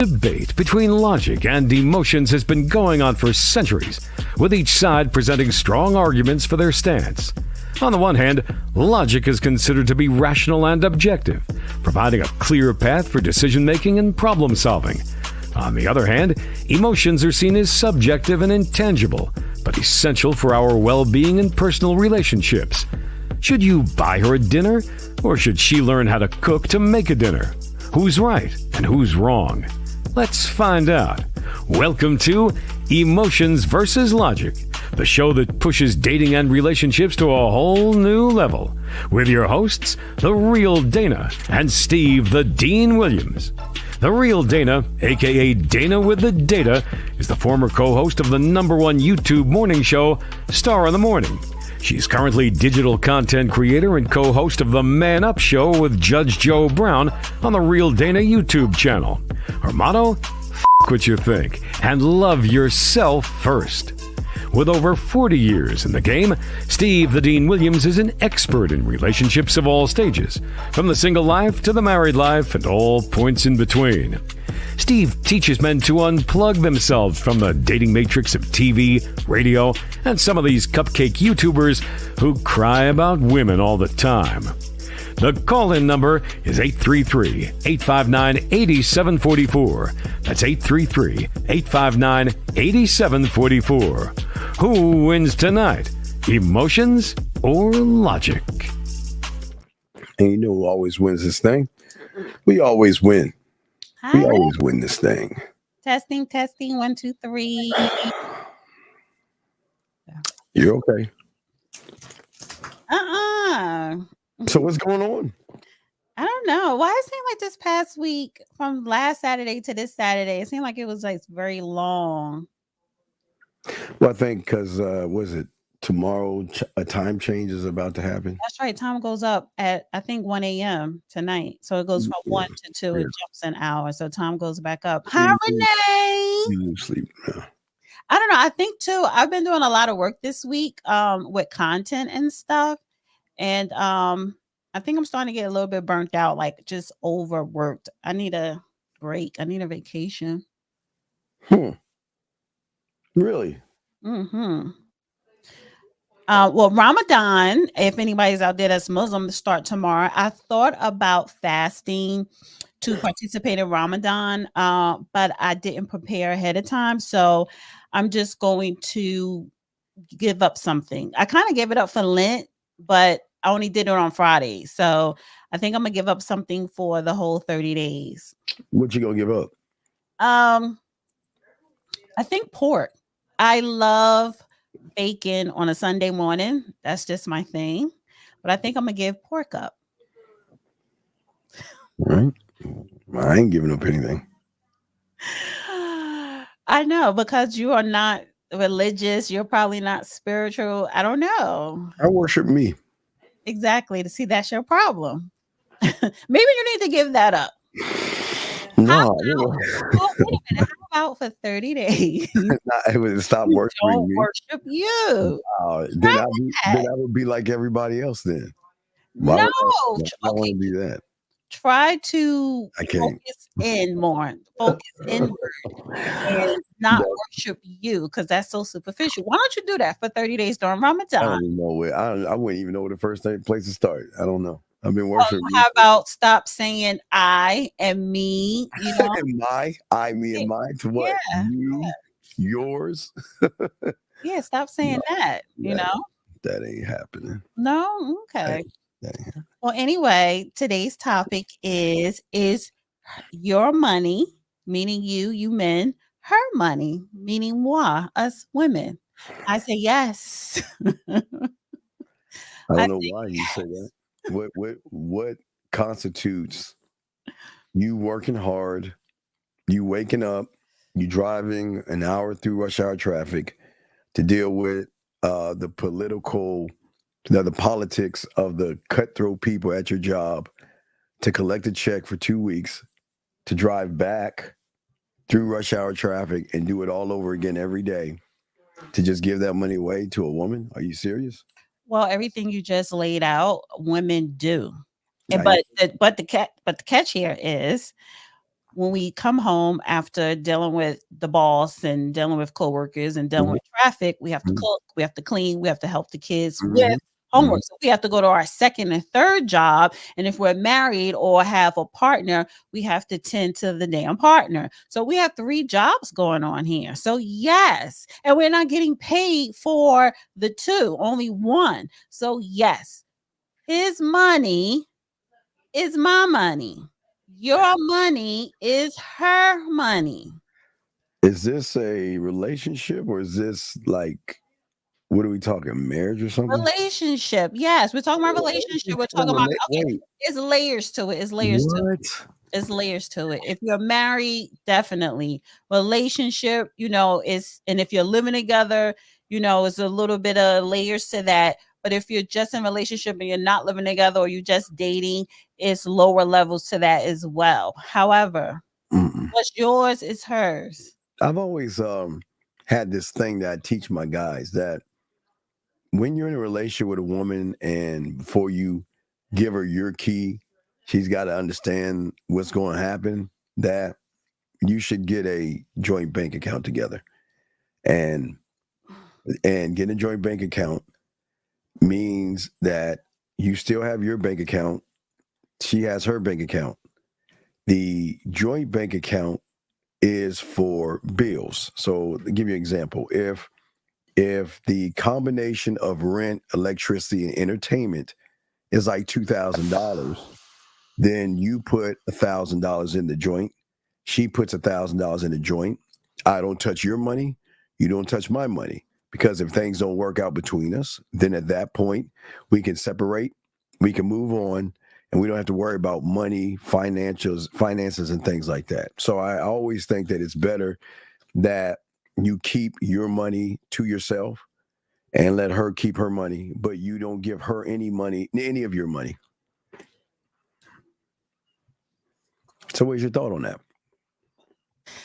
Debate between logic and emotions has been going on for centuries, with each side presenting strong arguments for their stance. On the one hand, logic is considered to be rational and objective, providing a clear path for decision-making and problem-solving. On the other hand, emotions are seen as subjective and intangible, but essential for our well-being and personal relationships. Should you buy her a dinner, or should she learn how to cook to make a dinner? Who's right and who's wrong? Let's find out. Welcome to Emotions versus Logic, the show that pushes dating and relationships to a whole new level, with your hosts, The Real Dana and Steve the Dean Williams. The Real Dana, aka Dana with the Data, is the former co-host of the #1 YouTube morning show, Star in the Morning. She's currently digital content creator and co-host of the Man Up Show with Judge Joe Brown on the Real Dana YouTube channel. Her motto? F*** what you think and love yourself first. With over 40 years in the game, Steve the Dean Williams is an expert in relationships of all stages, from the single life to the married life and all points in between. Steve teaches men to unplug themselves from the dating matrix of TV, radio, and some of these cupcake YouTubers who cry about women all the time. The call-in number is 833-859-8744. That's 833-859-8744. Who wins tonight? Emotions or logic? And you know who always wins this thing? We always win. Hi. We always win this thing. Testing, 1, 2, 3. You're okay. Uh-uh. So what's going on? I don't know. Why it seemed like this past week, from last Saturday to this Saturday, it seemed like it was like very long. Well, I think because, was it tomorrow, a time change is about to happen? That's right. Time goes up at, I think, 1 a.m. tonight. So it goes from 1 to 2. It jumps an hour. So time goes back up. Hi, Renee. You sleep now. I don't know. I think, too, I've been doing a lot of work this week with content and stuff. And I think I'm starting to get a little bit burnt out, like just overworked. I need a break. I need a vacation. Really? Mm-hmm. Well, Ramadan, if anybody's out there that's Muslim, start tomorrow. I thought about fasting to participate in Ramadan, but I didn't prepare ahead of time. So I'm just going to give up something. I kind of gave it up for Lent, but I only did it on Friday. So I think I'm going to give up something for the whole 30 days. What you going to give up? I think pork. I love bacon on a Sunday morning. That's just my thing. But I think I'm going to give pork up. All right. I ain't giving up anything. I know, because you are not religious. You're probably not spiritual. I don't know. I worship me. Exactly. To see, that's your problem. Maybe you need to give that up. No. Wait a minute. How about for 30 days? It would stop worshiping me. Worship you. Then I would be like everybody else then. No. I want to be that. Try to I can't. focus in more. Focus inward. And not worship you, because that's so superficial. Why don't you do that for 30 days during Ramadan? I don't even know where. I wouldn't even know where the first place to start. I don't know. I've been worshiping. How about stop saying I and me? You know, I, me, and mine. To what? Yours. Yeah, stop saying that. You know, that ain't happening. No, okay. That ain't happening. Well, anyway, today's topic is your money, meaning you men, her money, meaning moi, us women. I say yes. I don't know why you say that. What constitutes you working hard, you waking up, you driving an hour through rush hour traffic to deal with the politics of the cutthroat people at your job, to collect a check for 2 weeks, to drive back through rush hour traffic and do it all over again every day, to just give that money away to a woman? Are you serious? Well, everything you just laid out, women do. But the catch here is when we come home after dealing with the boss and dealing with coworkers and dealing with traffic, we have to cook, we have to clean, we have to help the kids with homework. So we have to go to our second and third job. And if we're married or have a partner, we have to tend to the damn partner. So we have 3 jobs going on here. So yes, and we're not getting paid for the 2, only 1. So yes, his money is my money. Your money is her money. Is this a relationship or is this like, what are we talking, marriage or something? Relationship. Yes, we're talking about relationship. We're talking about, okay, it's layers to it. It's layers to it. It's layers to it. If you're married, definitely. Relationship, is, and if you're living together, it's a little bit of layers to that. But if you're just in a relationship and you're not living together or you're just dating, it's lower levels to that as well. However, what's yours is hers. I've always had this thing that I teach my guys, that when you're in a relationship with a woman and before you give her your key, she's got to understand what's going to happen, that you should get a joint bank account together. And getting a joint bank account means that you still have your bank account. She has her bank account. The joint bank account is for bills. So to give you an example, if the combination of rent, electricity, and entertainment is like $2,000, then you put $1,000 in the joint. She puts $1,000 in the joint. I don't touch your money. You don't touch my money. Because if things don't work out between us, then at that point, we can separate, we can move on, and we don't have to worry about money, finances, and things like that. So I always think that it's better that you keep your money to yourself and let her keep her money, but you don't give her any of your money. So what's your thought on that?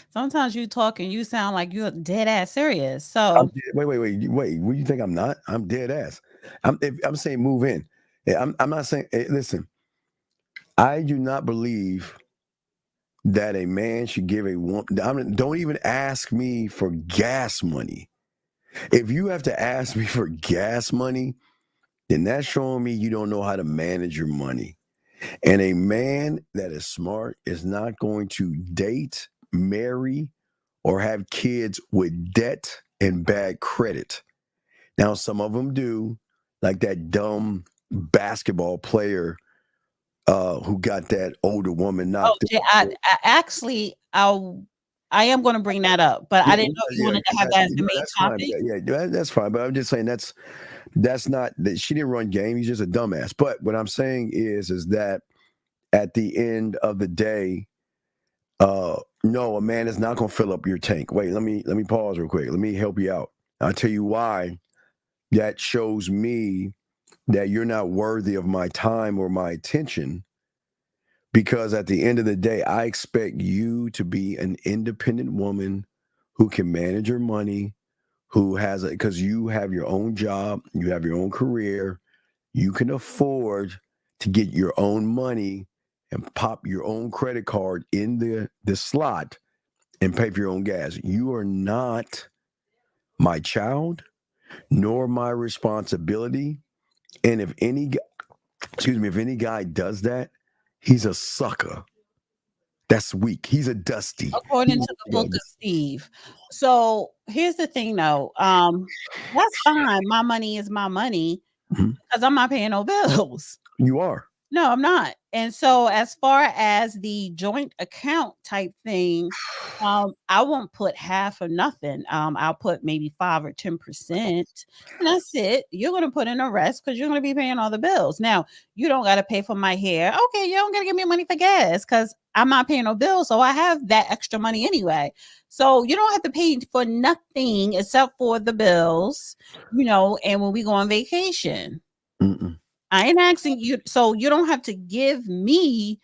Sometimes you talk and you sound like you're dead ass serious. So wait. What do you think I'm not? I'm dead ass. I'm saying move in. I'm not saying. Listen, I do not believe that a man should give a woman. Don't even ask me for gas money. If you have to ask me for gas money, then that's showing me you don't know how to manage your money. And a man that is smart is not going to date, marry, or have kids with debt and bad credit. Now, some of them do, like that dumb basketball player who got that older woman knocked. I am going to bring that up, but I didn't know you wanted to have that as the main topic. Yeah, that's fine. But I'm just saying that's not that she didn't run game. He's just a dumbass. But what I'm saying is that at the end of the day, no, a man is not going to fill up your tank. Wait, let me pause real quick. Let me help you out. I'll tell you why that shows me that you're not worthy of my time or my attention. Because at the end of the day, I expect you to be an independent woman who can manage your money, because you have your own job, you have your own career, you can afford to get your own money and pop your own credit card in the slot and pay for your own gas. You are not my child, nor my responsibility. And if any guy does that, he's a sucker. That's weak. He's a dusty. According to the book of Steve. So here's the thing though. That's fine. My money is my money because I'm not paying no bills. You are. No, I'm not. And so as far as the joint account type thing, I won't put half or nothing. I'll put maybe 5 or 10%. And that's it. You're going to put in the rest because you're going to be paying all the bills. Now, you don't got to pay for my hair. Okay, you don't got to give me money for gas because I'm not paying no bills. So I have that extra money anyway. So you don't have to pay for nothing except for the bills, and when we go on vacation. I ain't asking you, so you don't have to give me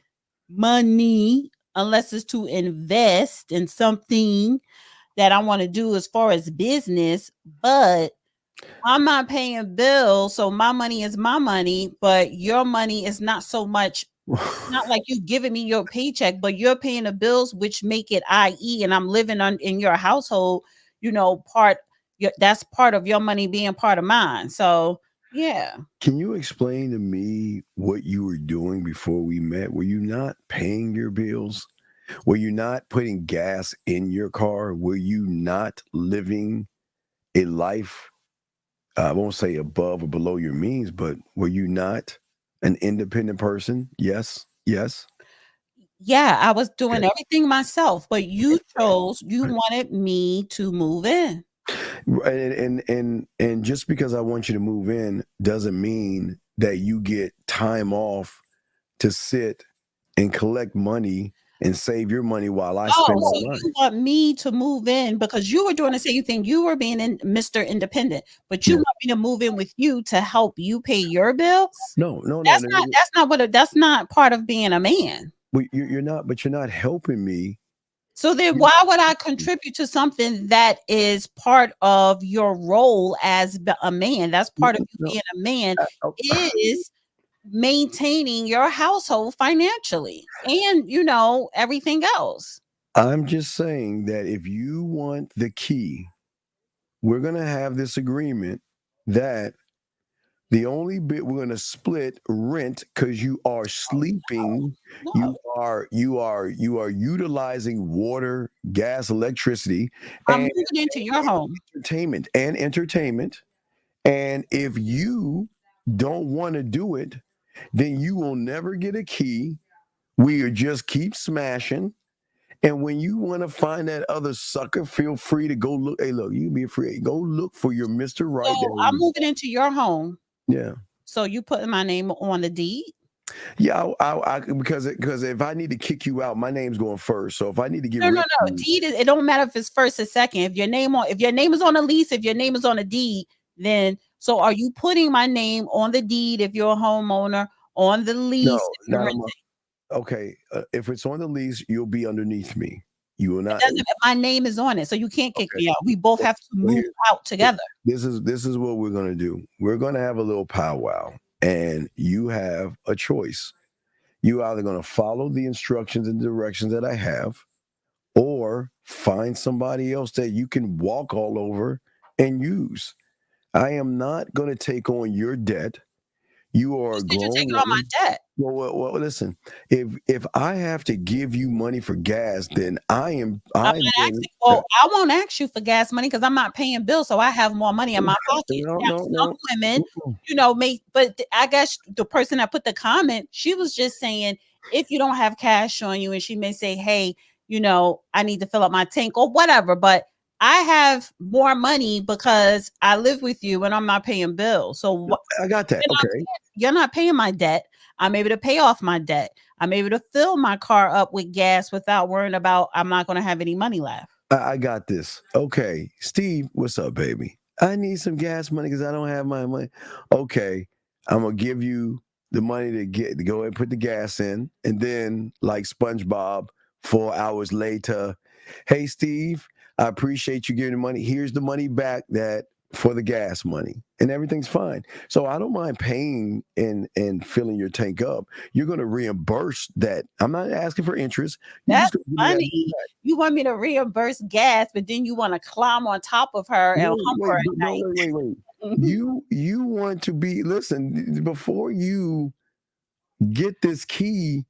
money unless it's to invest in something that I want to do as far as business, but I'm not paying bills, so my money is my money, but your money is not so much not like you giving me your paycheck, but you're paying the bills, which make it IE, and I'm living in your household. That's part of your money being part of mine. So yeah. Can you explain to me what you were doing before we met? Were you not paying your bills? Were you not putting gas in your car? Were you not living a life, I won't say above or below your means, but were you not an independent person? Yes. Yes. Yeah, I was doing Okay. everything myself, but you wanted me to move in. And just because I want you to move in doesn't mean that you get time off to sit and collect money and save your money while I Oh, spend so my money. you want me to move in because you were doing the same thing. You were being Mr. Independent, but you Yeah. want me to move in with you to help you pay your bills? No. That's not part of being a man. But you're not. But you're not helping me. So then why would I contribute to something that is part of your role as a man? That's part of you No. being a man Oh, is maintaining your household financially and everything else. I'm just saying that if you want the key, we're going to have this agreement that the only bit we're going to split rent because you are sleeping, No, you are utilizing water, gas, electricity, I'm and moving into your home. entertainment. And if you don't want to do it, then you will never get a key. We just keep smashing. And when you want to find that other sucker, feel free to go look. Hey, look, you be free. Go look for your Mr. Right So there. I'm moving into your home. Yeah. So you putting my name on the deed? Yeah, because if I need to kick you out, my name's going first. So if I need to get No, rid no, of no. you, Deed it don't matter if it's first or second. If your name is on a lease, if your name is on a deed, then so are you putting my name on the deed if you're a homeowner, on the lease no, if you're not renting? on my, okay. If it's on the lease, you'll be underneath me. You will It not. doesn't. My name is on it, so you can't kick Okay. me out. We both have to Well, move out together. this is what we're gonna do. We're gonna have a little powwow, and you have a choice. You either gonna follow the instructions and directions that I have, or find somebody else that you can walk all over and use. I am not going to take on your debt. You are You a said you're grown taking on my woman. debt. Well, listen. If I have to give you money for gas, then I'm I'm not going. asking. Well, I won't ask you for gas money because I'm not paying bills, so I have more money in my pocket. No, Now, no, some no. women, I guess the person that put the comment, she was just saying if you don't have cash on you, and she may say, "Hey, I need to fill up my tank or whatever," but I have more money because I live with you and I'm not paying bills. So I got that. Okay. you're not paying my debt. I'm able to pay off my debt. I'm able to fill my car up with gas without worrying about I'm not going to have any money left. I got this. Okay. Steve, what's up, baby? I need some gas money because I don't have my money. Okay. I'm gonna give you the money to go and put the gas in. And then, like SpongeBob, 4 hours later, hey Steve, I appreciate you giving the money. Here's the money back that for the gas money. And everything's fine. So I don't mind paying and filling your tank up. You're gonna reimburse that. I'm not asking for interest. You're That's just gonna give me that money funny. back. You want me to reimburse gas, but then you want to climb on top of her and hump her at Wait. night. You want to be, listen, before you get this key,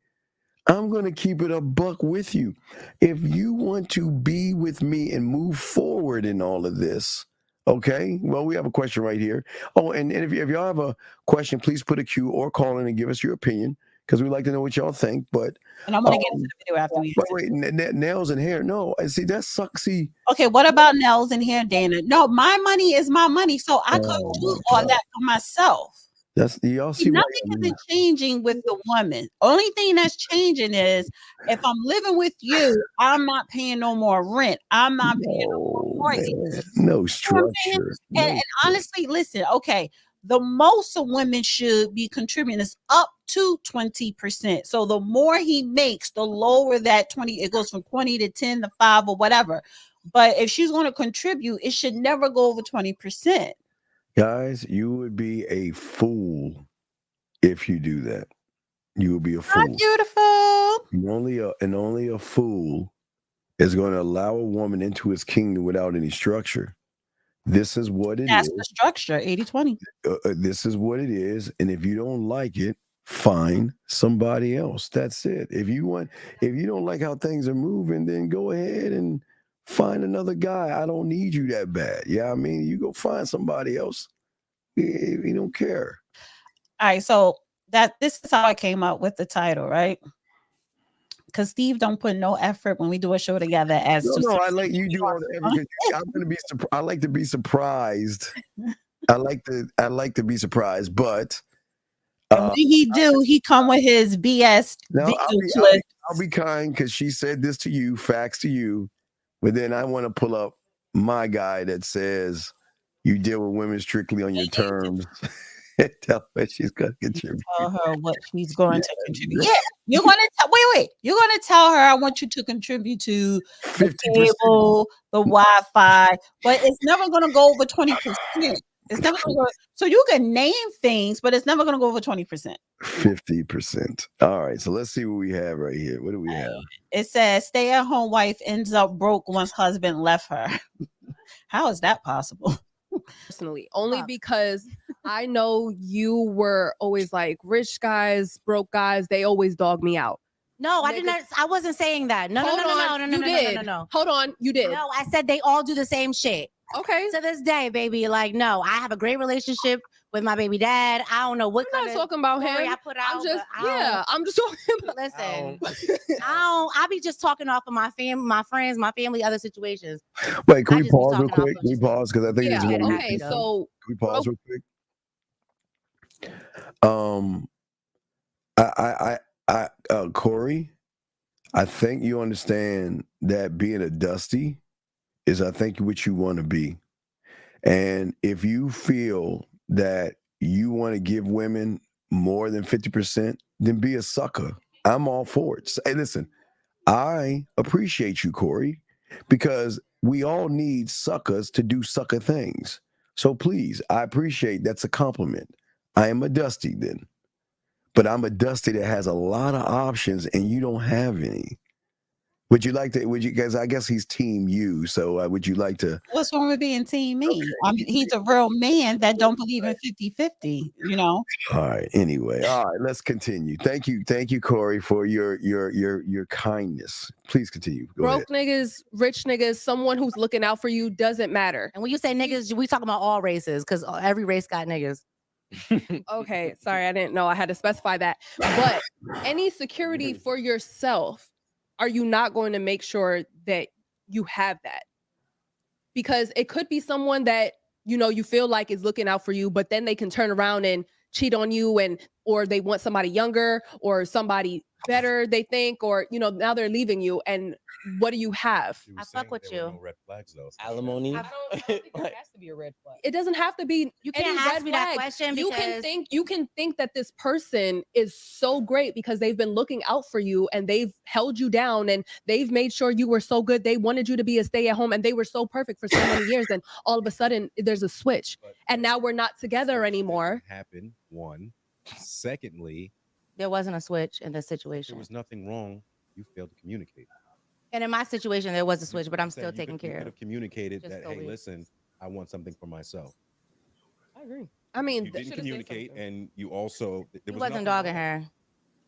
I'm going to keep it a buck with you. If you want to be with me and move forward in all of this, okay? Well, we have a question right here. Oh, and if y'all have a question, please put a Q or call in and give us your opinion because we'd like to know what y'all think. But And I'm gonna get into the video after we wait, nails and hair. No, I see that sucks. See, Okay, what about nails in here, Dana? No, my money is my money, so I could oh do my all God. that for myself. That's y'all see why Nothing isn't changing with the woman. Only thing that's changing is if I'm living with you, I'm not paying no more rent. I'm not paying no more mortgage. man, no You know what I'm saying? structure. And honestly, listen, okay, the most a women should be contributing is up to 20%. So the more he makes, the lower that 20, it goes from 20 to 10 to 5 or whatever. But if she's going to contribute, it should never go over 20%. Guys, you would be a fool if you do that. you will be a fool. Beautiful. And only a fool is going to allow a woman into his kingdom without any structure. This is what it is. That's the structure, 80-20. This is what it is. And if you don't like it, find somebody else. That's it. If you don't like how things are moving, then go ahead and find another guy. I don't need you that bad. Yeah, I mean, you go find somebody else. You don't care. All right, so this is how I came up with the title, right? Because Steve don't put no effort when we do a show together. I like you do all the effort. I like to be surprised. I like to be surprised, but when he come with his BS. No, I'll be kind because she said this to you, facts to you, but then I want to pull up my guy that says you deal with women strictly on your terms. Tell her she's going to contribute. Tell her what she's going to contribute. Yeah, you're going to wait. You're going to tell her I want you to contribute to the cable, the Wi-Fi, but it's never going to go over 20%. It's never going to go. So you can name things, but it's never going to go over 20%. 50%. All right. So let's see what we have right here. What do we have? It says stay-at-home wife ends up broke once husband left her. How is that possible? Personally, only because I know you were always like rich guys, broke guys. They always dog me out. No, I didn't. I wasn't saying that. No. Hold on, you did. No, I said they all do the same shit. Okay. To this day, baby, like, no, I have a great relationship with my baby dad. I don't know what I'm not talking about him. I put out. I'm just talking about. Listen, I be just talking off of my friends, my family, other situations. Wait, can we pause real quick? Can we pause because I think it's one. Okay, so can we pause real quick? Corey, I think you understand that being a Dusty is, I think, what you want to be. And if you feel that you want to give women more than 50%, then be a sucker. I'm all for it. Hey, listen, I appreciate you, Corey, because we all need suckers to do sucker things. So please, I appreciate that's a compliment. I am a Dusty then. But I'm a Dusty that has a lot of options and you don't have any. Because I guess he's team you, so would you like to? What's wrong with being team me? Okay. I mean, he's a real man that don't believe in 50-50, you know? All right, anyway. All right, let's continue. Thank you, Corey, for your kindness. Please continue. Go Broke ahead. Niggas, rich niggas, someone who's looking out for you doesn't matter. And when you say niggas, we talking about all races, because every race got niggas. Okay, sorry, I didn't know I had to specify that. But any security for yourself, are you not going to make sure that you have that? Because it could be someone that, you know, you feel like is looking out for you, but then they can turn around and cheat on you, or they want somebody younger or somebody better, they think, or, you know, now they're leaving you. And what do you have? I fuck with you. No red flags though. Alimony. I don't think there has to be a red flag. It doesn't have to be. You can't ask me that question because you can think that this person is so great because they've been looking out for you and they've held you down and they've made sure you were so good. They wanted you to be a stay-at-home and they were so perfect for so many years. And all of a sudden there's a switch, and now we're not together anymore. Happen one. Secondly, there wasn't a switch in this situation. There was nothing wrong. You failed to communicate. And in my situation, there was a switch, but I'm still taking care of. You could have communicated Just that, hey, listen, I want something for myself. I agree. I mean, you didn't communicate, and you also he wasn't dogging her.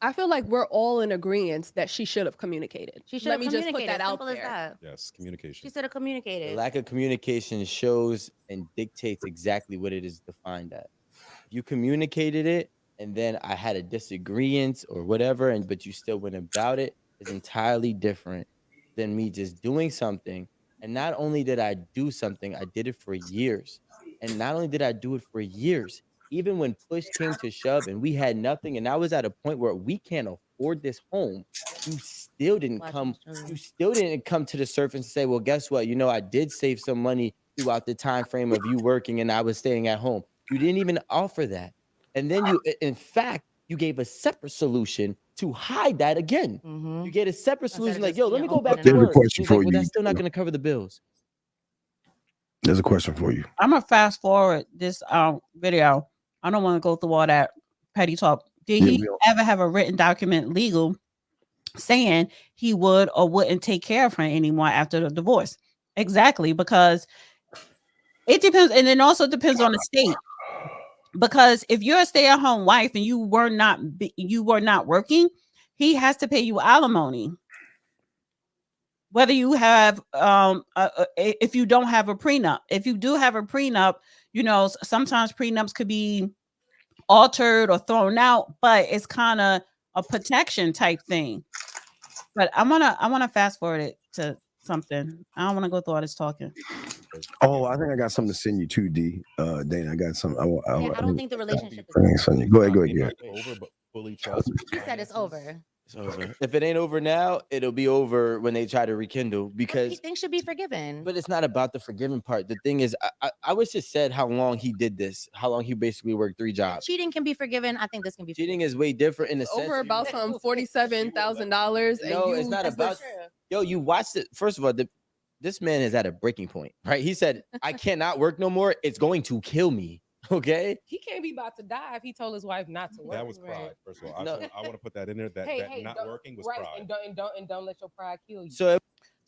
I feel like we're all in agreement that she should have communicated. She should have communicated. Just put that out there. That. Yes, communication. She should have communicated. The lack of communication shows and dictates exactly what it is defined as. You communicated it, and then I had a disagreement or whatever, but you still went about it, is entirely different than me just doing something. And not only did I do something, I did it for years. And not only did I do it for years, even when push came to shove and we had nothing, and I was at a point where we can't afford this home, you still didn't come to the surface and say, well, guess what? You know, I did save some money throughout the time frame of you working and I was staying at home. You didn't even offer that. And then you, in fact, you gave a separate solution to hide that again. You get a separate solution like, yo, let me go back to work. Question for like, you. Well, that's still not going to cover the bills. There's a question for you. I'm going to fast forward this video. I don't want to go through all that petty talk Did he ever have a written document legal saying he would or wouldn't take care of her anymore after the divorce? Exactly, because it depends, and it also depends on the state. Because if you're a stay-at-home wife and you were not working, he has to pay you alimony. Whether you have if you don't have a prenup. If you do have a prenup, sometimes prenups could be altered or thrown out, but it's kind of a protection type thing. But I wanna fast forward it to something. I don't want to go through all this talking. Oh, I think I got something to send you too, Dana. I got some. I don't think the relationship is over. Go ahead. Over, but fully trust. She said it's over. It's over. If it ain't over now, it'll be over when they try to rekindle, because things should be forgiven. But it's not about the forgiving part. The thing is, I wish it said how long he did this, how long he basically worked 3 jobs. Cheating can be forgiven. I think this can be Cheating is way different in the sense. Over about some $47,000. No, it's not about. Yo, you watched it. First of all, this man is at a breaking point, right? He said, "I cannot work no more. It's going to kill me." Okay. He can't be about to die if he told his wife not to work. That was pride. First of all, No. I want to put that in there. That not working was pride. And don't let your pride kill you. So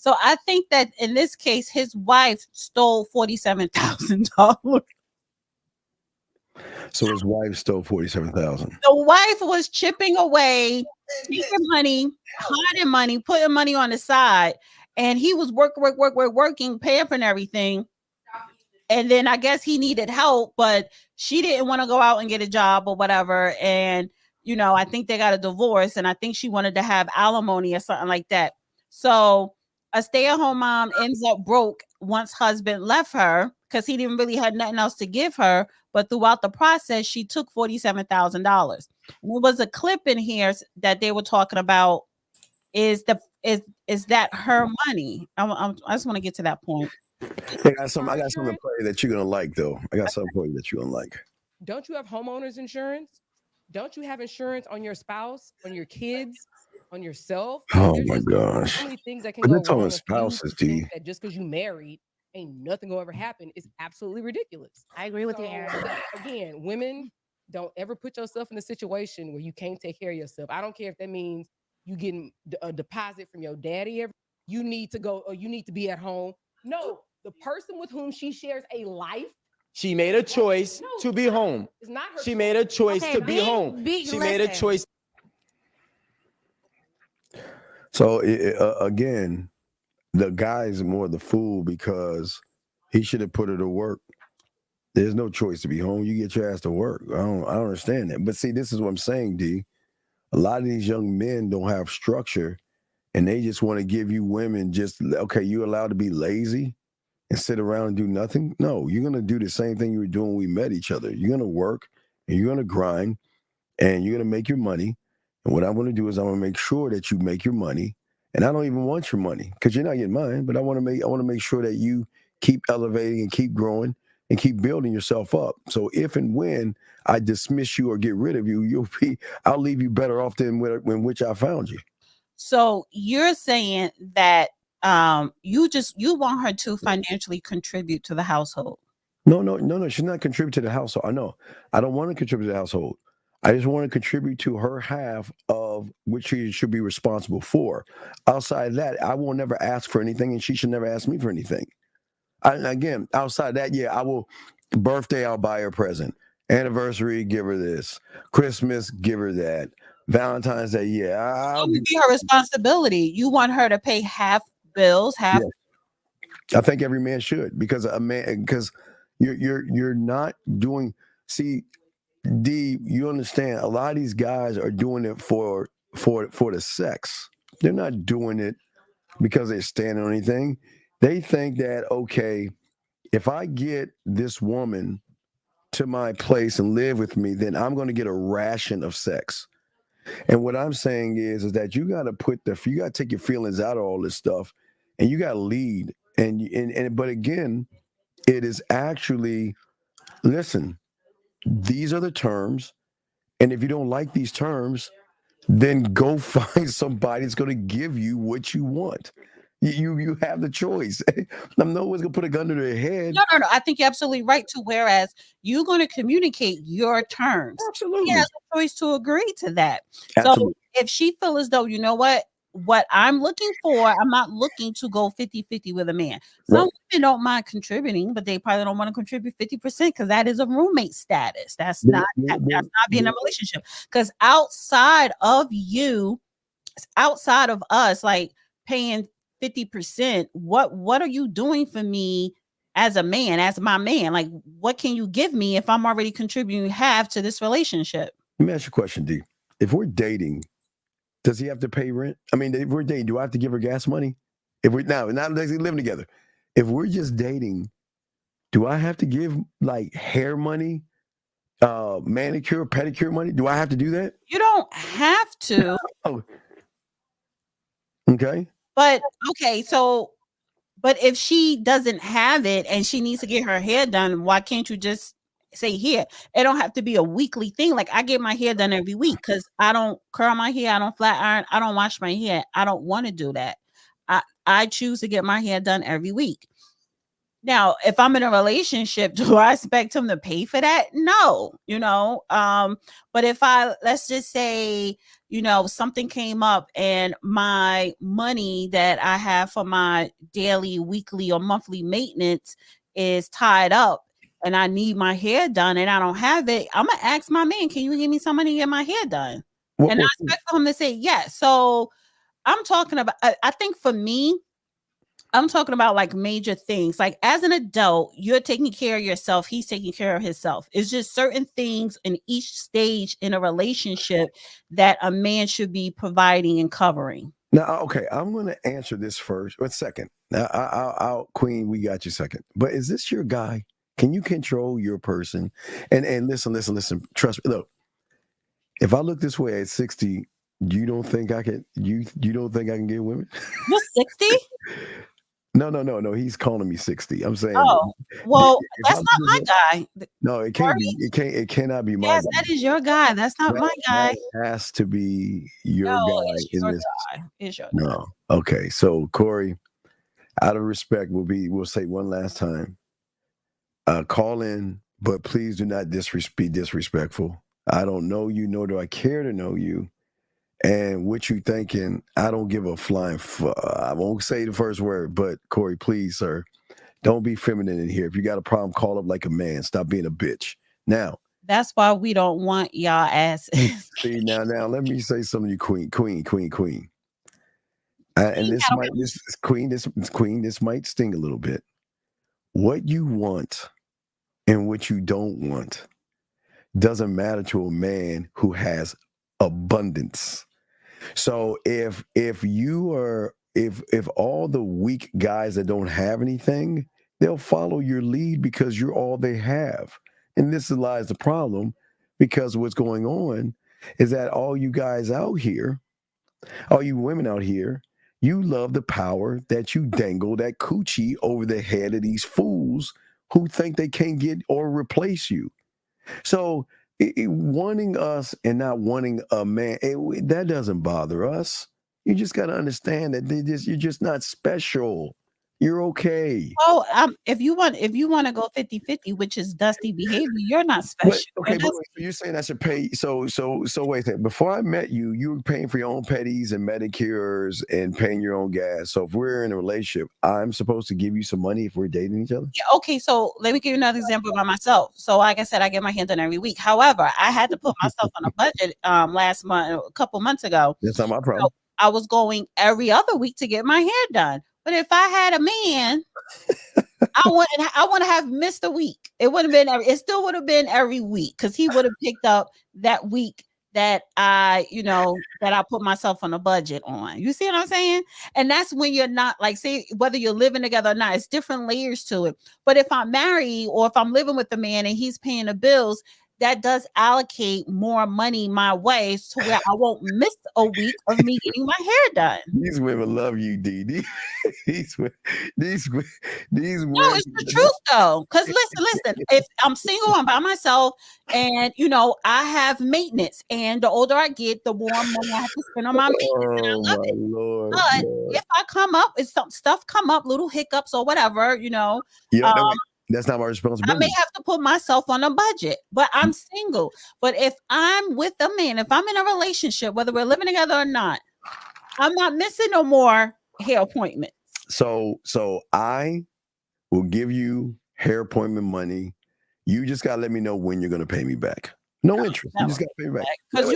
I think that in this case, his wife stole $47,000. So his wife stole $47,000. The wife was chipping away, taking money, hiding money, putting money on the side, and he was working, paying for everything. And then I guess he needed help, but she didn't want to go out and get a job or whatever. And, I think they got a divorce, and I think she wanted to have alimony or something like that. So a stay-at-home mom ends up broke once husband left her because he didn't really have nothing else to give her. But throughout the process, she took $47,000. And there was a clip in here that they were talking about. Is that her money? I just want to get to that point. I got something to play that you're gonna like, though. I got something for you that you're gonna like. Don't you have homeowners insurance? Don't you have insurance on your spouse, on your kids, on yourself? Oh my gosh! So many things that can But go they're talking wrong. spouses, That just because you married, ain't nothing gonna ever happen. Is absolutely ridiculous. I agree with you, Aaron. Again, women, don't ever put yourself in a situation where you can't take care of yourself. I don't care if that means you getting a deposit from your daddy. You need to go, or you need to be at home. No, the person with whom she shares a life. she made a choice to be home. It's not her. She made a choice to be home. She made a choice. So again, the guy's more the fool because he should have put her to work. There's no choice to be home. You get your ass to work. I don't understand that. But see, this is what I'm saying, D. A lot of these young men don't have structure, and they just want to give you women just, okay, you allowed to be lazy and sit around and do nothing? No, you're going to do the same thing you were doing when we met each other. You're going to work, and you're going to grind, and you're going to make your money. And what I'm going to do is I'm going to make sure that you make your money. And I don't even want your money because you're not getting mine, but I want to make sure that you keep elevating and keep growing and keep building yourself up. So if and when I dismiss you or get rid of you, I'll leave you better off than when which I found you. So you're saying that you want her to financially contribute to the household. No. She's not contributing to the household. I know. I don't want to contribute to the household. I just want to contribute to her half of which she should be responsible for. Outside of that, I will never ask for anything, and she should never ask me for anything. Again, outside that, I will. Birthday, I'll buy her a present. Anniversary, give her this. Christmas, give her that. Valentine's Day, I'll be her responsibility. You want her to pay half bills, half. Yeah. I think every man should, because you're not doing. See, D, you understand? A lot of these guys are doing it for the sex. They're not doing it because they're standing on anything. They think that, okay, if I get this woman to my place and live with me, then I'm going to get a ration of sex. And what I'm saying is that you got to take your feelings out of all this stuff, and you got to lead. But again, it is actually, listen, these are the terms. And if you don't like these terms, then go find somebody that's going to give you what you want. You have the choice. No one's gonna put a gun to their head. No. I think you're absolutely right too. Whereas you're going to communicate your terms. Absolutely. He has a choice to agree to that. Absolutely. So if she feels as though, you know what I'm looking for, I'm not looking to go 50-50 with a man. Some women don't mind contributing, but they probably don't want to contribute 50% because that is a roommate status. That's not being a relationship. Because outside of us, like paying 50%, what are you doing for me as a man, as my man? Like, what can you give me if I'm already contributing half to this relationship? Let me ask you a question, D. If we're dating, does he have to pay rent? I mean, if we're dating, do I have to give her gas money? If we're not living together. If we're just dating, do I have to give like hair money, manicure, pedicure money? Do I have to do that? You don't have to. Oh. Okay. But if she doesn't have it and she needs to get her hair done, why can't you just say here? It don't have to be a weekly thing. Like I get my hair done every week because I don't curl my hair, I don't flat iron, I don't wash my hair. I don't want to do that. I choose to get my hair done every week. Now, if I'm in a relationship, do I expect him to pay for that? No, but if let's just say, something came up and my money that I have for my daily, weekly, or monthly maintenance is tied up and I need my hair done and I don't have it, I'm going to ask my man, can you give me some money to get my hair done? And I expect for him to say yes. So I'm talking about, I think for me, I'm talking about like major things. Like as an adult, you're taking care of yourself. He's taking care of himself. It's just certain things in each stage in a relationship that a man should be providing and covering. Now, okay, I'm going to answer this first, but second. Now, I'll Queen, we got you second. But is this your guy? Can you control your person? And listen. Trust me. Look, if I look this way at 60, you don't think I can? You don't think I can get women? You're 60? No. He's calling me 60. I'm saying. Oh, well, that's not my guy. No, it can't be. It cannot be my guy. Yes, that is your guy. That's not my guy. That has to be your guy. It's your guy. It's your guy. No. Okay. So Corey, out of respect, we'll say one last time. Call in, but please do not be disrespectful. I don't know you, nor do I care to know you. And what you thinking, I don't give a flying I won't say the first word, but Corey, please, sir, don't be feminine in here. If you got a problem, call up like a man. Stop being a bitch. Now. That's why we don't want y'all asses. See, now, let me say something to you, Queen. And this might sting a little bit. What you want and what you don't want doesn't matter to a man who has abundance. So if all the weak guys that don't have anything, they'll follow your lead because you're all they have. And this lies the problem, because what's going on is that all you guys out here, all you women out here, you love the power that you dangle that coochie over the head of these fools who think they can't get or replace you. So wanting us and not wanting a man, that doesn't bother us. You just got to understand that you're just not special. You're okay. Oh, if you want to go 50-50, which is dusty behavior, you're not special. But you're saying I should pay. So wait a second. Before I met you, you were paying for your own petties and manicures and paying your own gas. So if we're in a relationship, I'm supposed to give you some money if we're dating each other? Yeah, okay, so let me give you another example by myself. So like I said, I get my hair done every week. However, I had to put myself on a budget last month, a couple months ago. That's not my problem. So I was going every other week to get my hair done. But if I had a man, I want to have missed a week. It still would have been every week, because he would have picked up that week that I put myself on a budget on. You see what I'm saying? And that's when you're not, like, say, whether you're living together or not, it's different layers to it. But if I'm married or if I'm living with a man and he's paying the bills, that does allocate more money my way to where I won't miss a week of me getting my hair done. These women love you, D. These women. No, it's the truth though. Because listen, if I'm single, I'm by myself, and I have maintenance. And the older I get, the more money I have to spend on my maintenance. And I love it. Lord, but Lord. if I come up, if some stuff come up, little hiccups or whatever, that's not my responsibility. I may have to put myself on a budget, but I'm single. But if I'm with a man, if I'm in a relationship, whether we're living together or not, I'm not missing no more hair appointments. So I will give you hair appointment money. You just gotta let me know when you're gonna pay me back. No interest. You just gotta pay me back. Because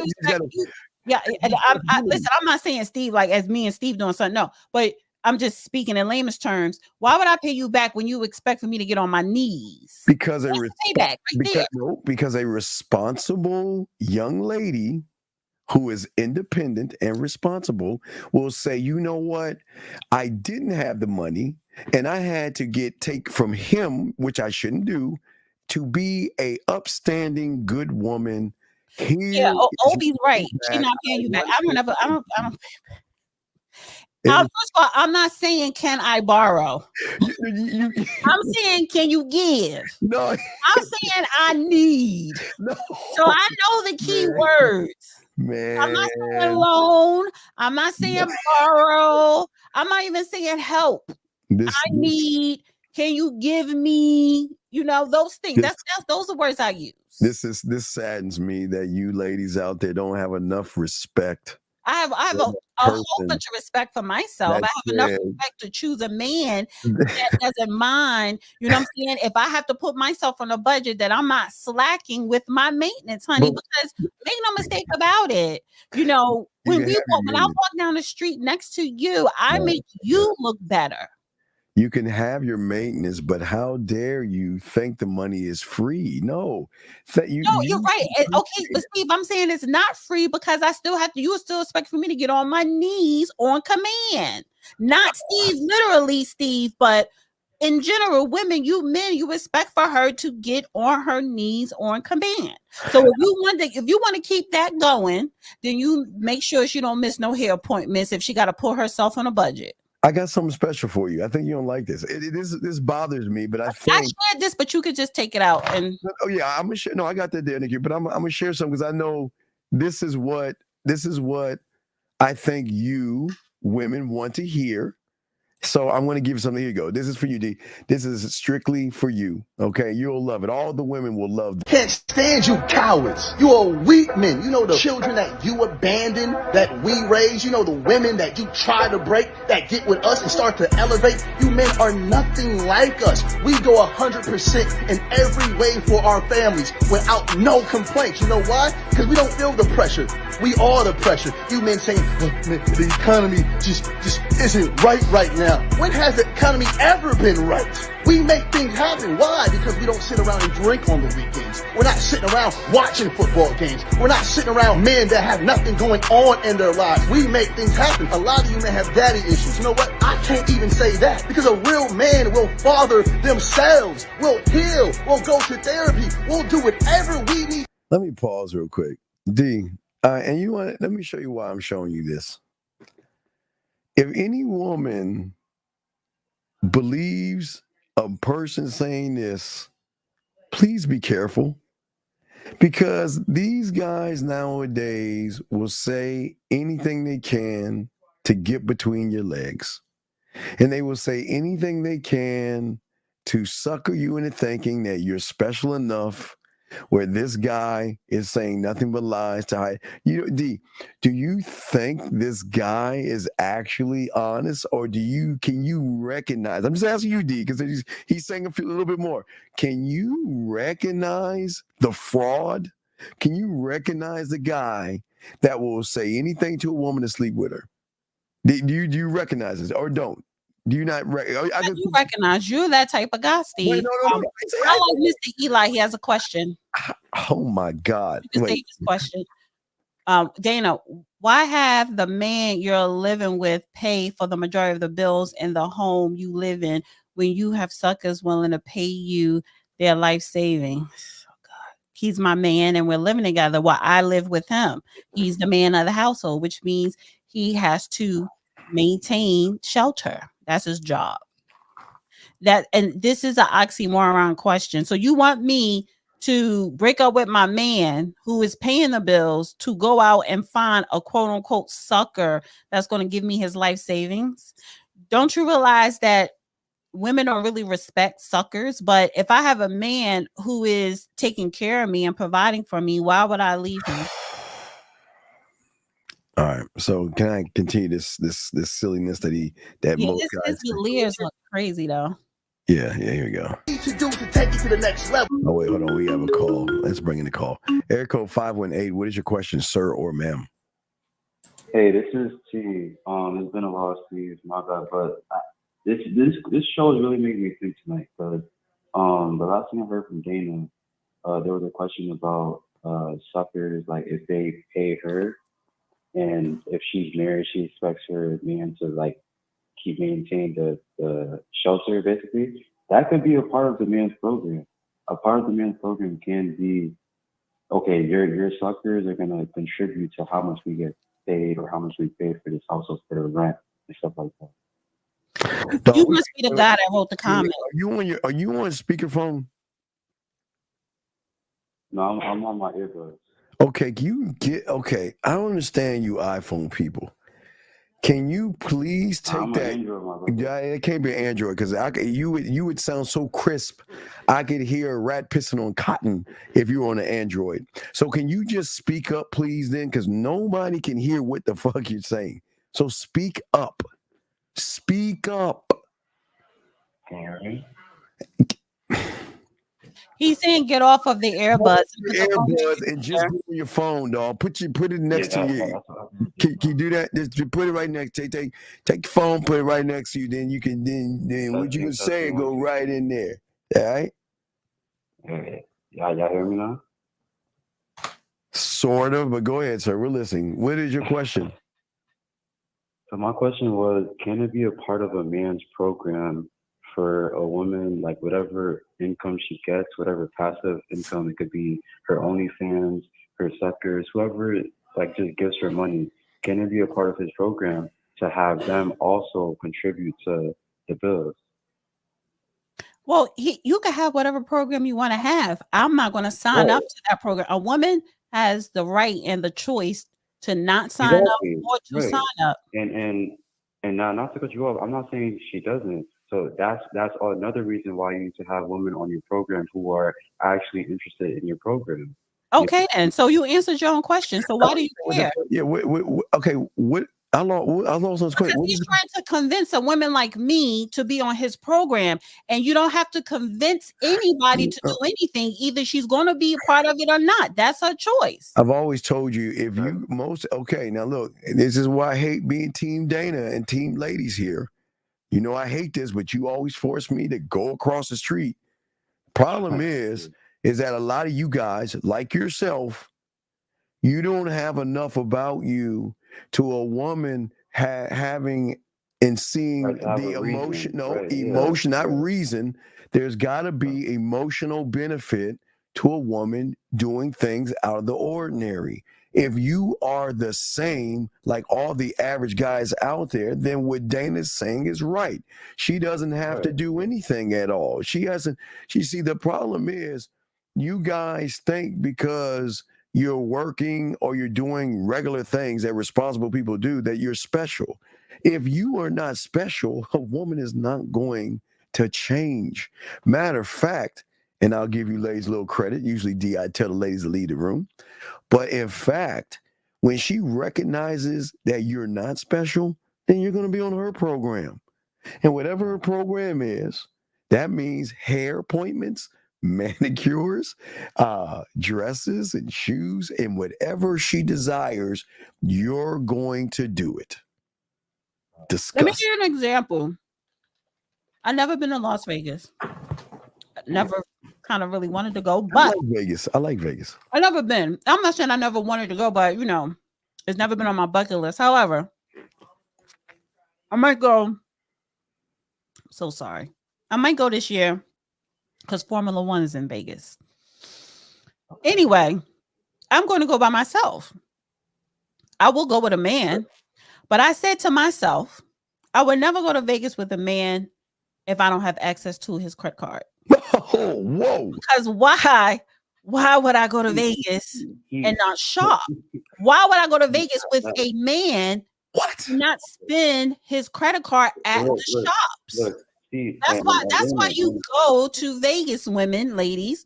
listen, I'm not saying Steve like as me and Steve doing something. No, but I'm just speaking in layman's terms. Why would I pay you back when you expect for me to get on my knees? Because because a responsible young lady who is independent and responsible will say, you know what? I didn't have the money and I had to take from him, which I shouldn't do, to be a upstanding good woman. Obi's right. She's not paying you back. I don't. First of all, I'm not saying can I borrow. I'm saying can you give? No, I'm saying I need. No, so I know the key words. Man, I'm not saying loan. I'm not saying borrow. I'm not even saying help. I need. Can you give me? Those things. Those are words I use. This saddens me that you ladies out there don't have enough respect. I have a whole bunch of respect for myself. I have enough respect to choose a man that doesn't mind. You know what I'm saying? If I have to put myself on a budget, that I'm not slacking with my maintenance, honey. Because make no mistake about it. When I walk down the street next to you, I make you look better. You can have your maintenance, but how dare you think the money is free? No, you're right. Okay, but Steve, I'm saying it's not free because I still have to. You still expect for me to get on my knees on command, not Steve, literally Steve, but in general, women, you expect for her to get on her knees on command. So if you want to keep that going, then you make sure she don't miss no hair appointments if she got to put herself on a budget. I got something special for you. I think you don't like this. This bothers me, but I shared this, but you could just take it out and. Oh yeah, I'm gonna share. No, I got that there, Nikki. But I'm gonna share something because I know this is what I think you women want to hear. So I'm going to give you something. Here you go. This is for you, D. This is strictly for you. Okay, you'll love it. All the women will love this. Can't stand you cowards. You are weak men. The children that you abandoned, that we raised. The women that you try to break, that get with us and start to elevate. You men are nothing like us. We go 100% in every way for our families without no complaints. You know why? Because we don't feel the pressure. We are the pressure. You men saying, the economy just isn't right now. When has the economy ever been right? We make things happen. Why? Because we don't sit around and drink on the weekends. We're not sitting around watching football games. We're not sitting around men that have nothing going on in their lives. We make things happen. A lot of you men have daddy issues. You know what? I can't even say that because a real man will father themselves, will heal, will go to therapy, will do whatever we need. Let me pause real quick. D, and let me show you why I'm showing you this. If any woman believes a person saying this, please be careful, because these guys nowadays will say anything they can to get between your legs, and they will say anything they can to sucker you into thinking that you're special enough, where this guy is saying nothing but lies to hide. D, do you think this guy is actually honest, or can you recognize? I'm just asking you, D, because he's saying a little bit more. Can you recognize the fraud? Can you recognize the guy that will say anything to a woman to sleep with her? Do you recognize this or don't? Do you not recognize? I do recognize you're that type of guy, Steve. Wait, no. I like Mr. Eli. He has a question. Oh my God! You can say his question. Dana, why have the man you're living with pay for the majority of the bills in the home you live in when you have suckers willing to pay you their life savings? Oh God, he's my man and we're living together while I live with him. He's the man of the household, which means he has to maintain shelter. That's his job. And this is an oxymoron question. So you want me to break up with my man who is paying the bills to go out and find a quote unquote sucker that's going to give me his life savings? Don't you realize that women don't really respect suckers? But if I have a man who is taking care of me and providing for me, why would I leave him? All right. So can I continue this silliness that most guys his layers look crazy though. Yeah, here we go. To do to take it to the next level. Oh wait, hold on. We have a call. Let's bring in the call. Area code 518. What is your question, sir or ma'am? Hey, this is T. It's been a while, Steve. My bad, but this show is really making me think tonight. Because the last thing I heard from Dana, there was a question about suckers, like if they pay her, and if she's married, she expects her man to like keep maintaining the shelter. Basically, that could be a part of the man's program. A part of the man's program can be, okay, your suckers are gonna contribute to how much we get paid or how much we pay for this household, for the rent and stuff like that. You must be the guy that wrote the comment. Are you on speakerphone? No, I'm on my earbuds. Okay, I don't understand you iPhone people. Can you please take that? Yeah, it can't be Android because you would sound so crisp. I could hear a rat pissing on cotton if you were on an Android. So can you just speak up, please, then? Because nobody can hear what the fuck you're saying. So speak up. Speak up. Can you hear me? He's saying get off of the earbuds. And just go on your phone, dog. Put it next to you. Can you do that? Just put it right next. Take your phone, put it right next to you. Then you can then what you can say go right in there. All right. Y'all hear me now? Sort of, but go ahead, sir. We're listening. What is your question? So my question was, can it be a part of a man's program for a woman, like whatever income she gets, whatever passive income, it could be her OnlyFans, her suckers, whoever like just gives her money, can it be a part of his program to have them also contribute to the bills? Well, you can have whatever program you want to have. I'm not going to sign up to that program. A woman has the right and the choice to not sign up or to sign up. And not to cut you off, I'm not saying she doesn't. So that's another reason why you need to have women on your program who are actually interested in your program. Okay, then. So you answered your own question. So why do you care? Yeah. Okay. What? I lost this question. He's trying to convince a woman like me to be on his program, and you don't have to convince anybody to do anything. Either she's going to be a part of it or not. That's her choice. I've always told you now look, this is why I hate being Team Dana and Team Ladies here. You know I hate this, but you always force me to go across the street. Problem is that a lot of you guys, like yourself, you don't have enough about you to a woman having and seeing the emotion. Emotion, not reason. There's got to be emotional benefit to a woman doing things out of the ordinary. If you are the same like all the average guys out there, then what Dana's saying is right. She doesn't have to do anything at all. See, the problem is you guys think because you're working or you're doing regular things that responsible people do that you're special. If you are not special, a woman is not going to change. Matter of fact, and I'll give you ladies a little credit. Usually I tell the ladies to leave the room. But in fact, when she recognizes that you're not special, then you're going to be on her program. And whatever her program is, that means hair appointments, manicures, dresses and shoes, and whatever she desires, you're going to do it. Let me give you an example. I've never been to Las Vegas. Never kind of really wanted to go, but I like Vegas. I've never been. I'm not saying I never wanted to go, but it's never been on my bucket list. However, I might go. So sorry. I might go this year because Formula One is in Vegas. Anyway, I'm going to go by myself. I will go with a man, but I said to myself, I would never go to Vegas with a man if I don't have access to his credit card. Oh, whoa. Because why would I go to Vegas and not shop? Why would I go to Vegas with a man and not spend his credit card at the shops? That's why you go to Vegas, women, ladies.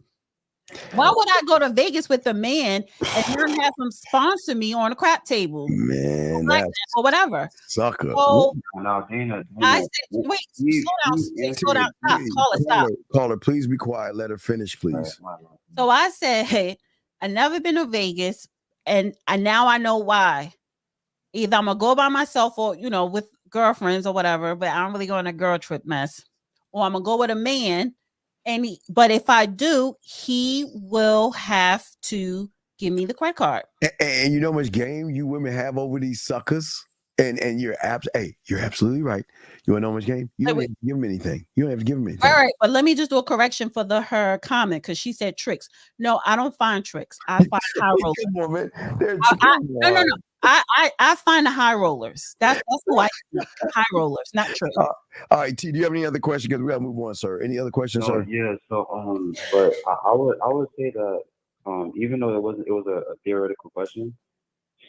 Why would I go to Vegas with a man and not have him sponsor me on a crap table? Man, like or whatever. Sucker. So now, Dana, I said, wait, slow down, stop, stop. Caller, please be quiet. Let her finish, please. So I said, hey, I've never been to Vegas, and now I know why. Either I'm gonna go by myself or with girlfriends or whatever, but I don't really go on a girl trip mess. Or I'm gonna go with a man. But if I do, he will have to give me the credit card. And you know how much game you women have over these suckers? And you're absolutely right. You want to know how much game? You don't have to give them anything. You don't have to give them anything. All right, but let me just do a correction for her comment because she said tricks. No, I don't find tricks. I find high rollers. Come on, man. No. I find the high rollers. That's who I think. High rollers, not tricks. All right, T. Do you have any other questions? Because we gotta move on, sir. Any other questions, sir? Yeah. So but I would say that even though it was a theoretical question,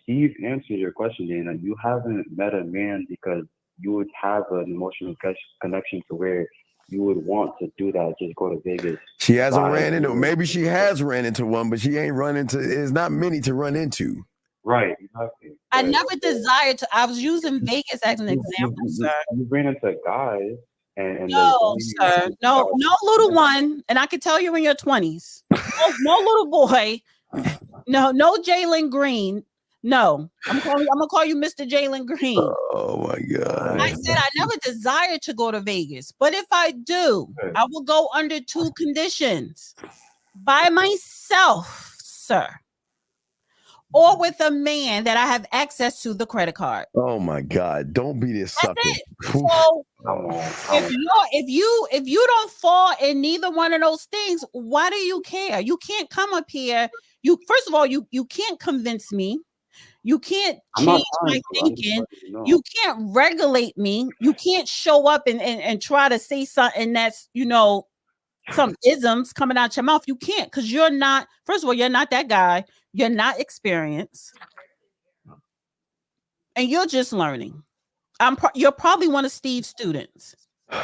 Steve answered your question, Dana. You haven't met a man because you would have an emotional connection to where you would want to do that. Just go to Vegas. She hasn't ran into. Maybe she has ran into one, but she ain't run into. There's not many to run into. Right. Exactly. I never desired to. I was using Vegas as an example, sir. You ran into guys. And no, sir. No little one. And I can tell you're in your 20s. No little boy. No Jalen Green. No, I'm gonna call you Mr. Jalen Green. Oh my God. I said I never desired to go to Vegas, but if I do, I will go under two conditions: by myself, sir, or with a man that I have access to the credit card. Oh my God! Don't be this sucker. So if you don't fall in neither one of those things, why do you care? You can't come up here. First of all, you can't convince me. You can't change my thinking. You can't regulate me. You can't show up and try to say something that's, some isms coming out your mouth. You can't, because you're not, first of all, you're not that guy. You're not experienced. And you're just learning. You're probably one of Steve's students.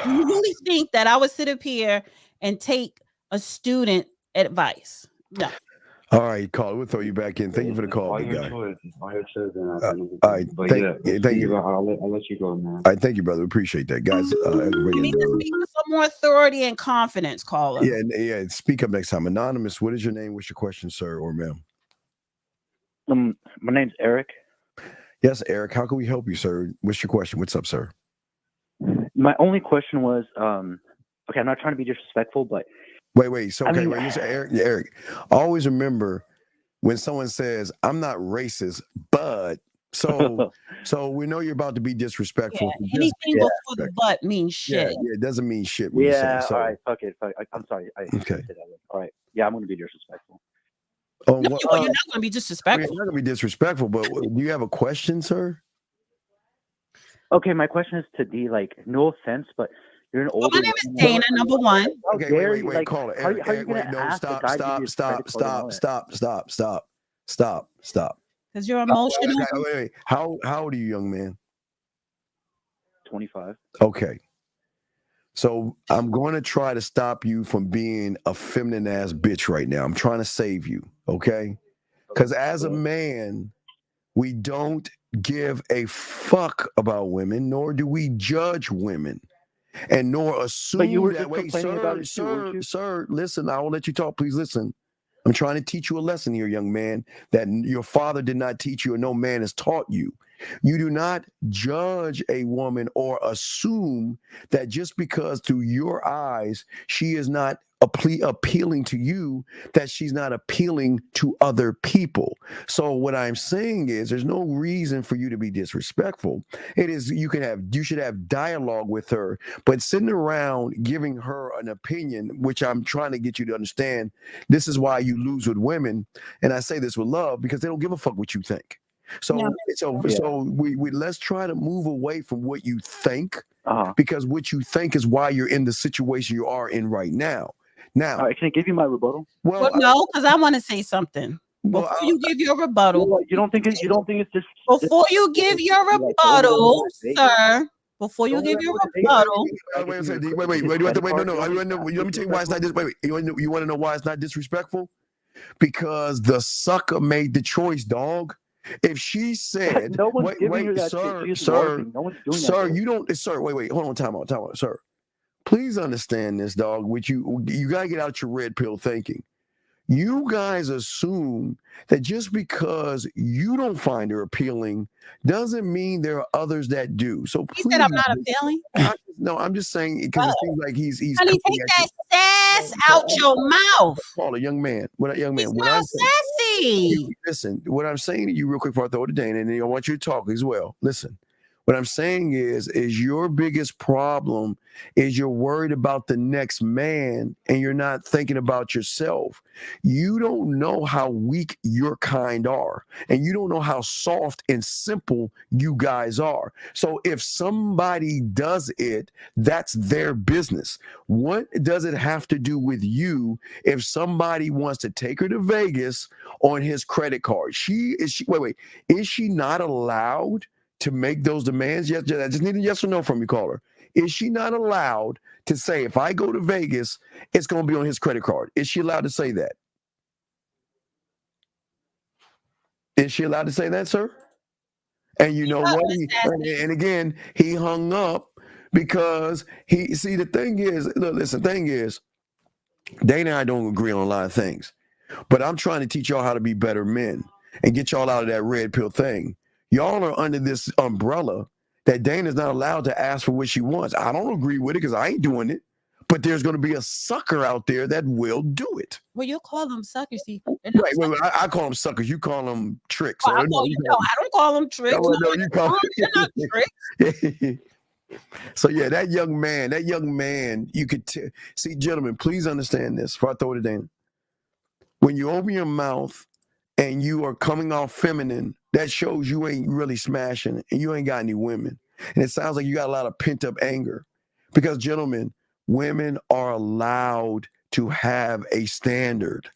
Do you really think that I would sit up here and take a student advice? No. All right, caller, we'll throw you back in. Thank you for the call, big guy. All right, thank you. I'll let you go, man. All right, thank you, brother. Appreciate that, guys. You need to speak with some more authority and confidence, caller. Yeah. Speak up next time. Anonymous, what is your name? What's your question, sir or ma'am? My name's Eric. Yes, Eric. How can we help you, sir? What's your question? What's up, sir? My only question was, okay, I'm not trying to be disrespectful, but wait. So, okay, wait. Eric. Always remember when someone says, "I'm not racist," but so we know you're about to be disrespectful. Yeah, anything before the "but" means shit. Yeah, it doesn't mean shit. When you say it, so. All right. Fuck it. I'm sorry. Okay. All right. Yeah, I'm going to be disrespectful. Oh, no, you're not going to be disrespectful. You're not going to be disrespectful, but do you have a question, sir? Okay, my question is to D. Like, no offense, but you're an older. My name is Dana. Number one. Okay, wait. Call it. Eric, wait. No, stop. Because you're emotional. Wait. How old are you, young man? 25. Okay. So I'm going to try to stop you from being a feminine ass bitch right now. I'm trying to save you, okay? Because as a man, we don't give a fuck about women, nor do we judge women, and nor assume but you were that. Just Wait, complaining about it too, sir, listen. I will let you talk. Please listen. I'm trying to teach you a lesson here, young man, that your father did not teach you, or no man has taught you. You do not judge a woman or assume that just because through your eyes she is not appealing to you, that she's not appealing to other people. So what I'm saying is there's no reason for you to be disrespectful. It is you should have dialogue with her, but sitting around giving her an opinion, which I'm trying to get you to understand, this is why you lose with women. And I say this with love because they don't give a fuck what you think. So we let's try to move away from what you think, because what you think is why you're in the situation you are in right now. Now, can I give you my rebuttal? Well, no, because I want to say something. Before you give your rebuttal, you don't think it's just before you give your rebuttal, sir. Before you give your rebuttal, wait. No. Let me tell you why it's not this. Wait. You want to know why it's not disrespectful? Because the sucker made the choice, dog. If she said, no one's giving her that sir, no one's doing sir, that. You don't, sir. Wait. Hold on. Time out, sir. Please understand this, dog. Which you gotta get out your red pill thinking. You guys assume that just because you don't find her appealing doesn't mean there are others that do. So please, he said I'm not appealing. I'm just saying because it seems like he's. Honey, take that sass out your mouth. Paul, a young man. He's not sassy. Listen, what I'm saying to you real quick before I throw it to Dana, and then I want you to talk as well. Listen. What I'm saying is your biggest problem is you're worried about the next man and you're not thinking about yourself. You don't know how weak your kind are, and you don't know how soft and simple you guys are. So if somebody does it, that's their business. What does it have to do with you if somebody wants to take her to Vegas on his credit card? Is she not allowed to make those demands? Yes, I just need a yes or no from you, caller. Is she not allowed to say, if I go to Vegas, it's going to be on his credit card? Is she allowed to say that? Is she allowed to say that, sir? And you know what? And again, he hung up because the thing is, Dana and I don't agree on a lot of things, but I'm trying to teach y'all how to be better men and get y'all out of that red pill thing. Y'all are under this umbrella that Dana's not allowed to ask for what she wants. I don't agree with it because I ain't doing it. But there's going to be a sucker out there that will do it. Well, you call them suckers. See, right. I call them suckers. You call them tricks. Well, I don't call them tricks. No, you call them not tricks. So yeah, that young man, you could see, gentlemen, please understand this before I throw it to Dana. When you open your mouth and you are coming off feminine, that shows you ain't really smashing and you ain't got any women. And it sounds like you got a lot of pent up anger. Because, gentlemen, women are allowed to have a standard.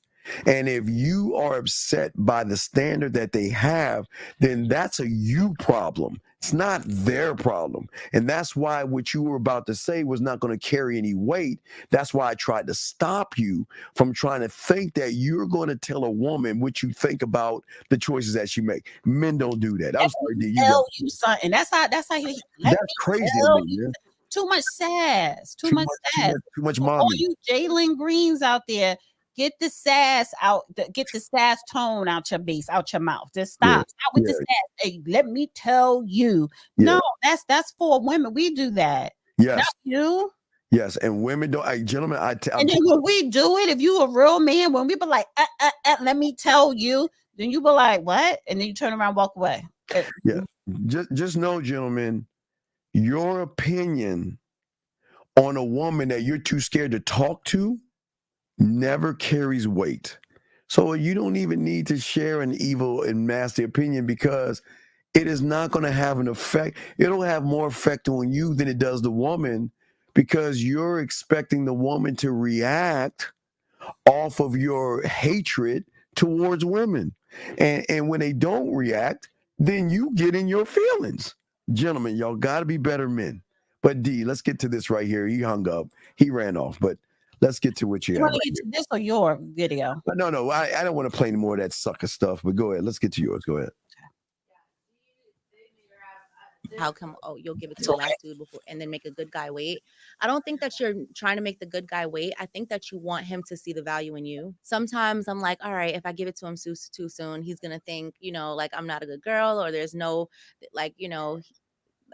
And if you are upset by the standard that they have, then that's a you problem. It's not their problem. And that's why what you were about to say was not going to carry any weight. That's why I tried to stop you from trying to think that you're going to tell a woman what you think about the choices that she make. Men don't do that. I'm sorry, D. You something. That's how you. That's crazy to me, man. Too much sass. Too much sass. Too much mommy. All you Jalen Greens out there, get the sass out. Get the sass tone out your base, out your mouth. Just stop. Stop with the sass. Hey, let me tell you. No, that's for women. We do that. Yes. Not you. Yes, and women don't. Gentlemen, and then when we do it, if you a real man, when we be like, let me tell you, then you be like, what? And then you turn around, and walk away. Yeah. Just know, gentlemen, your opinion on a woman that you're too scared to talk to never carries weight. So you don't even need to share an evil and nasty opinion because it is not going to have an effect. It'll have more effect on you than it does the woman because you're expecting the woman to react off of your hatred towards women. And when they don't react, then you get in your feelings. Gentlemen, y'all got to be better men. But D, let's get to this right here. He hung up. He ran off. But let's get to what you have. You want to get to this or your video? No. I don't want to play any more of that sucker stuff. But go ahead. Let's get to yours. Go ahead. how come you'll give it to the last dude before and then make a good guy wait? I don't think that you're trying to make the good guy wait. I think that you want him to see the value in you. Sometimes I'm like, all right, if I give it to him too soon, he's gonna think, like I'm not a good girl, or there's no like,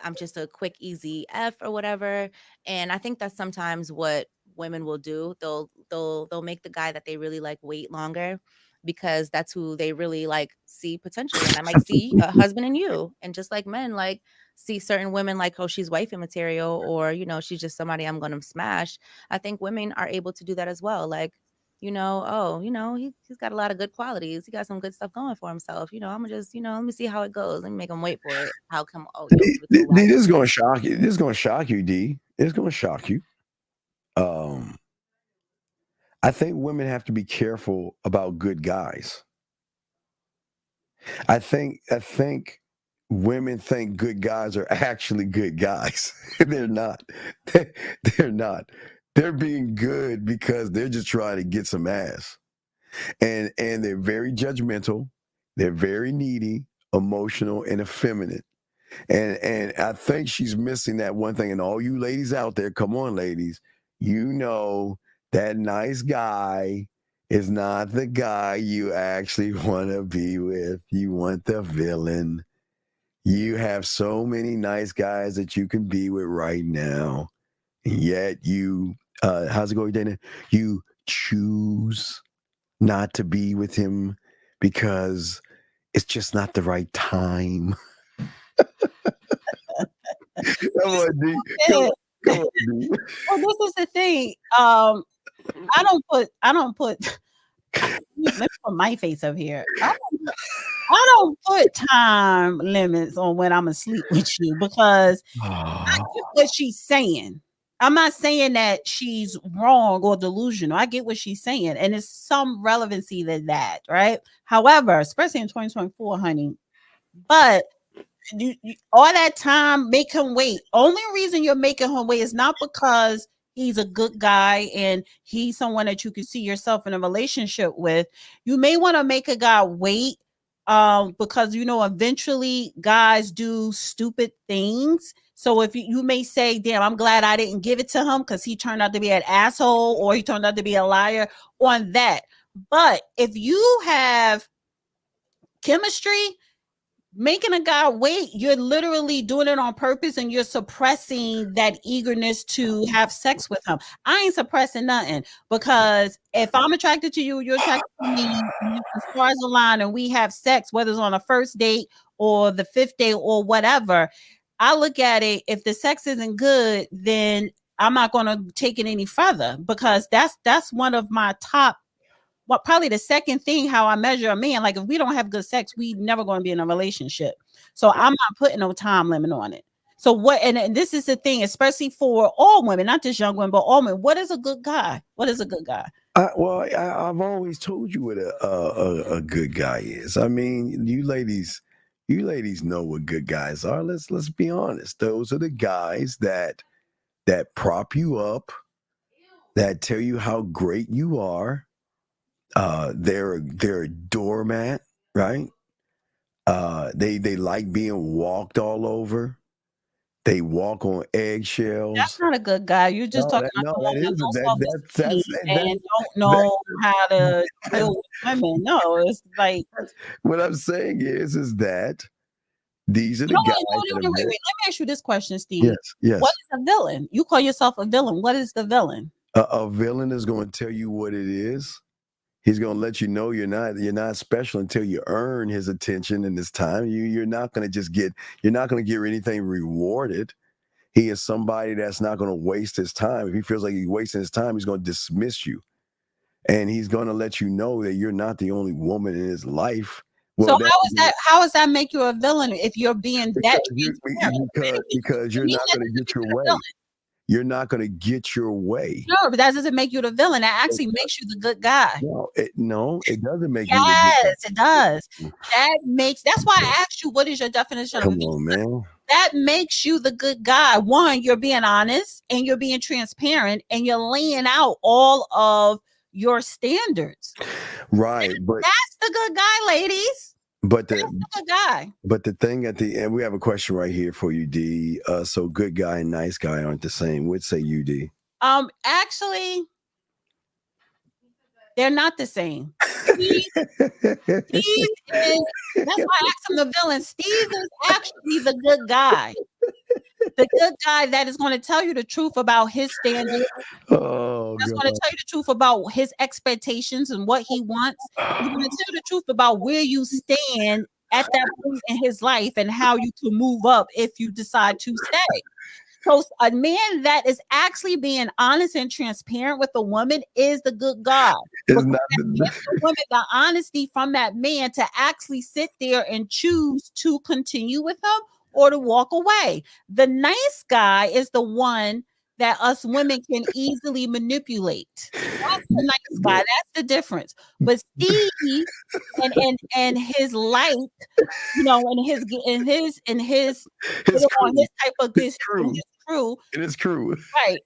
I'm just a quick, easy F or whatever. And I think that's sometimes what women will do. They'll make the guy that they really like wait longer because that's who they really like see potential in. I might see a husband in you. And just like men like see certain women like, oh, she's wifey material, or, she's just somebody I'm gonna smash. I think women are able to do that as well. Like, he's got a lot of good qualities. He got some good stuff going for himself. I'm gonna just, let me see how it goes. Let me make him wait for it. How come? Oh, you'll give it to D, this is gonna shock you. This is gonna shock you, D. It's gonna shock you. I think women have to be careful about good guys. I think women think good guys are actually good guys. They're not. They're not. They're being good because they're just trying to get some ass. And they're very judgmental. They're very needy, emotional, and effeminate. And I think she's missing that one thing. And all you ladies out there, come on, ladies, that nice guy is not the guy you actually want to be with. You want the villain. You have so many nice guys that you can be with right now. And yet you, how's it going, Dana? You choose not to be with him because it's just not the right time. Come on, D. Come on, D. Well, this is the thing. I don't put let me put my face up here. I don't put time limits on when I'm asleep with you because I get what she's saying. I'm not saying that she's wrong or delusional. I get what she's saying, and it's some relevancy to that, right? However, especially in 2024, honey, but all that time, make him wait. Only reason you're making him wait is not because he's a good guy and he's someone that you can see yourself in a relationship with. You may want to make a guy wait because eventually guys do stupid things. So if you may say, damn, I'm glad I didn't give it to him because he turned out to be an asshole or he turned out to be a liar on that. But if you have chemistry, making a guy wait, you're literally doing it on purpose and you're suppressing that eagerness to have sex with him. I ain't suppressing nothing because if I'm attracted to you, you're attracted to me, the stars align and we have sex, whether it's on a first date or the fifth date or whatever, I look at it, if the sex isn't good, then I'm not going to take it any further because that's one of my top, probably the second thing how I measure a man. Like if we don't have good sex, we never going to be in a relationship. So I'm not putting no time limit on it. So what, and this is the thing, especially for all women, not just young women, but all women. What is a good guy? What is a good guy? I've always told you what a good guy is. I mean, you ladies know what good guys are. Let's be honest. Those are the guys that prop you up, that tell you how great you are. They're a doormat, right? They like being walked all over. They walk on eggshells. That's not a good guy. You're just talking about and don't know how to deal with women. No, it's like what I'm saying is that these are the guys. Wait. Let me ask you this question, Steve. Yes. What is a villain? You call yourself a villain. What is the villain? A villain is going to tell you what it is. He's going to let you know you're not special until you earn his attention and his time. You're not going to get anything rewarded. He is somebody that's not going to waste his time. If he feels like he's wasting his time, he's going to dismiss you. And he's going to let you know that you're not the only woman in his life. Well, so how does that make you a villain if you're being that because you're not going to get your way. You're not going to get your way. No, but that doesn't make you the villain. That actually makes you the good guy. No, it doesn't make you the good guy. Yes, it does. That's why I asked you, what is your definition of a villain? Man. That makes you the good guy. One, you're being honest and you're being transparent and you're laying out all of your standards. Right. But that's the good guy, ladies. But That's a good guy. But the thing at the end, we have a question right here for you, D. So good guy and nice guy aren't the same. Would say you, D. Actually, they're not the same. Steve is, that's why I asked him the villain. Steve is actually the good guy. The good guy that is going to tell you the truth about his standards. Oh, That's God. going to tell you the truth about his expectations and what he wants. He's going to tell you the truth about where you stand at that point in his life and how you can move up if you decide to stay. So a man that is actually being honest and transparent with a woman is the good guy. It's not The woman, the honesty from that man to actually sit there and choose to continue with him or to walk away. The nice guy is the one that us women can easily manipulate. That's the nice guy. That's the difference. But Steve and his light, you know, and his type of his crew. It is true. Right.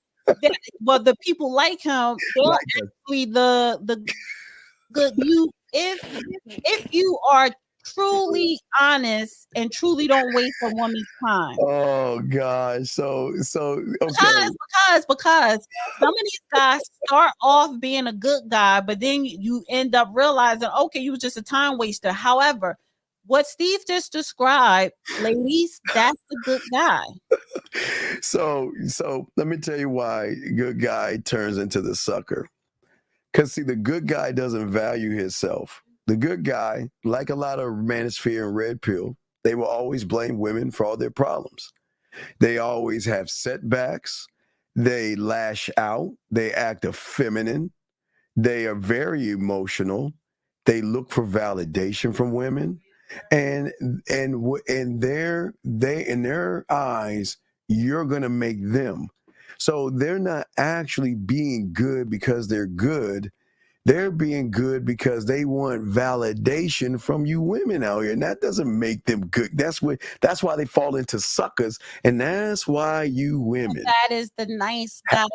Well, the people like him, they're actually the good. If you are truly honest and truly don't waste a woman's time. Oh gosh. So okay. Because some of these guys start off being a good guy, but then you end up realizing, okay, you was just a time waster. However, what Steve just described, ladies, that's the good guy. So let me tell you why good guy turns into the sucker. Because see, the good guy doesn't value himself. The good guy, like a lot of manosphere and red pill, they will always blame women for all their problems. They always have setbacks. They lash out. They act effeminate. They are very emotional. They look for validation from women, and in their eyes, you're gonna make them. So they're not actually being good because they're good. They're being good because they want validation from you women out here, and that doesn't make them good. That's why they fall into suckers, and that's why you women. That is the nice guy.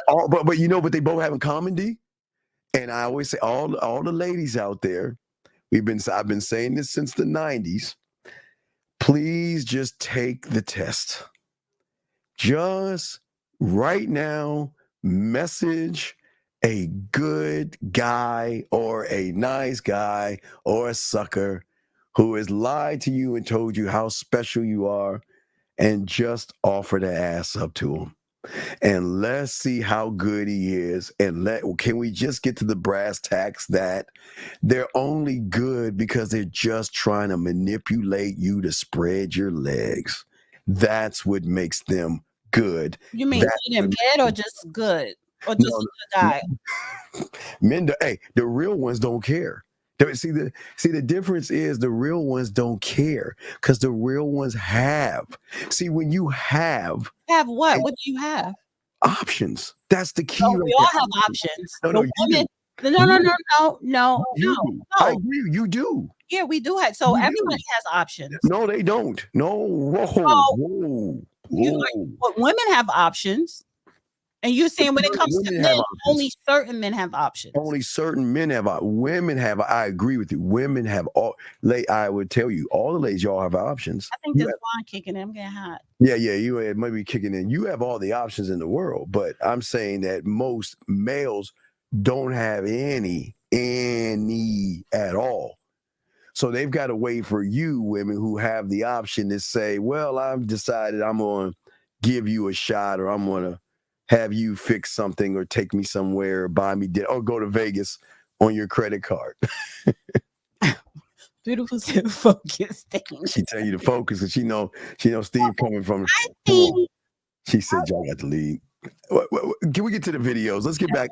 But you know what they both have in common, D? And I always say, all the ladies out there, I've been saying this since the 90s. Please just take the test. Just right now, message a good guy or a nice guy or a sucker who has lied to you and told you how special you are, and just offer the ass up to him. And let's see how good he is. And can we just get to the brass tacks that they're only good because they're just trying to manipulate you to spread your legs. That's what makes them good. You mean good in bed or just good? Or just a good guy? Men, the real ones don't care. See the difference is the real ones don't care because the real ones have. See, when you have what? What do you have? Options. That's the key. No, we all have options. No. I agree. You do. Yeah, we do have. So everybody has options. No, they don't. No. Whoa. But women have options. And you're saying when it comes to men, only certain men have options. Only certain men have women have. I agree with you. Women have all. I would tell you, all the ladies, y'all have options. I think there's wine kicking in. I'm getting hot. Yeah. You might be kicking in. You have all the options in the world, but I'm saying that most males don't have any at all. So they've got to wait for you women who have the option to say, well, I've decided I'm going to give you a shot, or I'm going to have you fix something, or take me somewhere, or buy me dinner, or go to Vegas on your credit card. Beautiful focus thing. She tell you to focus because she know Steve coming from. She said y'all got to leave. Can we get to the videos? Let's get back.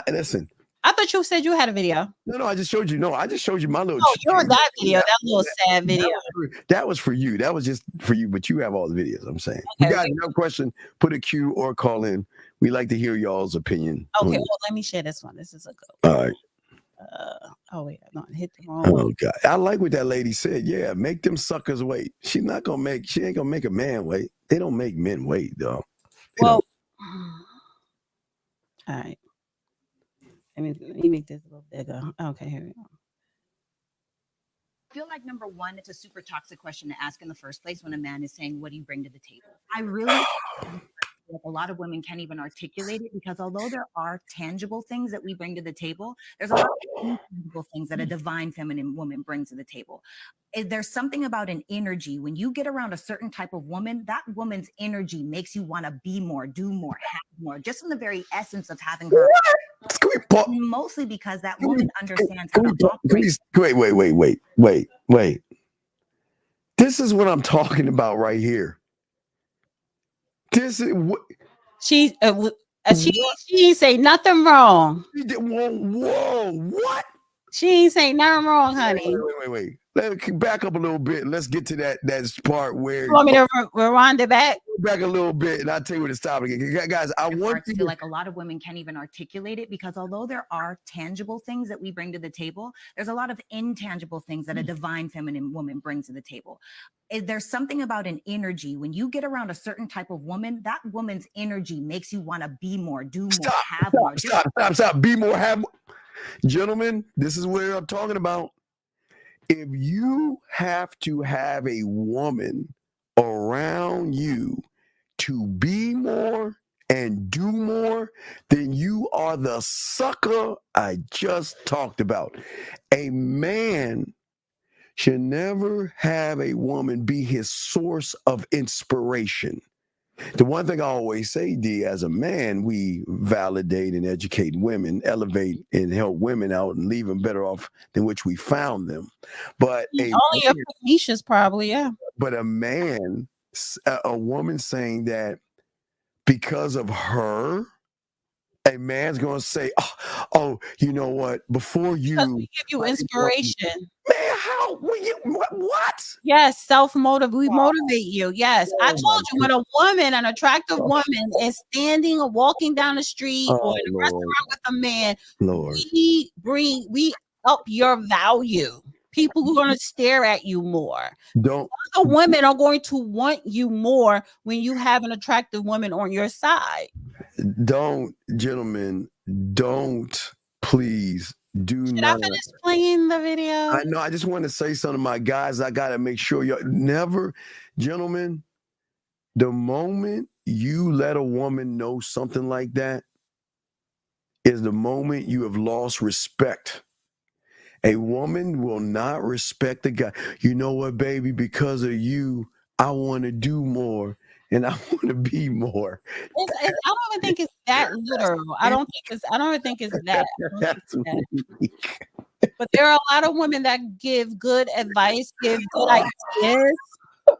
Listen. I thought you said you had a video. No, I just showed you. No, I just showed you my little. Oh, you're that video. That little sad video. That was for you. That was just for you. But you have all the videos. I'm saying. Okay, you got another question? Put a Q or call in. We like to hear y'all's opinion. Okay, well, let me share this one. This is a good one. All right. Oh wait, I hit the wrong one. Oh God, I like what that lady said. Yeah, make them suckers wait. She ain't gonna make a man wait. They don't make men wait, though. Well, all right. Let me make this a little bigger. Okay, here we go. feel like number one, it's a super toxic question to ask in the first place when a man is saying, "What do you bring to the table?" I really like a lot of women can't even articulate it because although there are tangible things that we bring to the table, there's a lot of intangible things that a divine feminine woman brings to the table. There's something about an energy. When you get around a certain type of woman, that woman's energy makes you want to be more, do more, have more, just in the very essence of having her. Mostly because that woman understands how to operate. Wait. This is what I'm talking about right here. This is what she ain't say nothing wrong. Whoa, what? She ain't say nothing wrong, honey. Wait. Let's back up a little bit. Let's get to that part where you want me to rewind it back a little bit, and I'll tell you what it's topic. Guys, I want to feel like a lot of women can't even articulate it because although there are tangible things that we bring to the table, there's a lot of intangible things that a divine feminine woman brings to the table. There's something about an energy. When you get around a certain type of woman, that woman's energy makes you want to be more, do more, have more. Stop. Be more, have more. Gentlemen, this is what I'm talking about. If you have to have a woman around you to be more and do more, then you are the sucker I just talked about. A man should never have a woman be his source of inspiration. The one thing I always say, D, as a man, we validate and educate women, elevate and help women out and leave them better off than which we found them. But only a niches probably, yeah. But a woman saying that because of her, a man's going to say, oh, you know what? Before you give you inspiration. Man, how? What? Yes, self-motivate. We motivate you. Yes. I told you when a woman, an attractive woman, is standing or walking down the street or in a restaurant with a man, we up your value. People are going to stare at you more. Other women are going to want you more when you have an attractive woman on your side. Gentlemen, please do Should not. I finish playing the video? I know. I just want to say something to my guys. I got to make sure gentlemen, the moment you let a woman know something like that is the moment you have lost respect. A woman will not respect a guy. You know what, baby? Because of you, I want to do more and I want to be more. I don't even think it's that literal. I don't even think it's that. But there are a lot of women that give good advice, give good ideas. I'm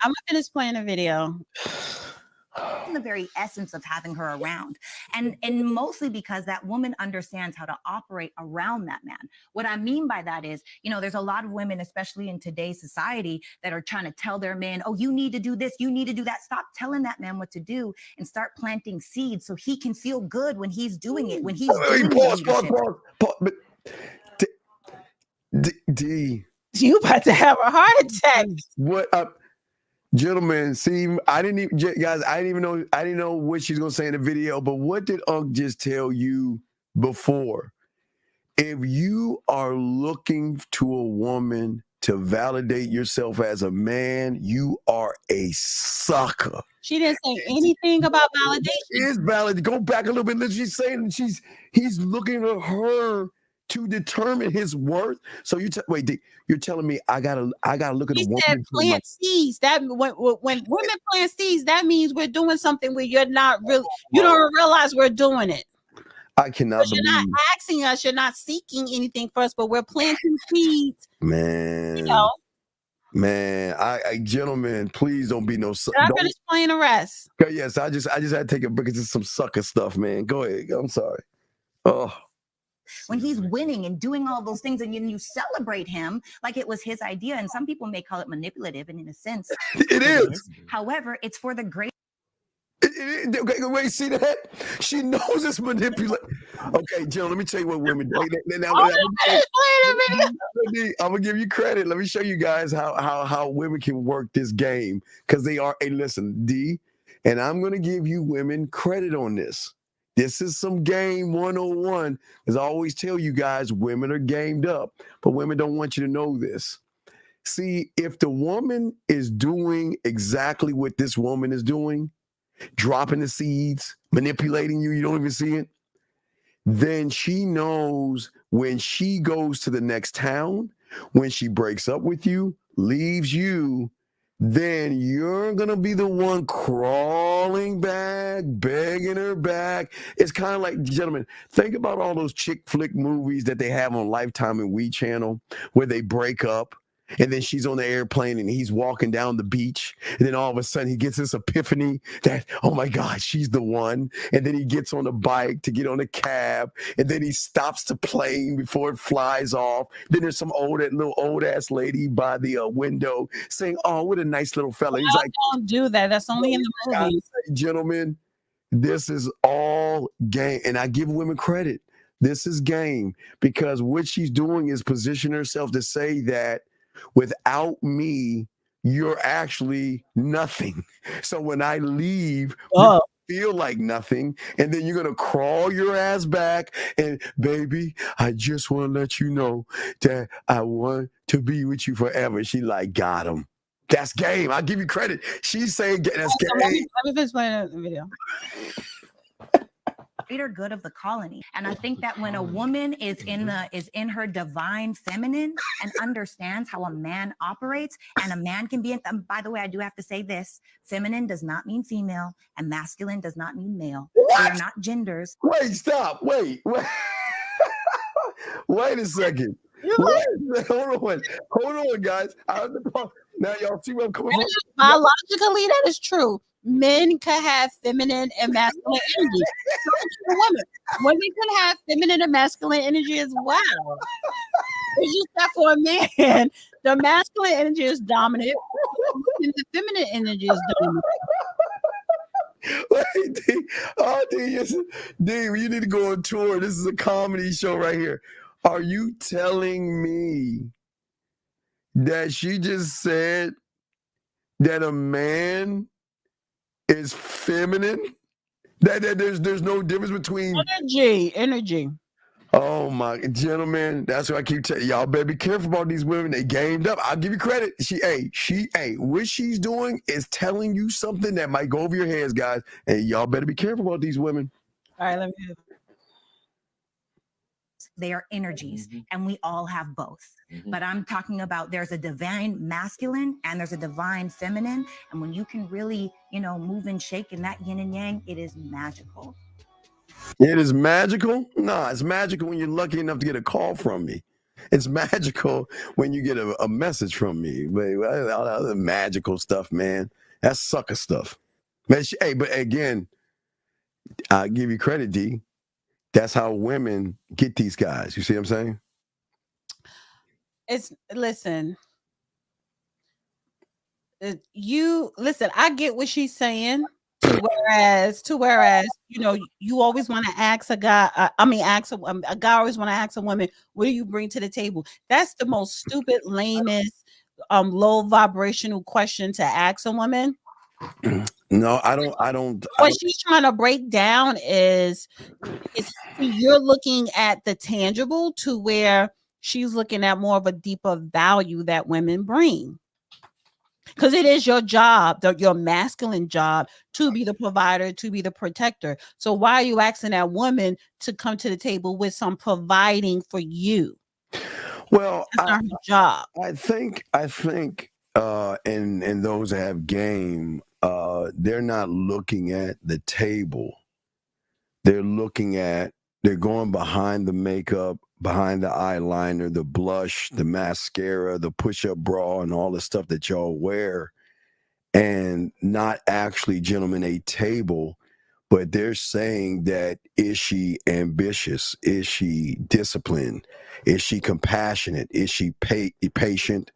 gonna finish playing the video. In the very essence of having her around, and mostly because that woman understands how to operate around that man. What I mean by that is, there's a lot of women, especially in today's society, that are trying to tell their men, oh, you need to do this, you need to do that. Stop telling that man what to do and start planting seeds so he can feel good when he's doing it. When he's doing pause. D, you about to have a heart attack. What up? Gentlemen, see, I didn't know what she's gonna say in the video, but what did Unc just tell you before? If you are looking to a woman to validate yourself as a man, you are a sucker. She didn't say anything about validation. It is valid. Go back a little bit. She's saying he's looking at her to determine his worth. So you're telling me I gotta look at a woman. Said plant seeds. That when women plant seeds, that means we're doing something where you're not really. You don't realize we're doing it. I cannot believe. You're not asking us. You're not seeking anything first, but we're planting seeds. Man, gentlemen, please don't be no. I finish playing the rest. Yes, I just had to take a break. It's some sucker stuff, man. Go ahead. I'm sorry. Oh. When he's winning and doing all those things and you celebrate him like it was his idea. And some people may call it manipulative, and in a sense, it is. However, it's for the great. Okay, wait, see that? She knows it's manipulative. Okay, Jill, let me tell you what women do. I'm gonna give you credit. Let me show you guys how women can work this game, because they are. Hey, listen, D, and I'm gonna give you women credit on this. This is some game 101. As I always tell you guys, women are gamed up, but women don't want you to know this. See, if the woman is doing exactly what this woman is doing, dropping the seeds, manipulating you, you don't even see it, then she knows when she goes to the next town, when she breaks up with you, leaves you, then you're going to be the one crawling back, begging her back. It's kind of like, gentlemen, think about all those chick flick movies that they have on Lifetime and We Channel where they break up. And then she's on the airplane and he's walking down the beach. And then all of a sudden he gets this epiphany that, oh my God, she's the one. And then he gets on a bike to get on a cab. And then he stops the plane before it flies off. Then there's some little old ass lady by the window saying, oh, what a nice little fella. He's like, don't do that. That's only in the movies. Gentlemen, this is all game. And I give women credit. This is game because what she's doing is position herself to say that without me, you're actually nothing. So when I leave, you feel like nothing. And then you're going to crawl your ass back. And baby, I just want to let you know that I want to be with you forever. She like, got him. That's game. I'll give you credit. She's saying that's game. Let me finish playing the video. Greater good of the colony. And I think that when a woman is in her divine feminine and understands how a man operates, and a man can be by the way, I do have to say this: feminine does not mean female, and masculine does not mean male. They are not genders. Wait, stop. Wait. Wait a second. Hold on, guys. Now y'all see where I'm coming from. Biologically, that is true. Men can have feminine and masculine energy. So women can have feminine and masculine energy as well. It's just that for a man, the masculine energy is dominant, and the feminine energy is dominant. Wait, D, you need to go on tour. This is a comedy show right here. Are you telling me that she just said that a man is feminine? That there's no difference between energy. Oh my gentlemen, that's what I keep telling y'all. Better be careful about these women. They gamed up. I'll give you credit. What she's doing is telling you something that might go over your heads, guys. And y'all better be careful about these women. All right, let me hear. They are energies, and we all have both. But I'm talking about there's a divine masculine and there's a divine feminine. And when you can really, move and shake in that yin and yang, it is magical. It is magical? Nah, it's magical when you're lucky enough to get a call from me. It's magical when you get a message from me. But all that other magical stuff, man, that's sucker stuff. Man, but again, I give you credit, D. That's how women get these guys. You see what I'm saying? Listen, I get what she's saying. Whereas, you always want to ask a guy. A guy always want to ask a woman, "What do you bring to the table?" That's the most stupid, lamest, low vibrational question to ask a woman. No, I don't. What she's trying to break down is you're looking at the tangible to where she's looking at more of a deeper value that women bring. Because it is your job, your masculine job, to be the provider, to be the protector. So why are you asking that woman to come to the table with some providing for you? Well, that's not her job. I think, and those that have game, they're not looking at the table. They're going behind the makeup, behind the eyeliner, the blush, the mascara, the push-up bra, and all the stuff that y'all wear, and not actually, gentlemen, a table, but they're saying that, is she ambitious? Is she disciplined? Is she compassionate? Is she patient,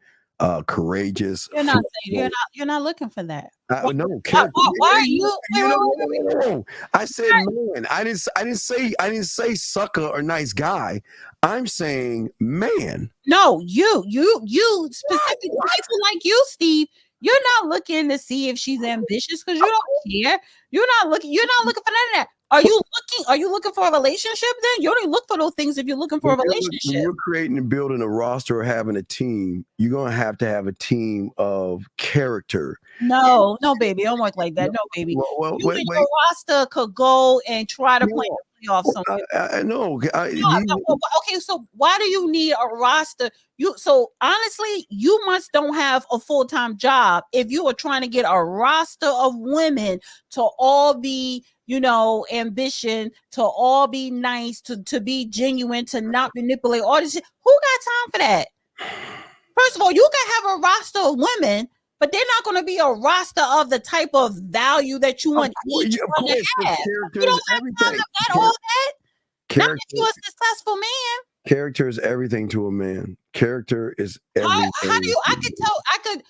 courageous? You're not looking for that. Why are you? No. I said man. I didn't say sucker or nice guy. I'm saying man. No, you specifically people like you, Steve. You're not looking to see if she's ambitious because you don't care. You're not looking for none of that. Are you looking for a relationship then? You don't look for those things if you're looking for a relationship. When you're creating and building a roster or having a team, you're going to have a team of character. No, baby. It don't work like that. No, baby. Well, You and your roster could go and try to play the playoffs somewhere. Okay, so why do you need a roster? So honestly, you don't have a full-time job if you are trying to get a roster of women to all be, ambition, to all be nice, to be genuine, to not manipulate all this shit. Who got time for that? First of all, you can have a roster of women, but they're not going to be a roster of the type of value that you want each one to have. You don't have time to get all that. Not if you're a successful man. Character is everything to a man. Character is everything. How do you? I could.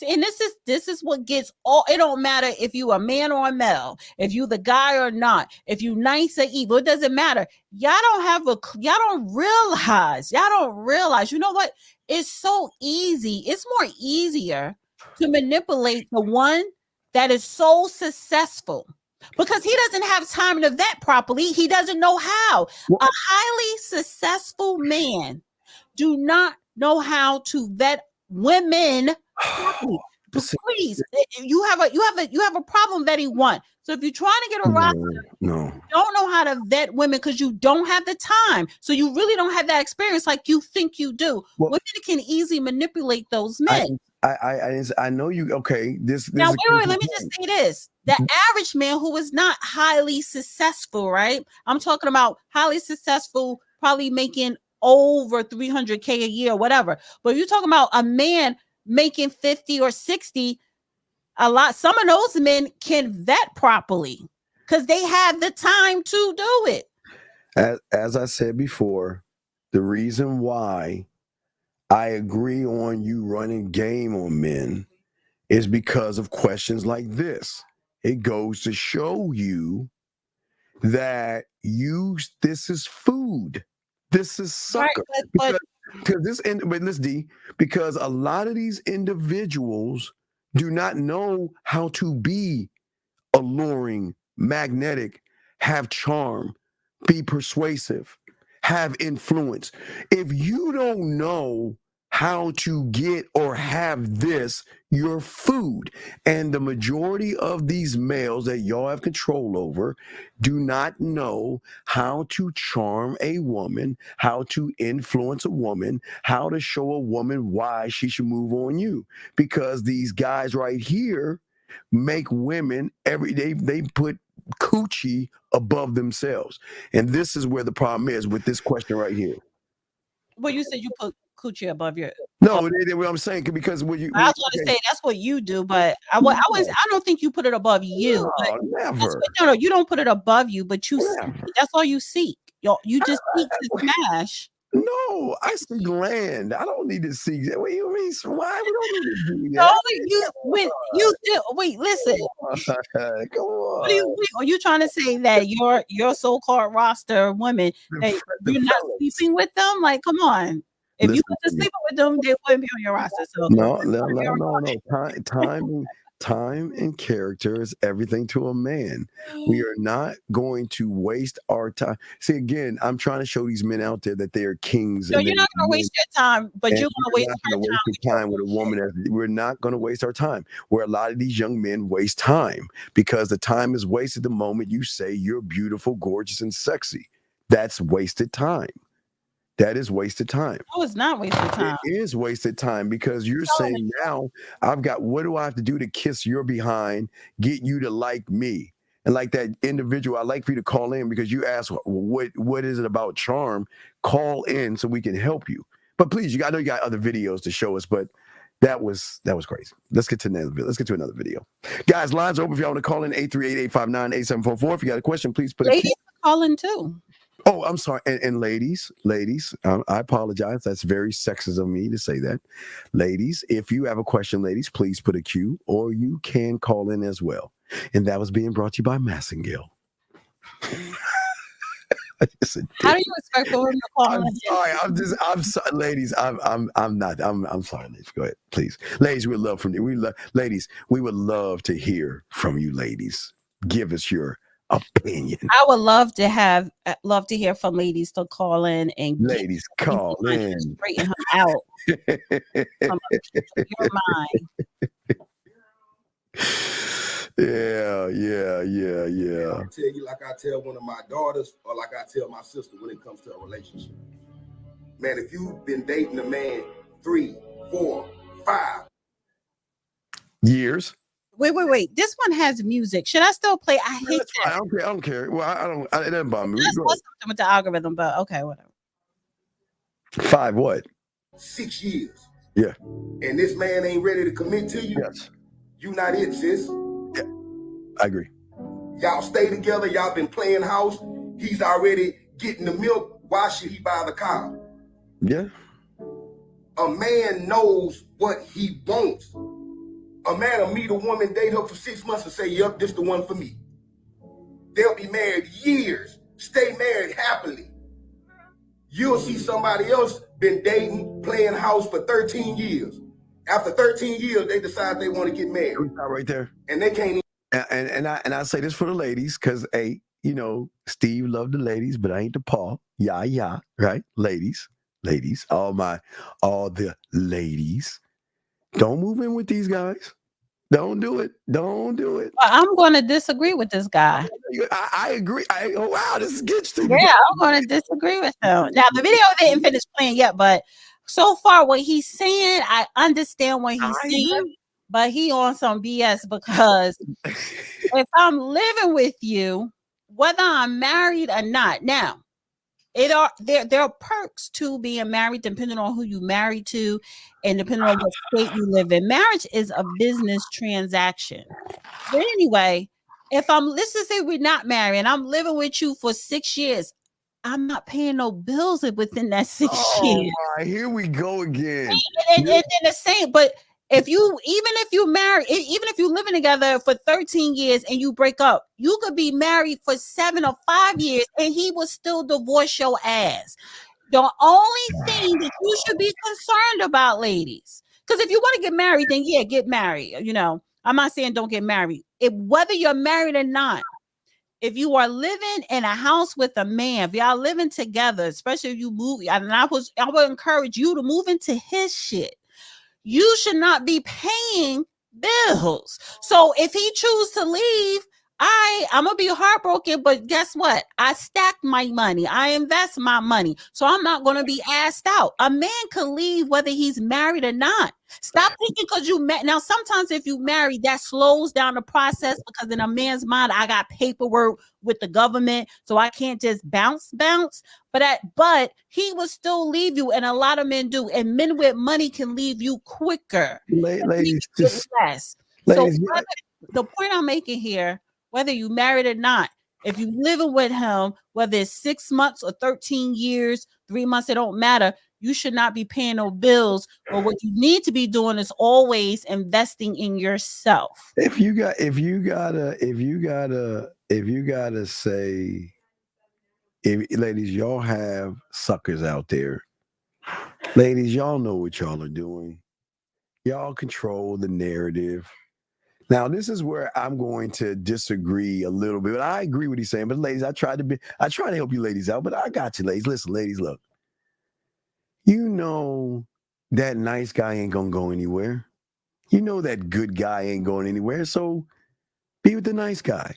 And this is what gets all. It don't matter if you a man or a male, if you the guy or not, if you nice or evil. It doesn't matter. Y'all don't realize. You know what? It's so easy. It's more easier to manipulate the one that is so successful. Because he doesn't have time to vet properly. He doesn't know how. A highly successful man do not know how to vet women properly. Please, you have a problem vetting one. So if you're trying to get a roster, you don't know how to vet women because you don't have the time. So you really don't have that experience like you think you do. Women can easily manipulate those men. I know you. Okay, now wait, let me just say this: the average man who is not highly successful, right? I'm talking about highly successful, probably making over $300K a year, or whatever. But you're talking about a man making 50 or 60. Some of those men can vet properly because they have the time to do it. As I said before, the reason why I agree on you running game on men is because of questions like this. It goes to show you that this is food. This is sucker. Right, because a lot of these individuals do not know how to be alluring, magnetic, have charm, be persuasive, have influence. If you don't know how to get or have this, your food. And the majority of these males that y'all have control over do not know how to charm a woman, how to influence a woman, how to show a woman why she should move on you. Because these guys right here make women every day, they put coochie above themselves. And this is where the problem is with this question right here. Well, you said you put coochie above your. No, what I'm saying, because when you. I was going to say that's what you do, but I don't think you put it above you. No, never. No, you don't put it above you, but you. That's all you seek. You just seek to smash. No, I seek land. I don't need to seek. What do you mean? Why we don't need to do that? Wait, listen. Come on. Are you trying to say that your so-called roster of women that you're not sleeping with them? Like, come on. If you were sleeping with them, they wouldn't be on your roster. So no. Time and character is everything to a man. We are not going to waste our time. See, again, I'm trying to show these men out there that they are kings. No, you're not going to waste your time, but you're going to waste your time with a woman. We're not going to waste our time. Where a lot of these young men waste time because the time is wasted the moment you say you're beautiful, gorgeous, and sexy. That's wasted time. That is wasted time. No, it's not wasted time. It is wasted time because you're saying now, what do I have to do to kiss your behind, get you to like me? And like that individual, I'd like for you to call in because you asked, what is it about charm? Call in so we can help you. But please, I know you got other videos to show us, but that was crazy. Let's get to another video. Guys, lines open if y'all want to call in 838-859-8744. If you got a question, please put Ladies call in too. Oh, I'm sorry. And ladies, I apologize. That's very sexist of me to say that. Ladies, if you have a question, ladies, please put a Q or you can call in as well. And that was being brought to you by Massengill. How do you expect the women to call in? I'm sorry, ladies. I'm sorry, ladies. Go ahead, please. Ladies, we would love from you. Ladies, we would love to hear from you, ladies. Give us your opinion. I would love to hear from ladies to call in and ladies call in, straighten her out from a piece of your mind. Yeah. I tell you, like I tell one of my daughters, or like I tell my sister when it comes to a relationship. Man, if you've been dating a man 3, 4, 5 years. Wait. This one has music. Should I still play? I hate that. I don't care. Well, I don't. It doesn't bother me. That's something with the algorithm, but okay, whatever. 5 what? 6 years. Yeah. And this man ain't ready to commit to you. Yes. You not it, sis. Yeah, I agree. Y'all stay together. Y'all been playing house. He's already getting the milk. Why should he buy the car? Yeah. A man knows what he wants. A man will meet a woman, date her for 6 months and say, yep, this the one for me. They'll be married years, stay married happily. You'll see somebody else been dating, playing house for 13 years. After 13 years, they decide they want to get married. Right there. And they can't And I say this for the ladies, because Steve loved the ladies, but I ain't the Paul. Yeah, right? Ladies, all the ladies. Don't move in with these guys. Don't do it. Well, I'm going to disagree with this guy. I agree. Wow, this gets to Yeah, I'm going to disagree with him. Now, the video didn't finish playing yet, but so far what he's saying, I understand what he's saying, but he on some BS, because if I'm living with you, whether I'm married or not, now, there are perks to being married depending on who you married to and depending on what state you live in. Marriage is a business transaction. But anyway, let's just say we're not married and I'm living with you for 6 years, I'm not paying no bills within that 6 years. My, here we go again. And then the same, but even if you're living together for 13 years and you break up, you could be married for 7 or 5 years and he will still divorce your ass. The only thing that you should be concerned about, ladies, because if you want to get married, then yeah, get married. I'm not saying don't get married. Whether you're married or not, if you are living in a house with a man, if y'all living together, especially if you move, and I would encourage you to move into his shit. You should not be paying bills. So if he chooses to leave, I'm gonna be heartbroken, but guess what? I stack my money. I invest my money. So I'm not gonna be asked out. A man can leave whether he's married or not. Stop thinking because you met. Now, sometimes if you marry, that slows down the process, because in a man's mind, I got paperwork with the government, so I can't just bounce. But he will still leave you, and a lot of men do. And men with money can leave you quicker. Ladies, less. So the point I'm making here, whether you married or not, if you living with him, whether it's 6 months or 13 years, 3 months, it don't matter. You should not be paying no bills. But what you need to be doing is always investing in yourself. If you gotta say, ladies, y'all have suckers out there. Ladies, y'all know what y'all are doing. Y'all control the narrative. Now, this is where I'm going to disagree a little bit, but I agree with what he's saying. But ladies, I try to help you ladies out, but I got you, ladies. Listen, ladies, look. You know that nice guy ain't gonna go anywhere. You know that good guy ain't going anywhere. So be with the nice guy,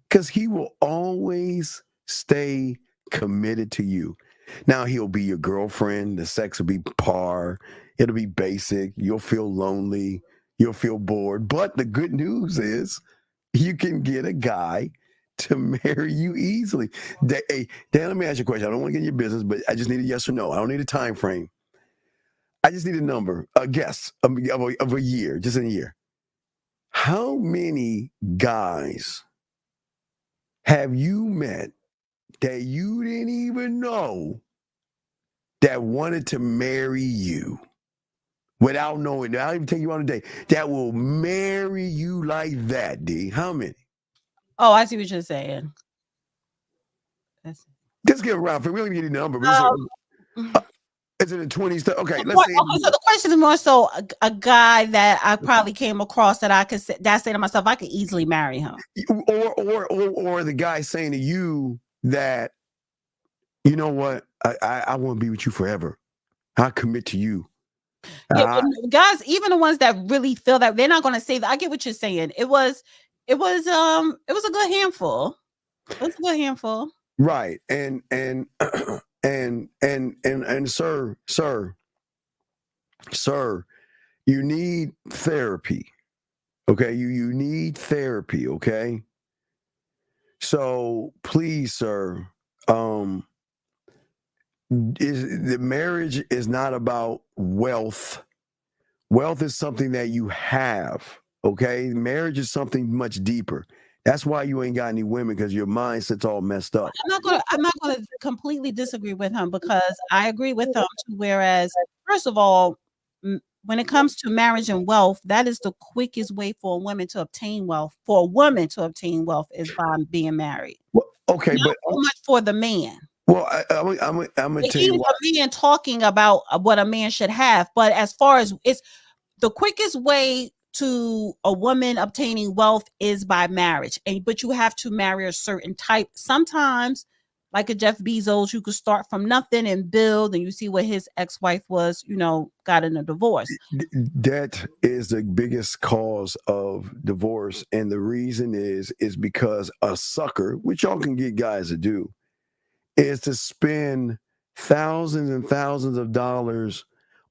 because he will always stay committed to you. Now, he'll be your girlfriend. The sex will be par. It'll be basic. You'll feel lonely. You'll feel bored. But the good news is you can get a guy to marry you easily. Hey, Dan, let me ask you a question. I don't want to get in your business, but I just need a yes or no. I don't need a time frame. I just need a number, a guess of a year, just in a year. How many guys have you met that you didn't even know that wanted to marry you without knowing? I'll even take you on a date. That will marry you like that, D. How many? Oh, I see what you're saying. Just get around. We don't even get a number. Is it in 20s? Okay, let's say. Okay, so the question is more so a guy that I probably came across that I could say to myself, I could easily marry him. Or the guy saying to you that, you know what, I want to be with you forever. I commit to you. Yeah, guys, even the ones that really feel that, they're not going to say that. I get what you're saying. It was a good handful. It was a good handful. Right. And sir, you need therapy. Okay, you need therapy, okay? So please, sir, the marriage is not about wealth. Wealth is something that you have, okay? Marriage is something much deeper. That's why you ain't got any women, because your mindset's all messed up. I'm not gonna completely disagree with him, because I agree with him too. Whereas, first of all, when it comes to marriage and wealth, that is the quickest way for a woman to obtain wealth. For a woman to obtain wealth is by being married. Well, okay, not but so much for the man. Well, I'm gonna tell you what. A man talking about what a man should have, but as far as it's the quickest way to a woman obtaining wealth is by marriage, but you have to marry a certain type. Sometimes, like a Jeff Bezos, you could start from nothing and build, and you see what his ex-wife was, got in a divorce. Debt is the biggest cause of divorce, and the reason is because a sucker, which y'all can get guys to do, is to spend thousands and thousands of dollars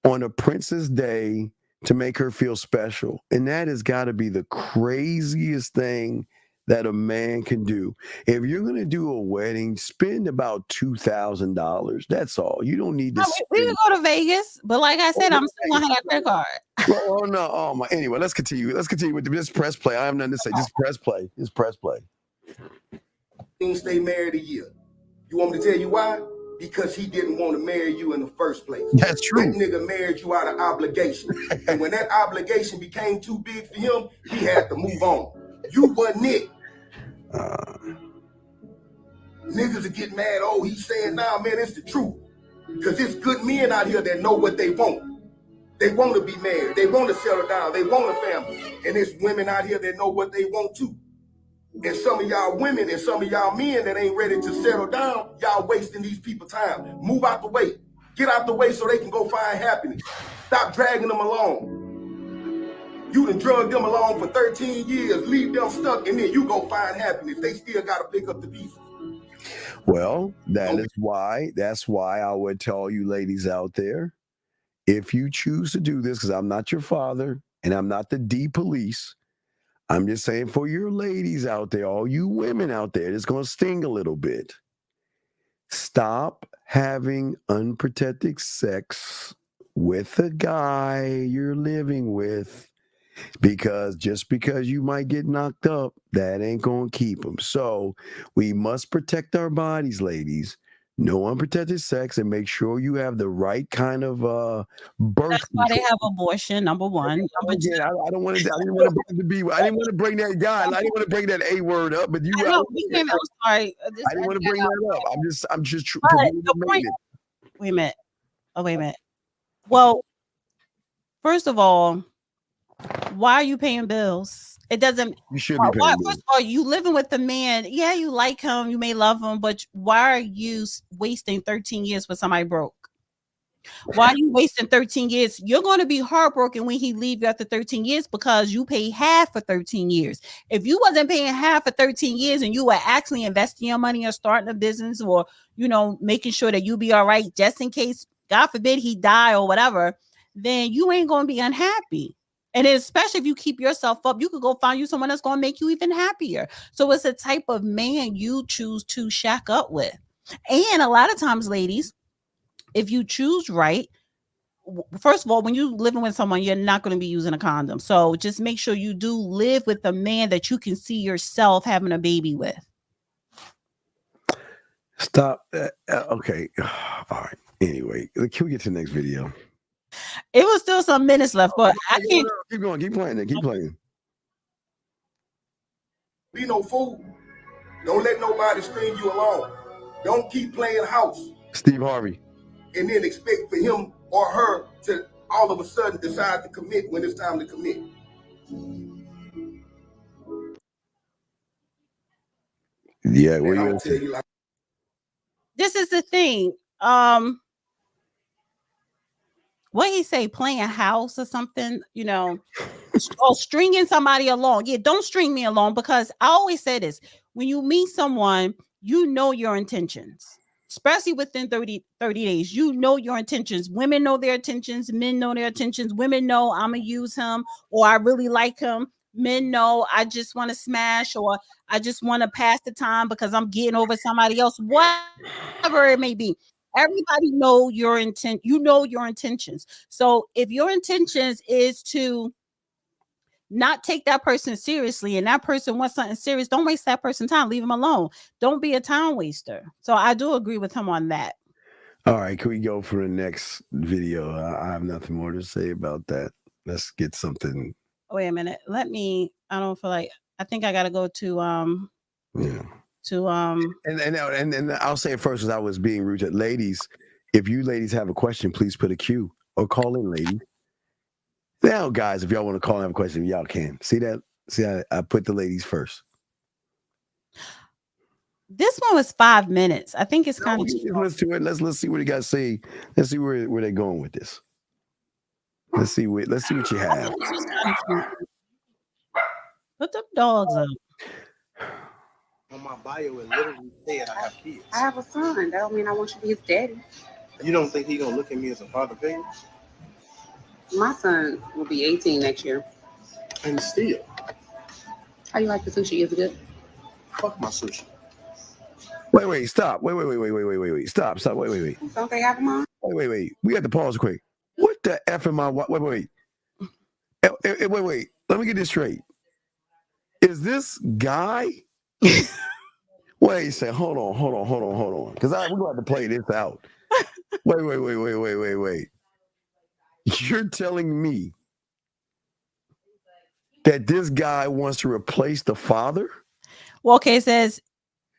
on a Princess Day to make her feel special. And that has got to be the craziest thing that a man can do. If you're going to do a wedding, spend about $2,000. That's all. You don't need to. We can go to Vegas, but like I said, I'm still going to have that credit card. Oh, no. Oh, my. Anyway, let's continue. Let's continue with this press play. I have nothing to say. Just press play. Just press play. Stay married a year. You want me to tell you why? Because he didn't want to marry you in the first place. That's true. That nigga married you out of obligation. And when that obligation became too big for him, he had to move on. You wasn't it. Niggas are getting mad. Oh, he's saying, nah, man, it's the truth. Because there's good men out here that know what they want. They want to be married. They want to settle down. They want a family. And there's women out here that know what they want too. And some of y'all women and some of y'all men that ain't ready to settle down, y'all wasting these people time. Move out the way. Get out the way so they can go find happiness. Stop dragging them along. You done drug them along for 13 years, leave them stuck, and then you go find happiness. They still got to pick up the pieces. Well, that's why I would tell you ladies out there, if you choose to do this, because I'm not your father and I'm not the D police, I'm just saying for your ladies out there, all you women out there, it's going to sting a little bit. Stop having unprotected sex with a guy you're living with, because just because you might get knocked up, that ain't going to keep them. So we must protect our bodies, ladies. No unprotected sex, and make sure you have the right kind of birth. That's why they have abortion. Number one. I didn't want to bring that guy. I didn't want to bring that A word up, but you. I'm sorry. I didn't want to bring that up. I'm just. The point. Wait a minute. Oh, wait a minute. Well, first of all, why are you paying bills? It doesn't. You should be paying bills. First of all, you living with the man. Yeah, you like him. You may love him, but why are you wasting 13 years with somebody broke? Why are you wasting 13 years? You're going to be heartbroken when he leaves you after 13 years, because you pay half for 13 years. If you wasn't paying half for 13 years and you were actually investing your money or starting a business, or, making sure that you be all right, just in case, God forbid, he die or whatever, then you ain't going to be unhappy. And especially if you keep yourself up, you could go find you someone that's going to make you even happier. So it's a type of man you choose to shack up with. And a lot of times, ladies, if you choose right, first of all, when you're living with someone, you're not going to be using a condom. So just make sure you do live with a man that you can see yourself having a baby with. Stop. Okay. All right. Anyway, can we get to the next video? It was still some minutes left, but I can't. Keep going. Keep playing. Keep playing. Be no fool. Don't let nobody string you along. Don't keep playing house. Steve Harvey. and then expect for him or her to all of a sudden decide to commit when it's time to commit. Yeah, And what I'm you gonna tell you like This is the thing. What he say, playing house or something, you know, or stringing somebody along. Yeah, don't string me along, because I always say this: when you meet someone, you know your intentions, especially within 30 days. You know your intentions. Women know their intentions, men know their intentions. Women know I'm gonna use him, or I really like him. Men know I just want to smash, or I just want to pass the time because I'm getting over somebody else, whatever it may be. Everybody know your intent. You know your intentions. So if your intentions is to not take that person seriously, and that person wants something serious, don't waste that person's time. Leave him alone. Don't be a time waster. So I do agree with him on that. All right, can we go for the next video? I have nothing more to say about that. Let's get something. Wait a minute. I don't feel like, I think I gotta go to and I'll say it first, as I was being rude to ladies. If you ladies have a question, please put a Q or call in, ladies. Now, guys, if y'all want to call and have a question, y'all can. See that? See, I put the ladies first. This one was 5 minutes. I think it's kind of. Let's do it. Let's see what you guys say. Let's see where they're going with this. Let's see what you have. Put the dogs up. On my bio, it literally said I have kids. I have a son. That don't mean I want you to be his daddy. You don't think he gonna look at me as a father figure? My son will be 18 next year. And still. How you like the sushi? Is it good? Fuck my sushi. Wait, stop. Wait. Stop. Wait. Don't they have them on? Wait. We got to pause quick. What the F am I? Wait. Wait. Let me get this straight. Is this guy? Wait a second. Hold on. Because we're going to have to play this out. Wait. You're telling me that this guy wants to replace the father? Well, okay, it says,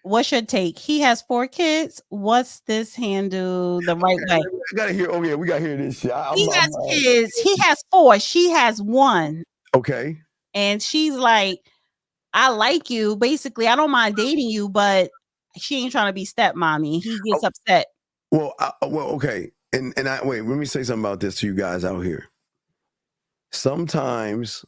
what's your take? He has 4 kids. What's this handle the right way? I gotta hear. Oh yeah, we gotta hear this shit. He has kids. He has 4. She has 1. Okay. And she's like, I like you. Basically, I don't mind dating you, but she ain't trying to be stepmommy. He gets upset. Well, okay. And wait, let me say something about this to you guys out here. Sometimes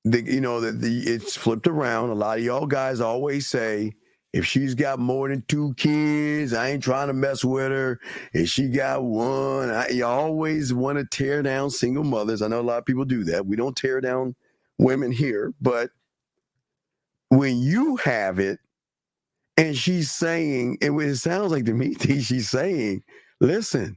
it's flipped around. A lot of y'all guys always say, if she's got more than 2 kids, I ain't trying to mess with her. If she got 1, you always want to tear down single mothers. I know a lot of people do that. We don't tear down women here, but when you have it, and she's saying, and it sounds like to me, she's saying, listen,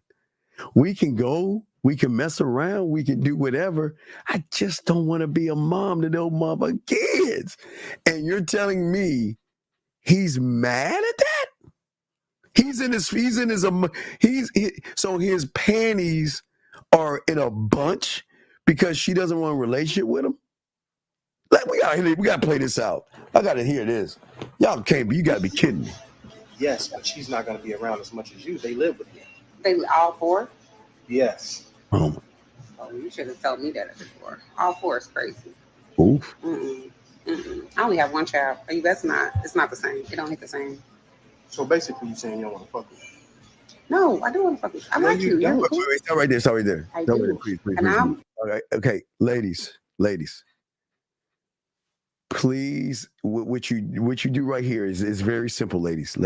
we can go, we can mess around, we can do whatever. I just don't want to be a mom to those mother kids. And you're telling me he's mad at that? So his panties are in a bunch because she doesn't want a relationship with him? We gotta play this out. I gotta hear this. Y'all can't be. You gotta be kidding me. Yes, but she's not gonna be around as much as you. They live with you. They all 4? Yes. Oh, you should have told me that before. All 4 is crazy. Oof. I only have 1 child. It's not the same. It don't hit the same. So basically, you're saying you don't want to fuck with me. No, I do want to fuck with you. I like you. Wait, stop right there. I Stop do. right there, please. Okay, ladies. Please, what you do right here is very simple, ladies.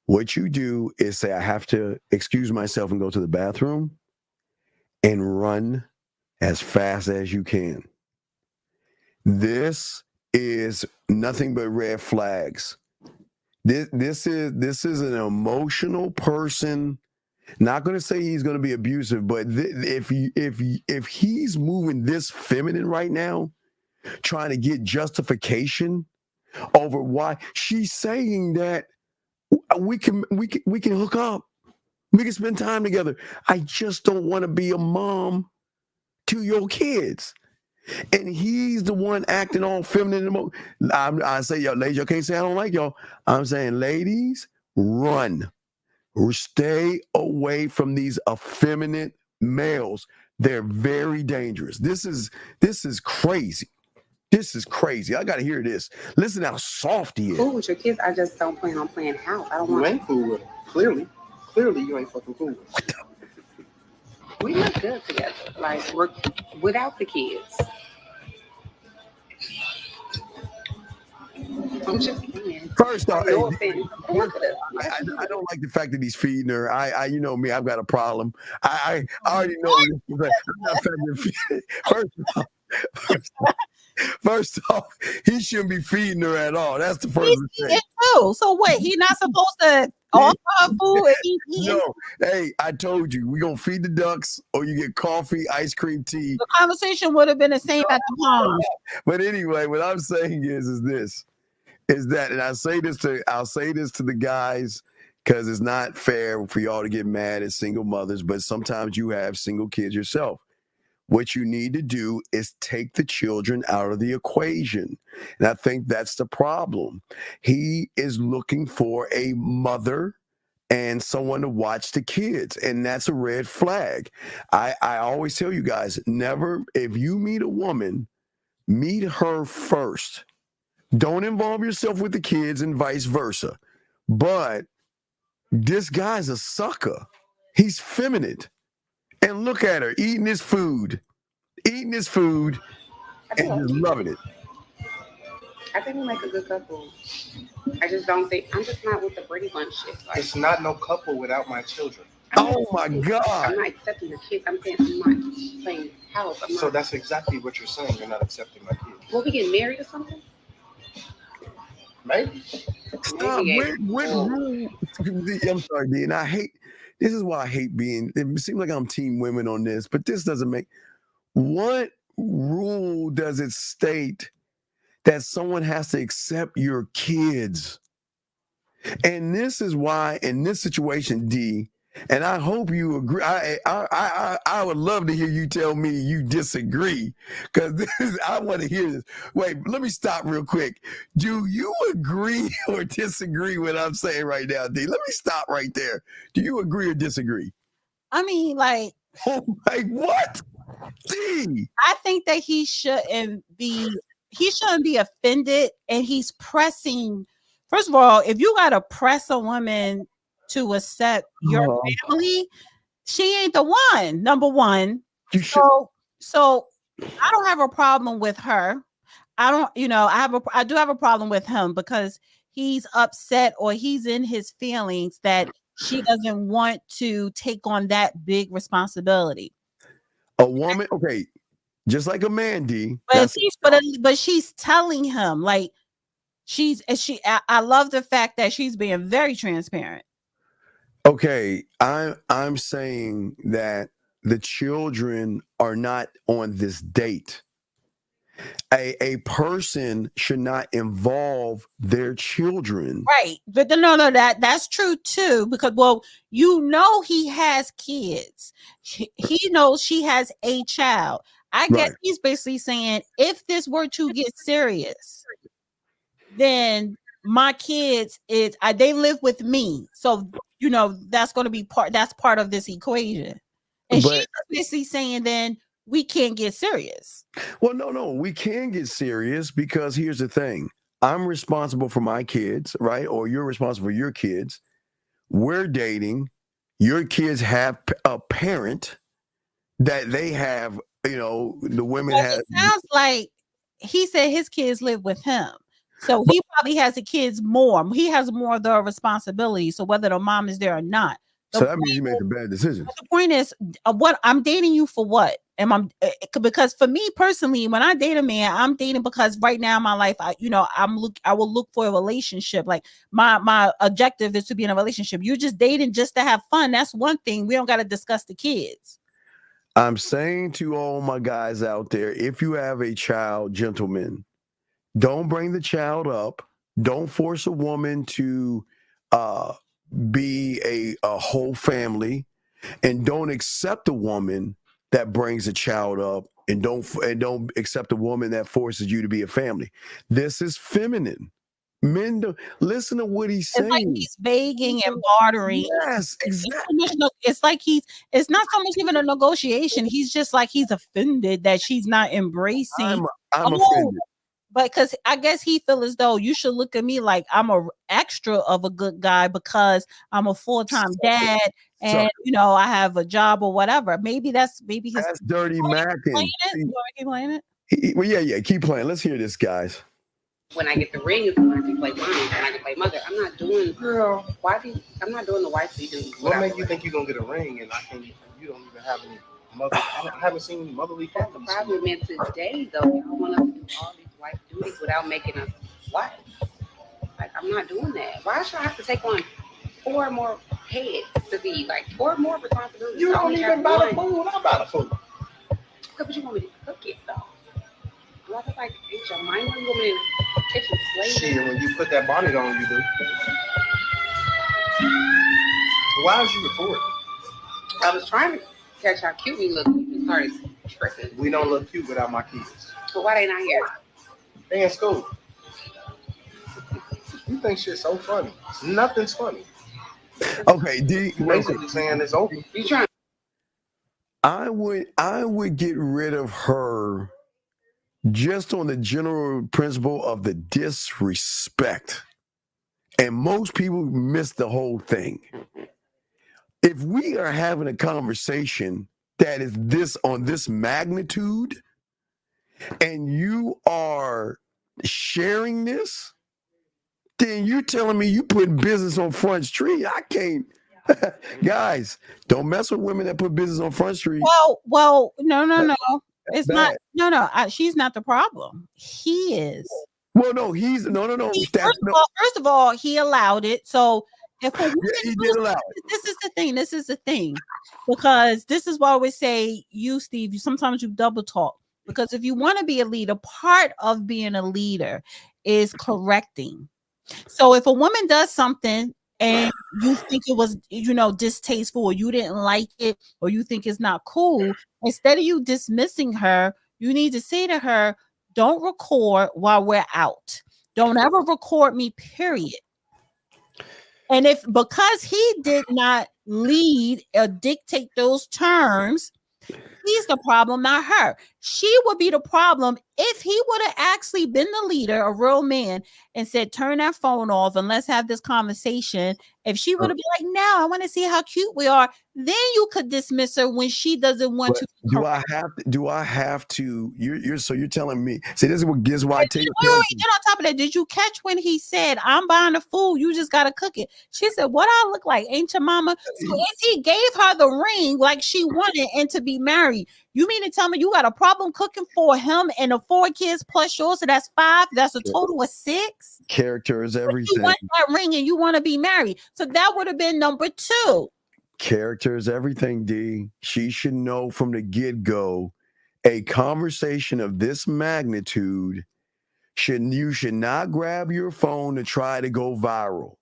What you do is say, I have to excuse myself and go to the bathroom, and run as fast as you can. This is nothing but red flags. This is an emotional person. Not going to say he's going to be abusive, but if he's moving this feminine right now, trying to get justification over why she's saying that we can hook up, we can spend time together. I just don't want to be a mom to your kids. And he's the one acting all feminine. I say, y'all ladies, y'all can't say I don't like y'all. I'm saying, ladies, run Stay away from these effeminate males. They're very dangerous. This is crazy. This is crazy. I gotta hear this. Listen how soft he is. Cool with your kids. I just don't plan on playing out. I don't want. You ain't cool with them. Clearly, you ain't fucking cool with them. We look good together. Like we're without the kids. I'm just saying. First off, no offense. Look at us. I don't like the fact that he's feeding her. I you know me, I've got a problem. I already know this. I'm not First off, he shouldn't be feeding her at all. That's the first thing. Too. So what? He not supposed to offer her food if he's eating? No, hey, I told you, we're gonna feed the ducks, or you get coffee, ice cream, tea. The conversation would have been the same at the pond. But anyway, what I'm saying is that, and I'll say this to the guys, because it's not fair for y'all to get mad at single mothers, but sometimes you have single kids yourself. What you need to do is take the children out of the equation. And I think that's the problem. He is looking for a mother and someone to watch the kids, and that's a red flag. I always tell you guys, never, if you meet a woman, meet her first. Don't involve yourself with the kids and vice versa. But this guy's a sucker. He's feminine. And look at her eating his food and just loving it. I think we make a good couple. I just don't think, I'm just not with the Brady Bunch shit. Like, It's not no couple without my children. Oh my God. I'm not accepting the kids. I'm saying I'm not playing house. So that's exactly what you're saying. You're not accepting my kids. Will we get married or something? Maybe. Stop. I'm sorry, D, and I hate, this is why I hate being, it seems like I'm team women on this, but this doesn't make, what rule does it state that someone has to accept your kids? And this is why in this situation, D, and I hope you agree. I would love to hear you tell me you disagree, because I want to hear this. Wait, let me stop real quick. Do you agree or disagree with what I'm saying right now, D? Let me stop right there. Do you agree or disagree? I mean, like what? D. I think that he shouldn't be offended, and he's pressing. First of all, if you gotta press a woman to accept your family, she ain't the one. Number one. So I don't have a problem with her. I do have a problem with him because he's upset, or he's in his feelings that she doesn't want to take on that big responsibility. A woman, okay, just like a man, D. But she's telling him, like, I love the fact that she's being very transparent. Okay, I'm saying that the children are not on this date. A person should not involve their children. Right. But no, that's true too, because he has kids. He knows she has a child. I guess he's basically saying, if this were to get serious, then my kids they live with me. So, that's going to be part of this equation. And she's basically saying then we can't get serious. Well, no, we can get serious, because here's the thing. I'm responsible for my kids, right? Or you're responsible for your kids. We're dating. Your kids have a parent that they have, the women have. It sounds like he said his kids live with him. So he probably has the kids more. He has more of the responsibility. So whether the mom is there or not. So that means you make a bad decision. The point is, what I'm dating you for what? Because for me personally, when I date a man, I'm dating because right now in my life, I will look for a relationship. Like my objective is to be in a relationship. You're just dating just to have fun. That's one thing. We don't got to discuss the kids. I'm saying to all my guys out there, if you have a child, gentlemen, don't bring the child up. Don't force a woman to be a whole family, and don't accept a woman that brings a child up, and don't accept a woman that forces you to be a family. This is feminine. Men don't listen to what he's saying. It's like he's begging and bartering. Yes, exactly. It's like it's not so much even a negotiation. He's just like he's offended that she's not embracing. I'm offended. But because I guess he feel as though you should look at me like I'm a extra of a good guy because I'm a full-time dad and I have a job or whatever. Maybe that's his dirty macking. You want to keep playing it? Well, yeah, keep playing. Let's hear this, guys. When I get the ring, it's when I can play mommy and I can play mother. I'm not doing I'm not doing the wifey duty. What make you think you're gonna get a ring and you don't even have any mother? I haven't seen any motherly That's the problem in today though. Y'all want us to do all these wife duties without making us wives. Like I'm not doing that. Why should I have to take on 4 more heads to be like 4 more responsibilities? You don't even buy the food. I buy the food. But you want me to cook it though. Do I look like ain't your mind when you want me in the kitchen slave? Shit, when you put that bonnet on, you do. Why is you recording? I was trying to catch how cute we look. We started tripping. We don't look cute without my kids. But why they not here? They in school. You think shit's so funny. Nothing's funny. Okay, D. Basically saying it's open. You trying? I would get rid of her just on the general principle of the disrespect. And most people miss the whole thing. If we are having a conversation that is on this magnitude, and you are sharing this, then you're telling me you putting business on Front Street. I can't. Guys, don't mess with women that put business on Front Street. Well, no. It's not. No. She's not the problem. He is. Well, no, he's no. First of all, he allowed it. So if a woman he did allow it. This is the thing, because this is why I always say, you, Steve, sometimes you double talk, because if you want to be a leader, part of being a leader is correcting. So if a woman does something and you think it was, distasteful, or you didn't like it, or you think it's not cool, instead of you dismissing her, you need to say to her, don't record while we're out. Don't ever record me, period. And because he did not lead or dictate those terms, he's the problem, not her. She would be the problem if he would have actually been the leader, a real man, and said, turn that phone off and let's have this conversation. If she would have been like, no, I want to see how cute we are, then you could dismiss her when she doesn't want to. Do I have to? You're telling me. See, this is what gives why I take. Wait, on top of that, did you catch when he said, I'm buying the food, you just gotta cook it? She said, what I look like? Ain't your mama? So if he gave her the ring like she wanted and to be married, you mean to tell me you got a problem cooking for him and the 4 kids plus yours? So that's 5. That's a total of 6. Character is everything. You want that ring and you want to be married. So that would have been number 2. Character is everything, D. She should know from the get-go, a conversation of this magnitude, you should not grab your phone to try to go viral.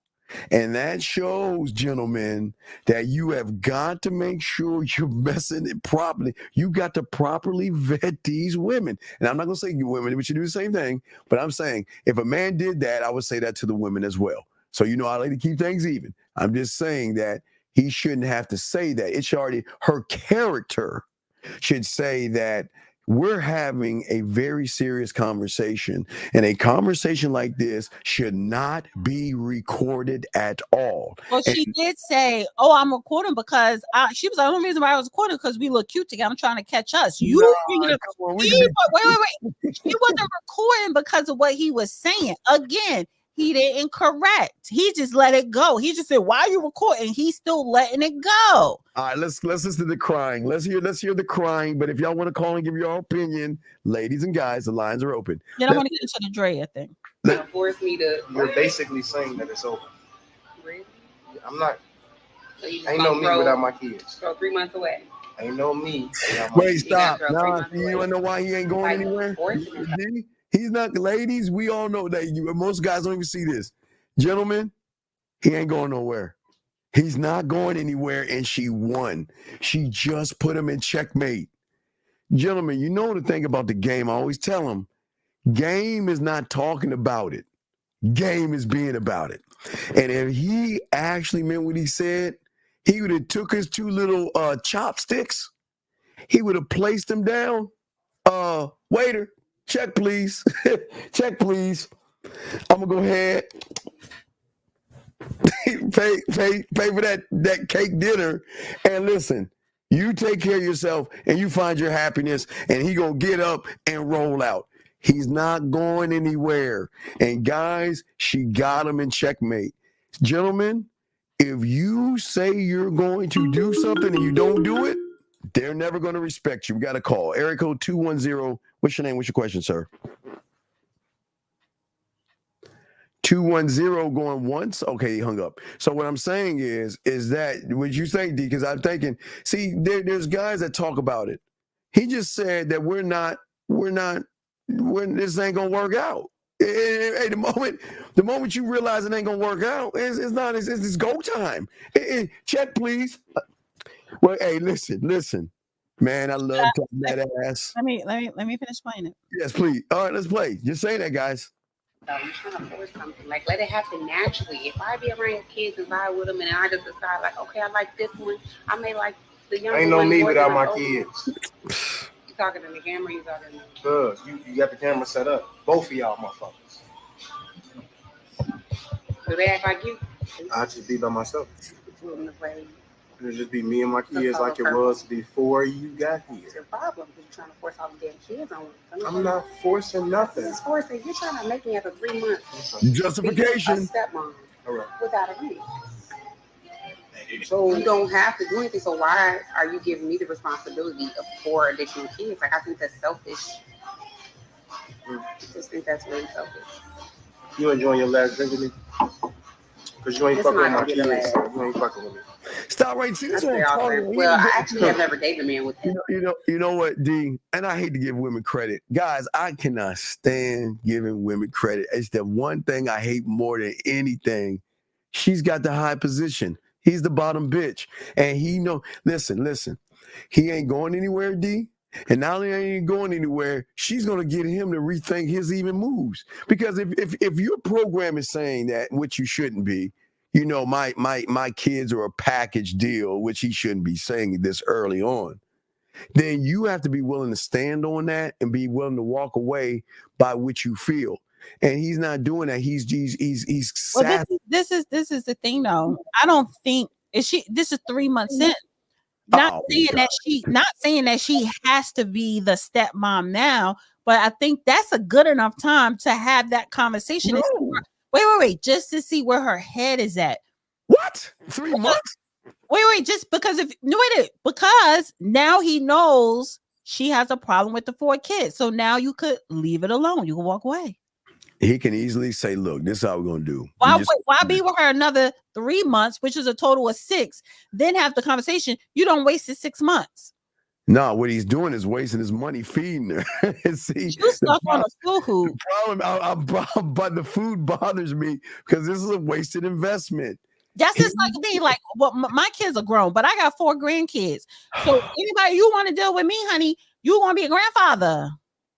And that shows, gentlemen, that you have got to make sure you're messing it properly. You got to properly vet these women. And I'm not going to say you women, we should do the same thing. But I'm saying if a man did that, I would say that to the women as well. So, I like to keep things even. I'm just saying that he shouldn't have to say that. It should already, her character should say that we're having a very serious conversation, and a conversation like this should not be recorded at all. Well, she did say, I'm recording because she was the only reason why I was recording because we look cute together. I'm trying to catch us. Wait. She wasn't recording because of what he was saying. Again, he didn't correct. He just let it go. He just said, why are you recording? He's still letting it go. All right, let's listen to the crying. Let's hear the crying. But if y'all want to call and give your opinion, ladies and guys, the lines are open. Then I want to get into the Drea thing. Force me to. You're basically saying that it's over. Really? I'm not. So you Ain't no me without my kids. Go 3 months away. Ain't no me. Wait, stop. Nah, you wanna know why he ain't going anywhere? He's not. Ladies, we all know that most guys don't even see this. Gentlemen, he ain't going nowhere. He's not going anywhere, and she won. She just put him in checkmate. Gentlemen, you know the thing about the game. I always tell them, game is not talking about it. Game is being about it. And if he actually meant what he said, he would have took his two little chopsticks. He would have placed them down. Waiter, check please. Check please. I'm gonna go ahead. pay for that cake dinner. And listen, you take care of yourself and you find your happiness, and he gonna get up and roll out. He's not going anywhere. And guys, she got him in checkmate. Gentlemen, if you say you're going to do something and you don't do it, they're never going to respect you. We got a call. Area code 210. What's your name? What's your question, sir? 210 going once. Okay, he hung up. So what I'm saying is that what you think, D? Because I'm thinking, see, there's guys that talk about it. He just said that this ain't gonna work out. Hey, the moment you realize it ain't gonna work out, it's go time. Check, please. Well, hey, listen, man, I love talking that ass. Let me finish playing it. Yes, please. All right, let's play. Just say that, guys. You're trying to force something. Like, let it happen naturally. If I be around your kids and vibe with them, and I just decide, like, okay, I like this one, I may like the younger one. Ain't no me without my kids. You talking to the camera? You talking to me? Cause you got the camera set up. Both of y'all motherfuckers. Do they act like you? I just be by myself. It'll just be me and my kids like it was before you got here. It's your problem. You're trying to force all the damn kids on them. I'm not forcing nothing. This is forcing. You're trying to make me after 3 months. Justification. A stepmom. All right. Without a ring. So you don't have to do anything. So why are you giving me the responsibility of 4 additional kids? Like, I think that's selfish. I just think that's really selfish. You enjoying your last drink with me? Because you ain't fucking with my kids. You ain't fucking with me. Stop right. See, this one. Well, I actually have never dated a man with that. You know what, D? And I hate to give women credit. Guys, I cannot stand giving women credit. It's the one thing I hate more than anything. She's got the high position. He's the bottom bitch. And listen. He ain't going anywhere, D. And now he ain't going anywhere. She's going to get him to rethink his even moves. Because if your program is saying that, which you shouldn't be, my kids are a package deal, which he shouldn't be saying this early on, then you have to be willing to stand on that and be willing to walk away by what you feel. And he's not doing that. He's well, this is the thing though. I don't think this is 3 months in. Not saying that she has to be the stepmom now, but I think that's a good enough time to have that conversation. No. Wait, just to see where her head is at. What? 3 months? Wait, just because because now he knows she has a problem with the 4 kids. So now you could leave it alone. You can walk away. He can easily say, look, this is how we're going to do. Why be with her another 3 months, which is a total of 6, then have the conversation? You don't waste the 6 months. No, what he's doing is wasting his money feeding her. See, you stuck on a food. The problem, but the food bothers me because this is a wasted investment. That's just like me. Like, well, my kids are grown, but I got 4 grandkids. So anybody you want to deal with me, honey, you want to be a grandfather.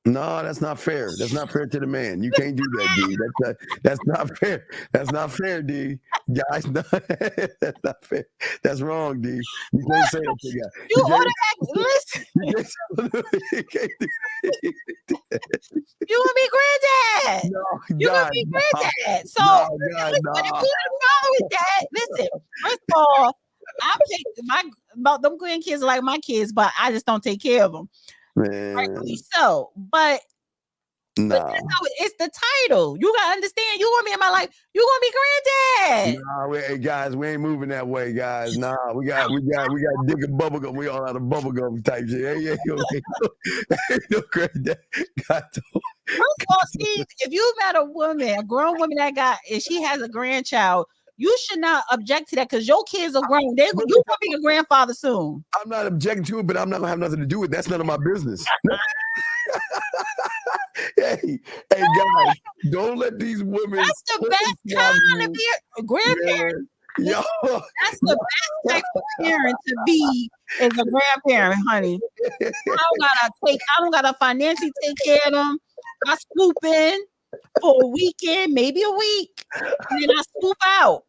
No, that's not fair. That's not fair to the man. You can't do that, D. That's not fair. That's not fair, D. Guys, that's not fair. That's wrong, D. You can't say that to guy. You automatically listen. You can't do that. You want to be granddad. No, you want to be granddad. So if you wrong with that, listen. First of all, I take them grandkids are like my kids, but I just don't take care of them. Rightfully so, but it's the title. You gotta understand. You want me in my life. You want to be granddad. Nah, guys, we ain't moving that way, guys. Nah, we got dig a bubble gum. We all out of bubble gum type shit. No granddad. First of all, Steve, if you met a grown woman if she has a grandchild, you should not object to that because your kids are grown. You will be a grandfather soon. I'm not objecting to it, but I'm not gonna have nothing to do with it. That's none of my business. hey, guys, don't let these women. That's the best time to be a grandparent. Yo. That's the best type of parent to be as a grandparent, honey. I don't gotta financially take care of them. I swoop in. for a weekend, maybe a week, and then I swoop out.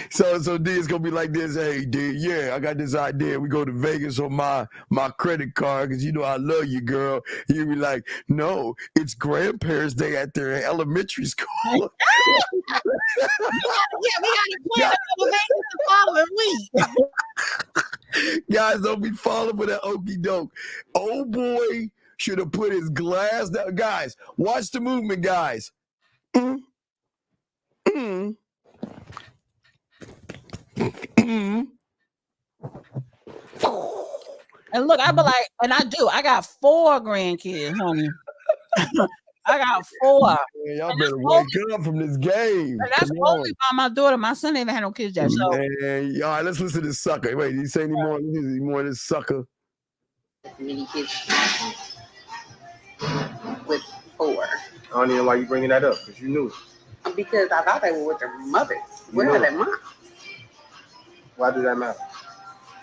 So D, it's gonna be like this. Hey, D, yeah, I got this idea. We go to Vegas on my credit card because you know I love you, girl. You be like, no, it's grandparents' day at their elementary school. we gotta plan another Vegas the following week. Guys, don't be falling for that okey doke. Old boy should have put his glass down. Guys, watch the movement, guys. Mm. Mm. Mm. And look, I be like, and I do. I got 4 grandkids, honey. I got 4. Man, y'all better wake up from this game. And that's only by my daughter. My son ain't even had no kids yet. So, man, all right, let's listen to this sucker. Wait, did he say any more? Any more of this sucker? Many kids with 4. I don't even know why you bringing that up because you knew. Because I thought they were with their mothers. Where are their moms? Why does that matter?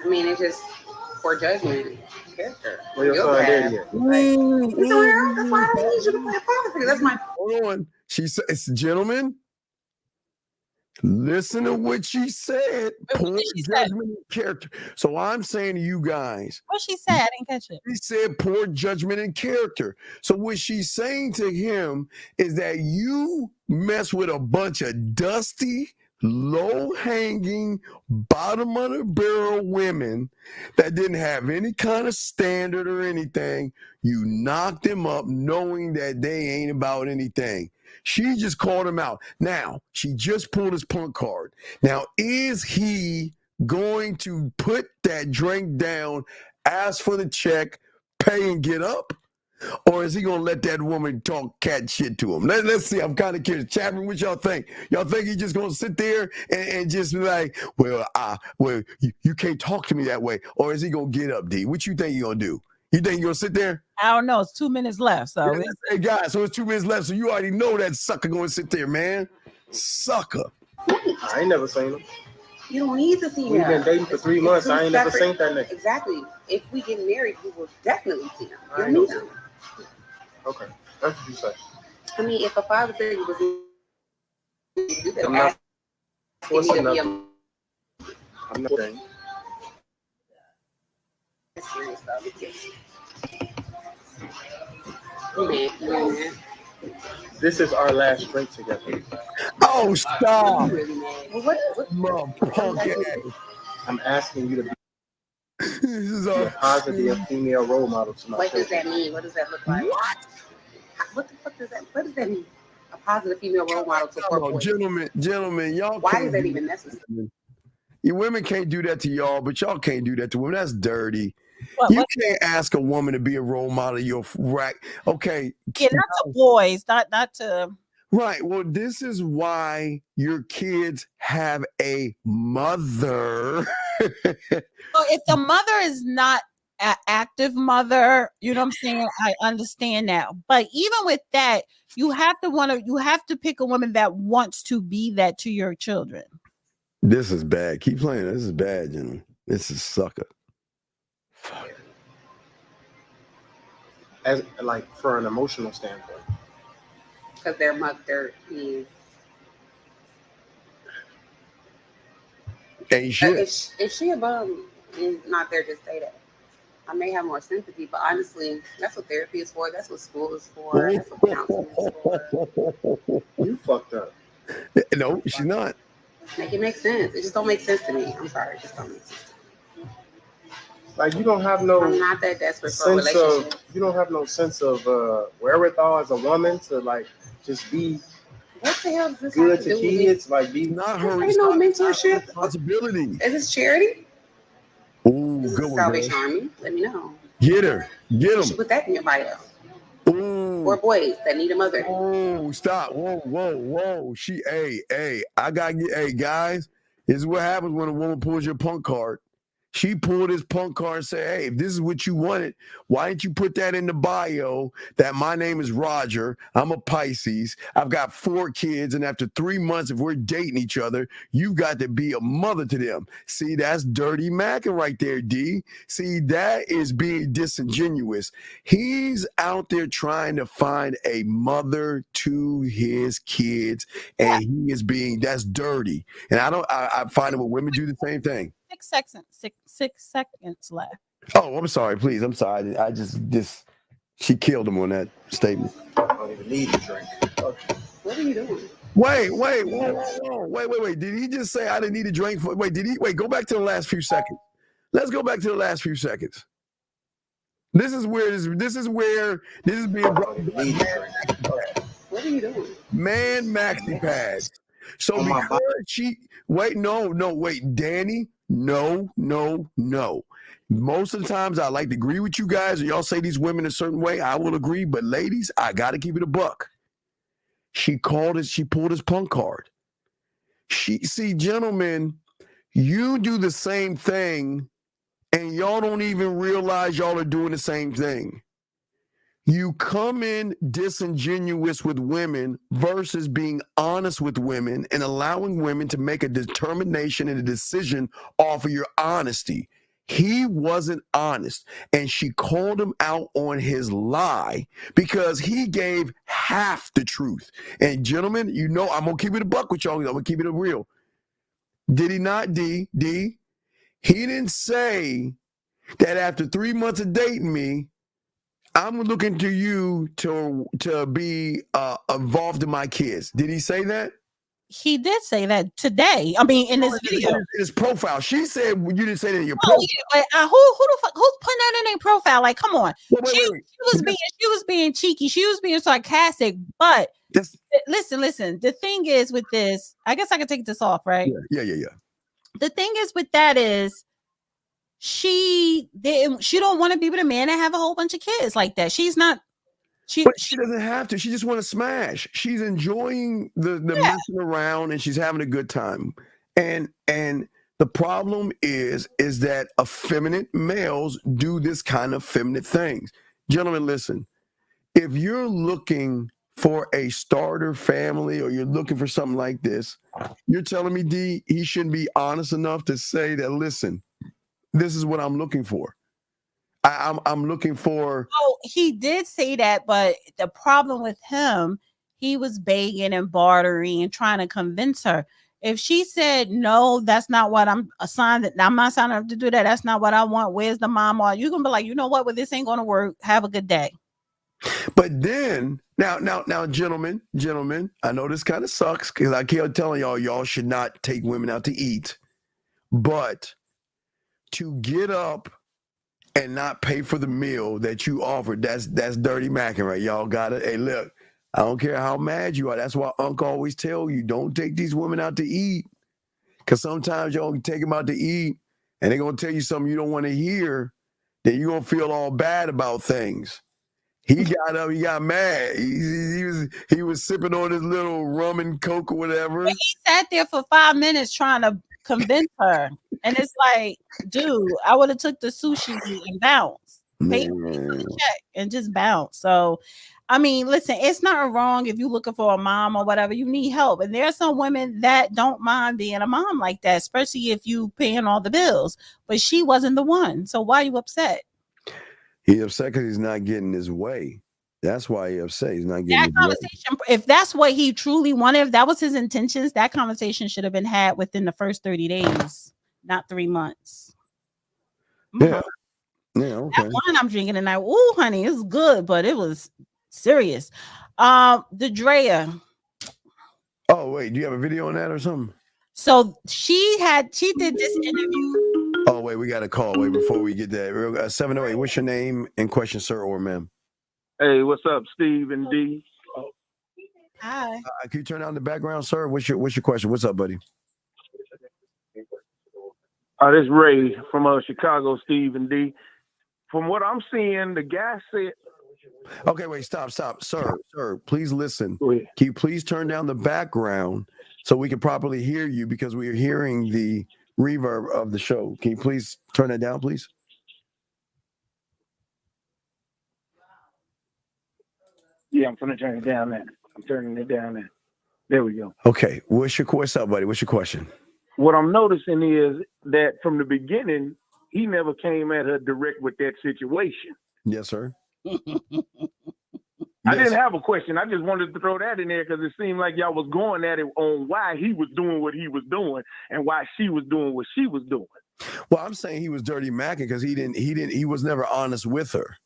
I mean, it's just poor judgment, character. Where your son daddy at? That's why I don't need you to play a father figure. That's my. Hold on. She says, gentlemen, listen to what she said. Poor judgment and character. So I'm saying to you guys. What she said, I didn't catch it. She said poor judgment and character. So what she's saying to him is that you mess with a bunch of dusty, low-hanging, bottom of the barrel women that didn't have any kind of standard or anything. You knocked them up knowing that they ain't about anything. She just called him out. Now, she just pulled his punk card. Now, is he going to put that drink down, ask for the check, pay and get up? Or is he going to let that woman talk cat shit to him? Let's see. I'm kind of curious. Chapman, what y'all think? Y'all think he's just going to sit there and just be like, well, you can't talk to me that way? Or is he going to get up, D? What you think he's going to do? You think you're going to sit there? I don't know. It's 2 minutes left. So, hey, guys, so it's 2 minutes left. So you already know that sucker going to sit there, man. Sucker. I ain't never seen him. You don't need to see him. We've been dating for 3 months. I ain't never seen that nigga. Exactly. If we get married, we will definitely see him. You'll meet him. Okay, that's what you say. I mean, if a father figure was, you better I'm not ask forcing me to be nothing. I'm not saying. serious though, because man. This is our last drink together. Oh, stop. Well, I'm asking you to be this is a positive female role model to my What does children. that mean? What does that look like? What the fuck does that? What does that mean? A positive female role model to poor boys. Gentlemen, y'all. Why is that even necessary? You women can't do that to y'all, but y'all can't do that to women. That's dirty. You can't ask a woman to be a role model. You're right. Okay. Yeah, not to boys, not to. Right. Well, this is why your kids have a mother. So if the mother is not an active mother, you know what I'm saying? I understand that. But even with that, you have to pick a woman that wants to be that to your children. This is bad. Keep playing. This is bad, gentlemen. This is sucker. As like for an emotional standpoint. Because their mother is. Ain't shit. If she a bum and not there to say that, I may have more sympathy. But honestly, that's what therapy is for. That's what school is for. That's what counseling is for. You fucked up. No, she's not. Make it make sense. It just don't make sense to me. I'm sorry, it just don't make sense. Like you don't have no. I'm not that desperate for a sense relationship. of. You don't have no sense of wherewithal as a woman to like just be. What the hell does this good have to to do with kids? Like be not This her ain't no mentorship. responsibility. Is this charity? Ooh, This good is one, Salvation girl. Army. Let me know. Get her. Get You him. should put that in your bio. Ooh. Or boys that need a mother. Oh, stop. Whoa. Hey, I gotta get, hey, guys, this is what happens when a woman pulls your punk card. She pulled his punk card and said, hey, if this is what you wanted, why didn't you put that in the bio that my name is Roger, I'm a Pisces, I've got 4 kids, and after 3 months, if we're dating each other, you've got to be a mother to them. See, that's dirty macking right there, D. See, that is being disingenuous. He's out there trying to find a mother to his kids, and he is that's dirty. And I find it when women do the same thing. 6 seconds left. Oh, I'm sorry. Please, I'm sorry. I just she killed him on that statement. I don't even need a drink. Okay. What are you doing? Wait. Did he just say I didn't need a drink? Go back to the last few seconds. Let's go back to the last few seconds. This is being brought to What are you doing? Man maxi pads. So because Danny, no. Most of the times I like to agree with you guys, and y'all say these women a certain way, I will agree, but ladies, I gotta keep it a buck. She pulled his punk card. Gentlemen, you do the same thing, and y'all don't even realize y'all are doing the same thing. You come in disingenuous with women versus being honest with women and allowing women to make a determination and a decision off of your honesty. He wasn't honest, and she called him out on his lie because he gave half the truth. And gentlemen, I'm going to keep it a buck with y'all. I'm going to keep it real. Did he not, D? He didn't say that after 3 months of dating me, I'm looking to you to be involved in my kids. Did he say that? He did say that today. I mean, in this video, in his profile. She said you didn't say that in your profile. profile. Who the fuck? Who's putting that in their profile? Like, come on. Wait. She was being cheeky. She was being sarcastic. But listen. The thing is with this, I guess I can take this off, right? Yeah. The thing is with that is, she don't want to be with a man and have a whole bunch of kids like that. She's not. She doesn't have to. She just want to smash. She's enjoying the messing around, and she's having a good time. And the problem is that effeminate males do this kind of feminine things. Gentlemen, listen. If you're looking for a starter family or you're looking for something like this, you're telling me, D, he shouldn't be honest enough to say that, listen, this is what I'm looking for. I'm looking for. Oh, he did say that, but the problem with him, he was begging and bartering and trying to convince her. If she said no, that's not what I'm assigned. I'm not signing up to do that. That's not what I want. Where's the mom? Or you're gonna be like, you know what? Well, this ain't gonna work. Have a good day. But then now, gentlemen, I know this kind of sucks because I keep telling y'all should not take women out to eat, but to get up and not pay for the meal that you offered, that's dirty macking, right? Y'all got it. Hey, look, I don't care how mad you are. That's why Unc always tell you, don't take these women out to eat. Because sometimes y'all take them out to eat and they're going to tell you something you don't want to hear. Then you're going to feel all bad about things. He got up, he got mad. He was sipping on his little rum and Coke or whatever. But he sat there for 5 minutes trying to convince her. And it's like, dude, I would have took the sushi and bounced. Pay for the check and just bounce. So, I mean, listen, it's not wrong if you're looking for a mom or whatever. You need help. And there are some women that don't mind being a mom like that, especially if you paying all the bills. But she wasn't the one. So why are you upset? He's upset because he's not getting his way. That's why he's upset. He's not getting his way. If that's what he truly wanted, if that was his intentions, that conversation should have been had within the first 30 days. Not 3 months. Yeah. Yeah, okay. That wine I'm drinking tonight. Ooh, honey, it's good, but it was serious. The Drea. Oh, wait, do you have a video on that or something? So she did this interview. Oh, wait, we got a call. Wait, before we get that. 708, what's your name and question, sir or ma'am? Hey, what's up, Steve and D? Hi. Can you turn down the background, sir? What's your question? What's up, buddy? This is Ray from Chicago, Steve and D. From what I'm seeing, the guy said. Okay, wait, stop, sir, please listen. Can you please turn down the background so we can properly hear you because we are hearing the reverb of the show. Can you please turn that down, please? Yeah, I'm gonna turn it down there. I'm turning it down there. There we go. Okay. What's up, buddy? What's your question? What I'm noticing is that from the beginning, he never came at her direct with that situation. Yes, sir. I didn't have a question. I just wanted to throw that in there because it seemed like y'all was going at it on why he was doing what he was doing and why she was doing what she was doing. Well, I'm saying he was dirty macking because he was never honest with her.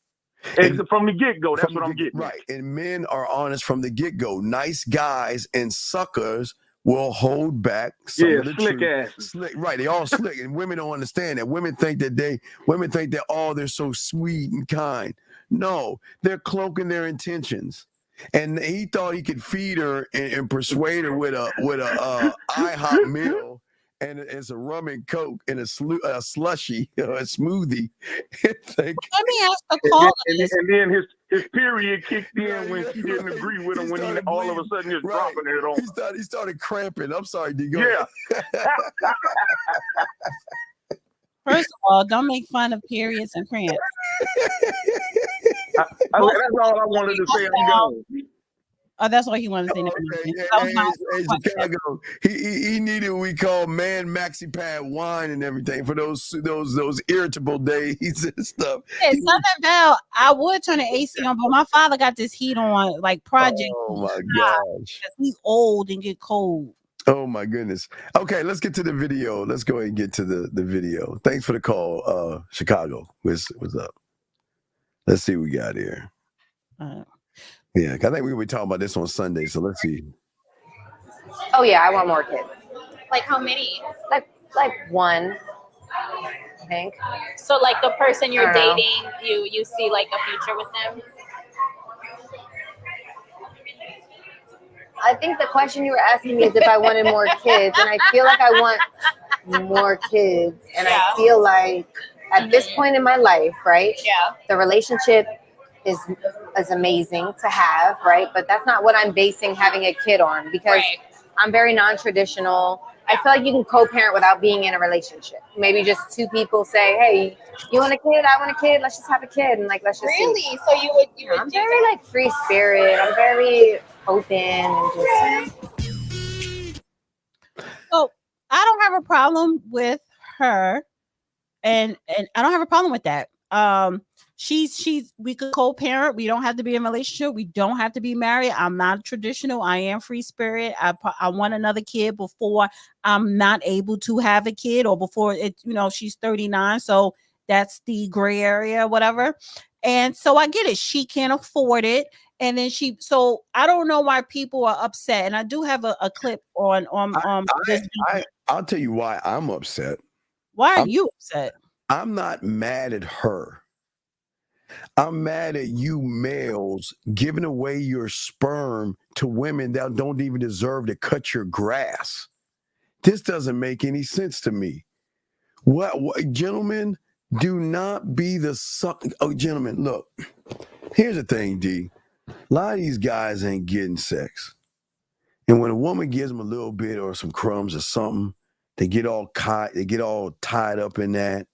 And from the get-go, that's what I'm getting. Right. And men are honest from the get-go. Nice guys and suckers will hold back some of the slick truth. asses. Slick, right. They all slick. And women don't understand that. Women think that they're so sweet and kind. No, they're cloaking their intentions. And he thought he could feed her and persuade her with a IHOP meal and it's a rum and coke and a slushy or a smoothie. Let me ask the caller. And then his period kicked in when she didn't agree with him when he all of a sudden just dropping it on. He started cramping. I'm sorry, D. Yeah. First of all, don't make fun of periods and cramps. That's all I wanted to say. I'm going. Oh, that's what he wanted to say. Hey, Chicago. He needed what we call man maxi pad wine and everything for those irritable days and stuff. It's something about I would turn the AC on, but my father got this heat on like project. Oh my gosh. He's old and get cold. Oh my goodness. Okay, let's get to the video. Let's go ahead and get to the video. Thanks for the call, Chicago. What's up? Let's see what we got here. Yeah, I think we were talking about this on Sunday, so let's see. Oh yeah, I want more kids. Like how many? Like one, I think. So like the person you're I don't know. dating, you see like a future with them? I think the question you were asking me is if I wanted more kids, and I feel like I want more kids, and I feel like at this point in my life, right? Yeah. The relationship is amazing to have, right? But that's not what I'm basing having a kid on because I'm very non-traditional. I feel like you can co-parent without being in a relationship. Maybe just two people say, "Hey, you want a kid? I want a kid. Let's just have a kid." And like, let's just Really? see. So you would I'm very like free spirit. I'm very open and just. So I don't have a problem with her, and I don't have a problem with that. We could co-parent. We don't have to be in a relationship. We don't have to be married. I'm not traditional. I am free spirit. I want another kid before I'm not able to have a kid or before she's 39. So that's the gray area, whatever. And so I get it. She can't afford it. And then so I don't know why people are upset. And I do have a clip on this. I'll tell you why I'm upset. Why are you upset? I'm not mad at her. I'm mad at you males giving away your sperm to women that don't even deserve to cut your grass. This doesn't make any sense to me. What gentlemen, do not be the suck. Oh, gentlemen, look. Here's the thing, D. A lot of these guys ain't getting sex. And when a woman gives them a little bit or some crumbs or something, they get all tied up in that.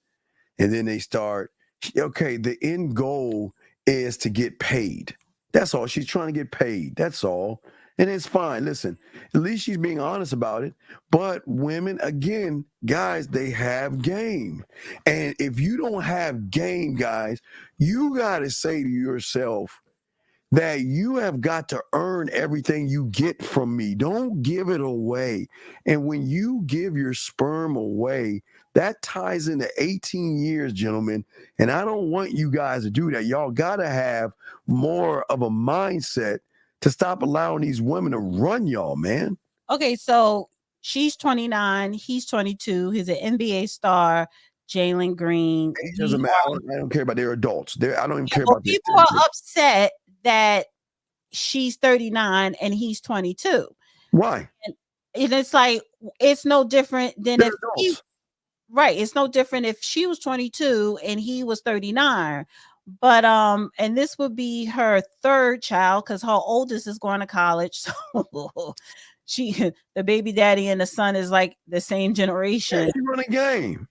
And then they start, okay, the end goal is to get paid. That's all. She's trying to get paid. That's all. And it's fine. Listen, at least she's being honest about it. But women, again, guys, they have game. And if you don't have game, guys, you got to say to yourself that you have got to earn everything you get from me. Don't give it away. And when you give your sperm away, that ties into 18 years, gentlemen. And I don't want you guys to do that. Y'all got to have more of a mindset to stop allowing these women to run y'all, man. Okay, so she's 29. He's 22. He's an NBA star, Jalen Green. It doesn't matter. I don't care about their adults. I don't even care Well, about this. people are upset that she's 39 and he's 22. Why? And it's like, it's no different than They're if adults. Right. It's no different if she was 22 and he was 39. But and this would be her third child because her oldest is going to college. So the baby daddy and the son is like the same generation. She run a game.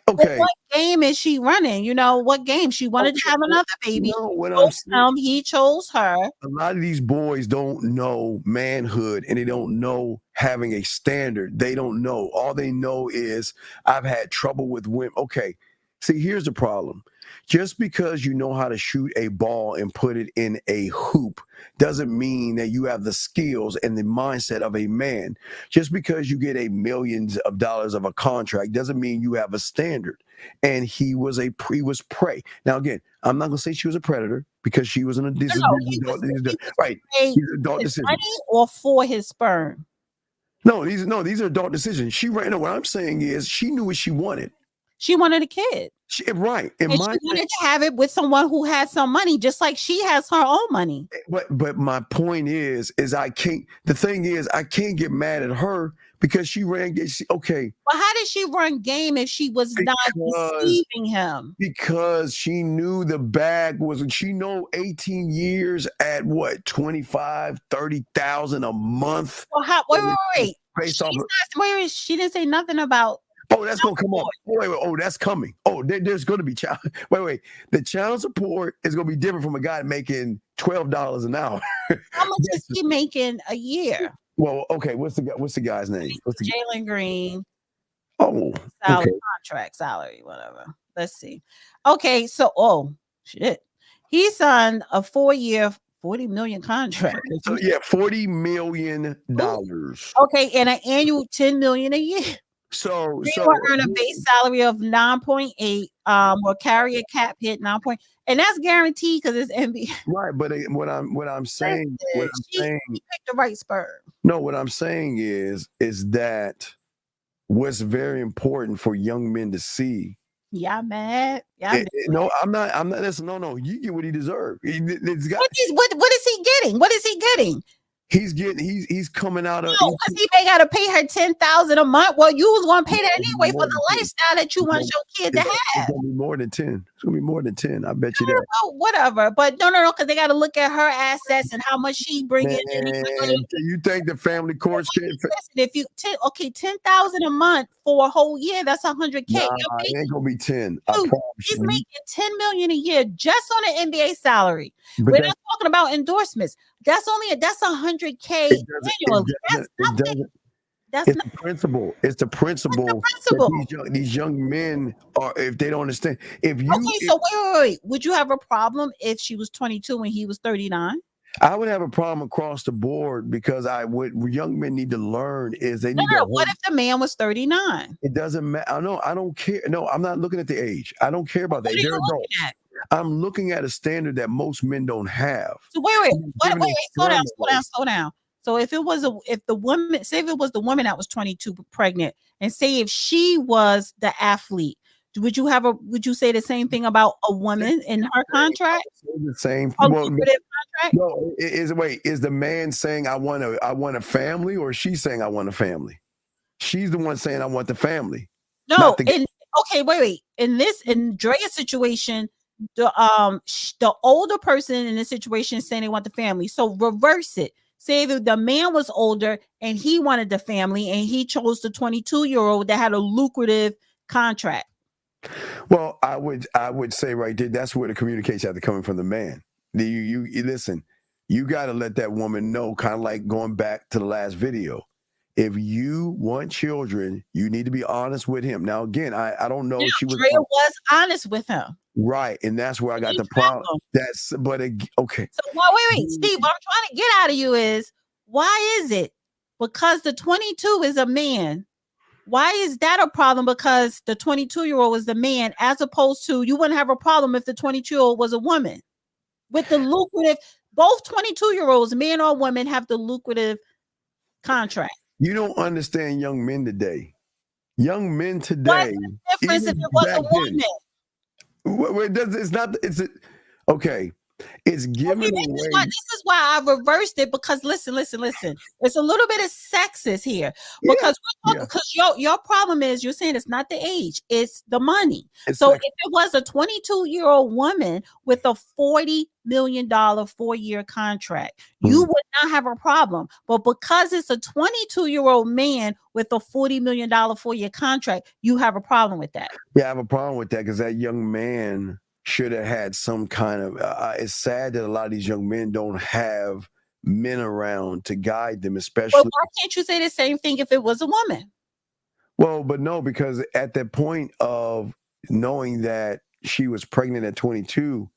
But what game is she running? You know, what game? She wanted to have another baby. No, what I'm saying, he chose her. a lot of these boys don't know manhood and they don't know having a standard. They don't know. All they know is I've had trouble with women. Okay. See, here's the problem. Just because you know how to shoot a ball and put it in a hoop doesn't mean that you have the skills and the mindset of a man. Just because you get a millions of dollars of a contract doesn't mean you have a standard. And he was prey. Now, again, I'm not going to say she was a predator because she was an adult decision. Money or for his sperm? No, these are adult decisions. She ran. No, what I'm saying is she knew what she wanted. She wanted a kid. Right. And she wanted to have it with someone who had some money, just like she has her own money. But my point is I can't. The thing is, I can't get mad at her because she ran. Okay. Well, how did she run game if she was not deceiving him? Because she knew the bag was. She know 18 years at what 25, 30,000 a month. Well, wait. She didn't say nothing about. Oh, that's gonna come up. Wait. Oh, that's coming. Oh, there's gonna be child. Wait. The child support is gonna be different from a guy making $12 an hour. How much is he making a year? Well, okay. What's the guy's name? Jalen Green. Oh, contract salary, whatever. Let's see. Okay, so shit, he signed a 4-year, $40 million contract. So yeah, $40 million. Okay, and an annual $10 million a year. So will earn a base salary of 9.8. Will carry a cap hit 9. And that's guaranteed because it's NBA. Right, but what I'm saying, she picked the right sperm. No, what I'm saying is that what's very important for young men to see. Y'all mad? No, I'm not. Listen, no. You get what he deserves. What is he getting? What is he getting? He's coming out of. No, because he may got to pay her $10,000 a month. Well, you was going to pay that anyway for the lifestyle that you want your kid to have. It's gonna be more than 10. It's gonna be more than 10. I bet you that. Oh, whatever, but no, because they got to look at her assets and how much she bringing in. You think the family courts can't? Listen, if you $10,000 a month for a whole year, that's $100K. It ain't gonna be 10. Dude, he's making $10 million a year just on an NBA salary. We're not talking about endorsements. That's $100K annually. It's the principle. It's the principle. That these young men are, if they don't understand. So wait. Would you have a problem if she was 22 and he was 39? I would have a problem across the board because what young men need to learn is they need to. What if the man was 39? It doesn't matter. No, I don't care. No, I'm not looking at the age. I don't care about that. They're adults. I'm looking at a standard that most men don't have. So wait, slow down. So if it was the woman that was 22 pregnant, and say if she was the athlete, would you say the same thing about a woman in her contract? The same. No, is the man saying I want a family, or she's saying I want a family? She's the one saying I want the family. No, wait. In Drea's situation, the older person in this situation is saying they want the family. So reverse it. Say that the man was older and he wanted the family, and he chose the 22-year-old that had a lucrative contract. Well, I would say right there, that's where the communication has to come from the man. You listen, you got to let that woman know, kind of like going back to the last video. If you want children, you need to be honest with him. Now, again, I don't know. Drea was honest with him. Right. And that's where I got the problem. Okay. So wait, Steve, what I'm trying to get out of you is, why is it? Because the 22 is a man. Why is that a problem? Because the 22-year-old is the man, as opposed to, you wouldn't have a problem if the 22-year-old was a woman. With the lucrative, both 22-year-olds, men or women, have the lucrative contract. You don't understand young men today. Young men today. What's the difference if it was a woman? Okay. It's giving This away. is why I reversed it, because listen. It's a little bit of sexist here, Yeah, because yeah. because your problem is you're saying it's not the age, it's the money. It's so sexist. if it was a 22-year-old woman with a $40 million 4-year contract, you would not have a problem. But because it's a 22-year-old man with a $40 million 4-year contract, you have a problem with that. Yeah, I have a problem with that because that young man should have had some kind of. It's sad that a lot of these young men don't have men around to guide them, especially. But why can't you say the same thing if it was a woman? Well, but no, because at the point of knowing that she was pregnant at 22,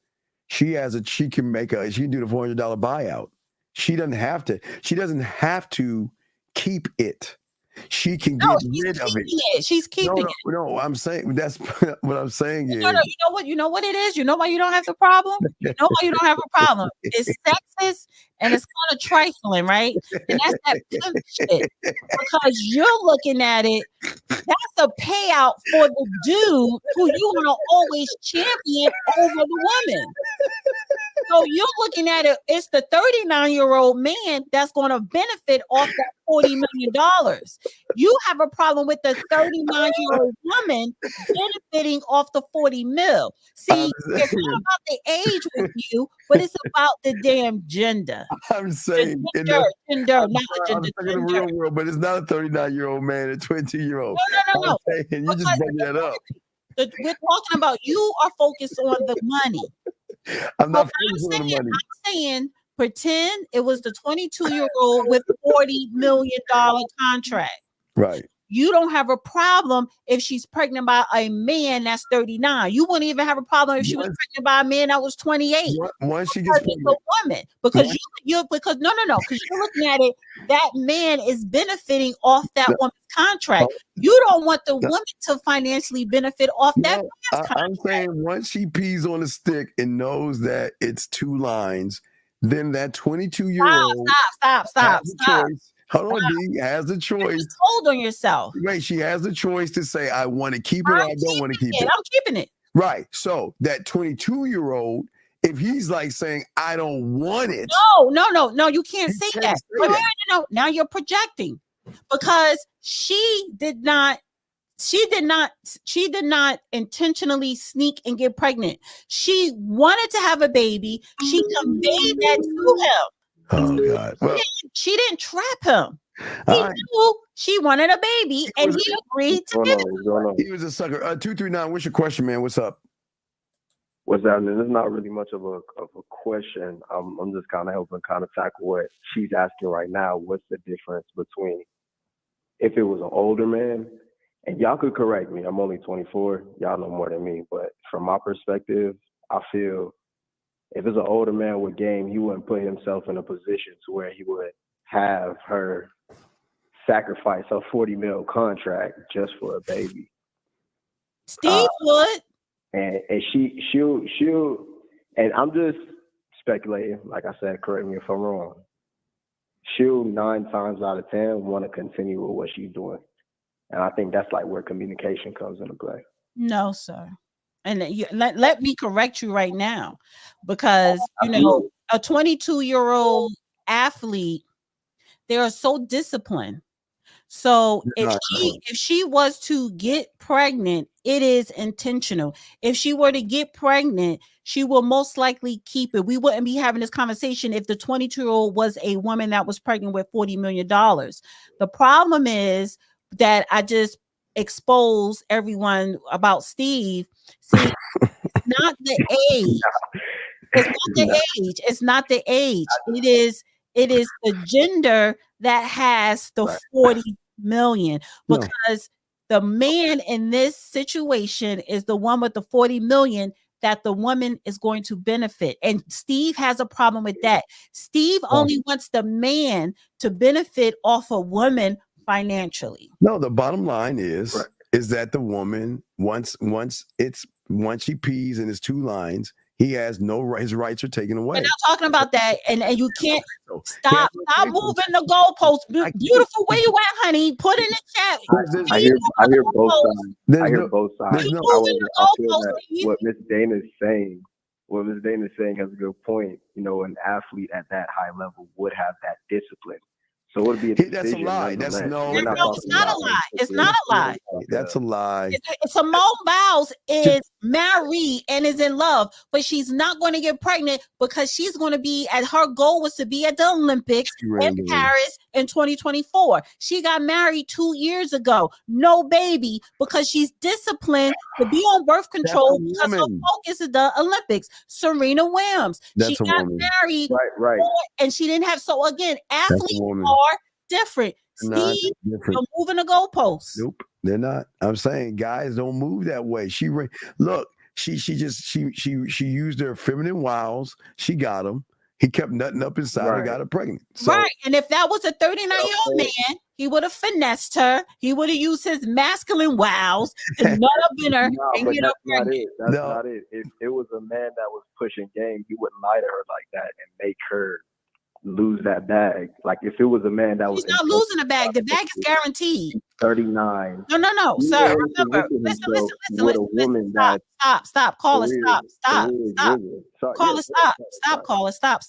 she can do the $400 buyout. She doesn't have to. She doesn't have to keep it. She can get rid of it. She's keeping it. No, I'm saying that's what I'm saying is. No, you know what it is? You know why you don't have the problem? You know why you don't have a problem? It's sexist and it's kind of trifling, right? And that's that pimp shit. Because you're looking at it, that's a payout for the dude who you want to always champion over the woman. So you're looking at it, it's the 39-year-old man that's going to benefit off that $40 million. You have a problem with the 39-year-old woman benefiting off the 40 mil. See, it's not about the age with you, but it's about the damn gender. I'm saying gender, not the I'm gender. saying in the real world, but it's not a 39-year-old man, a 22-year-old. No. You just bring that up. We're talking about, you are focused on the money. I'm not focused on the money. I'm saying pretend it was the 22-year-old with $40 million contract. Right. You don't have a problem if she's pregnant by a man that's 39. You wouldn't even have a problem if she was pregnant by a man that was 28. Once she gets pregnant, a woman, because because you're looking at it, that man is benefiting off that woman's contract. You don't want the woman to financially benefit off that man's contract. I'm saying once she pees on the stick and knows that it's two lines, then that 22-year-old Stop. Hold on, D has the choice. Hold on yourself. Wait, she has the choice to say, I want to keep it or I don't want to keep it. I'm keeping it. Right. So that 22-year-old, if he's like saying, I don't want it. No, you can't say that. No, now you're projecting, because she did not intentionally sneak and get pregnant. She wanted to have a baby. She conveyed that to him. Oh God! Well, she didn't trap him. He knew she wanted a baby, and he agreed to give it. He was a sucker. 239. What's your question, man? What's up? What's that? This is not really much of a question. I'm just kind of helping tackle what she's asking right now. What's the difference between if it was an older man, and y'all could correct me. I'm only 24. Y'all know more than me, but from my perspective, I feel. If it's an older man with game, he wouldn't put himself in a position to where he would have her sacrifice a 40 mil contract just for a baby. Steve would. And she'll, and I'm just speculating, like I said, correct me if I'm wrong. She'll 9 times out of 10 want to continue with what she's doing. And I think that's like where communication comes into play. No, sir. And let me correct you right now, because a 22-year-old athlete, they are so disciplined. So if she was to get pregnant, it is intentional. If she were to get pregnant, she will most likely keep it. We wouldn't be having this conversation if the 22-year-old was a woman that was pregnant with $40 million. The problem is that I just expose everyone about Steve. See, it's not the age. It's not the age. It's not the age. It is the gender that has the 40 million, because the man in this situation is the one with the 40 million that the woman is going to benefit. And Steve has a problem with that. Steve only wants the man to benefit off a woman financially. No, the bottom line is that the woman, once she pees in his 2 lines, he has no right. His rights are taken away. We're not talking about that, and you can't stop moving the goalposts. Beautiful, where you at, honey? Put in the chat. I hear both sides. I hear both sides. I feel that what Miss Dana is saying, what Ms. Dana's saying has a good point. You know, an athlete at that high level would have that discipline. So it would be a decision. That's a lie. That's nonetheless. no. We're not No, it's talking not a about lie. It's not a lie. That's a lie. Simone Biles is married and is in love, but she's not going to get pregnant because she's going to be at her goal was to be at the Olympics in Paris in 2024. She got married 2 years ago. No baby because she's disciplined to be on birth control because her focus is the Olympics. Serena Williams. She got married. Right. And she didn't have. So again, athletes are different. Steve, you're moving the goalposts. Nope, they're not. I'm saying guys don't move that way. She used her feminine wiles. She got him. He kept nutting up inside her, got her pregnant. So, right. And if that was a 39-year-old man, he would have finessed her. He would have used his masculine wiles to nut up in her and get her pregnant. That's not it. If it was a man that was pushing game, he wouldn't lie to her like that and make her lose that bag. Like if it was a man that was not losing the bag. The bag is guaranteed. 39. No, sir. Remember, listen. Stop. Call it. Stop. Call it. Stop. Call it. Stop.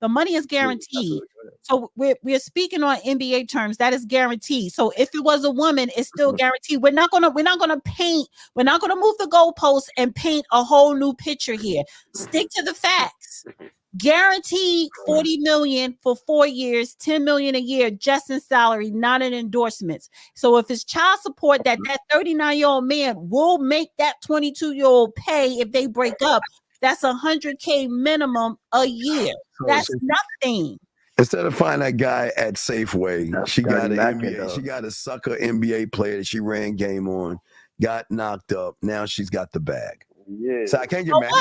The money is guaranteed. So we're speaking on NBA terms. That is guaranteed. So if it was a woman, it's still guaranteed. We're not gonna move the goalposts and paint a whole new picture here. Stick to the facts. Guaranteed 40 million for 4 years, 10 million a year, just in salary, not in endorsements. So if it's child support that 39-year-old man will make that 22-year-old pay if they break up, that's $100K minimum a year. That's nothing. Instead of finding that guy at Safeway, she got an NBA. She got a sucker NBA player that she ran game on, got knocked up. Now she's got the bag. Yeah. So I can't get mad at her.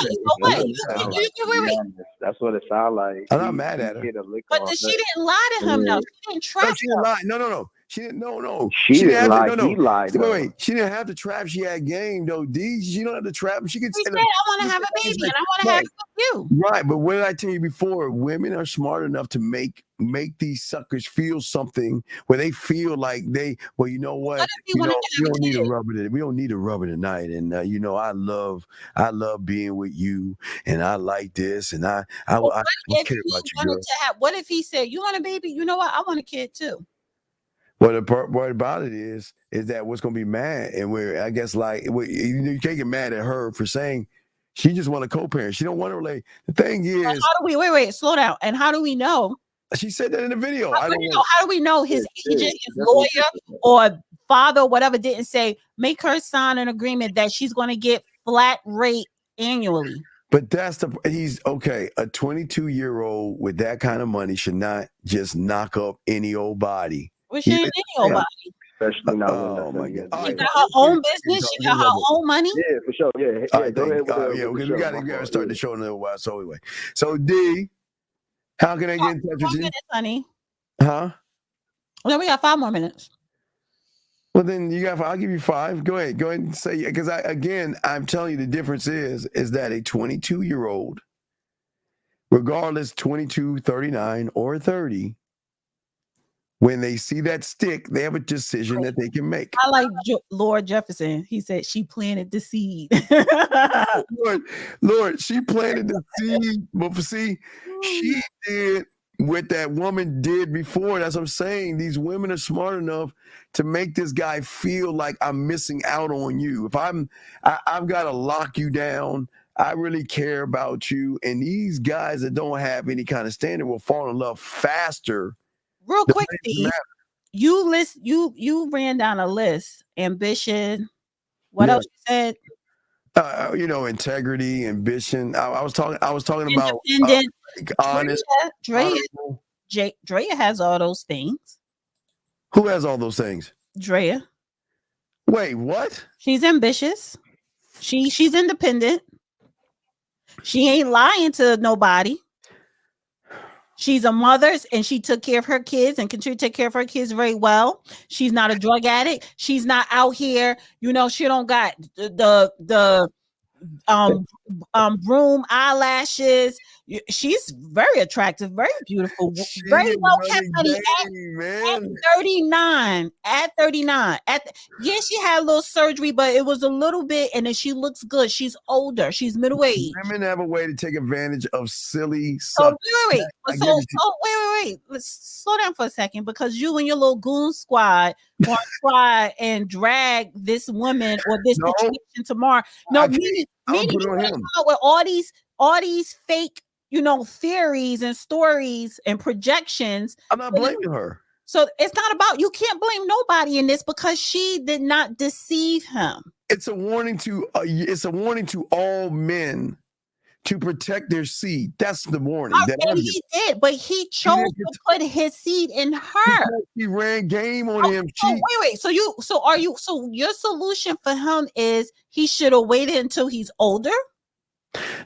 That's what it sounds like. I'm not mad at her. But she didn't lie to him, though. She didn't trust him. No. She didn't. No. She didn't lie. He lied. Wait. She didn't have the trap. She had game though. She don't have the trap. She could. She said, "I want to have a baby, and I want to have it with you." Right, but what did I tell you before? Women are smart enough to make these suckers feel something where they feel like well, you know what? We don't need a rubber. We don't need a rubber tonight. And I love being with you, and I like this, and I care about you, girl. What if he said, "You want a baby? You know what? I want a kid too." Well, the part about it is that what's going to be mad, and I guess you can't get mad at her for saying she just want a co-parent. She don't want to relate. The thing is, how do we wait? Slow down. And how do we know? She said that in the video. How do we know his agent, his lawyer, or father, or whatever, didn't say make her sign an agreement that she's going to get flat rate annually? But he's okay. A 22-year-old with that kind of money should not just knock up any old body. Well, she ain't any old body. Especially not. Oh my God! She got her own business. She got her own money. Yeah, for sure. Yeah. All right, we got to start the show in a little while. So anyway, D, how can I get in touch with you? Minutes, honey. Huh? No, we got 5 more minutes. Well, then I'll give you 5. Go ahead and say, because I'm telling you the difference is that a 22-year-old, regardless 22, 39, or 30, when they see that stick, they have a decision that they can make. I like Lord Jefferson. He said she planted the seed. Lord, she planted the seed. But see, she did what that woman did before. That's what I'm saying. These women are smart enough to make this guy feel like I'm missing out on you. If I've got to lock you down. I really care about you. And these guys that don't have any kind of standard will fall in love faster. Real quick, Steve, you ran down a list. Ambition. What else you said? Integrity, ambition. I was talking about honest. Drea has all those things. Who has all those things? Drea. Wait, what? She's ambitious. She's independent. She ain't lying to nobody. She's a mother and she took care of her kids and continued to take care of her kids very well. She's not a drug addict. She's not out here, she don't got the broom eyelashes. She's very attractive, very beautiful, She very is well running kept game, at man. 39. At 39. Yeah, she had a little surgery, but it was a little bit, and then she looks good. She's older. She's middle aged. Women have a way to take advantage of silly Oh, suck. wait. I So, give it to- wait. Let's slow down for a second, because you and your little goon squad want to try and drag this woman or this No. situation tomorrow. No, I can't. meaning I'm you gonna put it on wanna him. come out with all these fake, theories and stories and projections. I'm not blaming her. So it's not about, you can't blame nobody in this, because she did not deceive him. It's a warning to all men to protect their seed. That's the warning. That And I'm he did, but he chose to put his seed in her. He ran game on him. Wait. So your solution for him is he should have waited until he's older?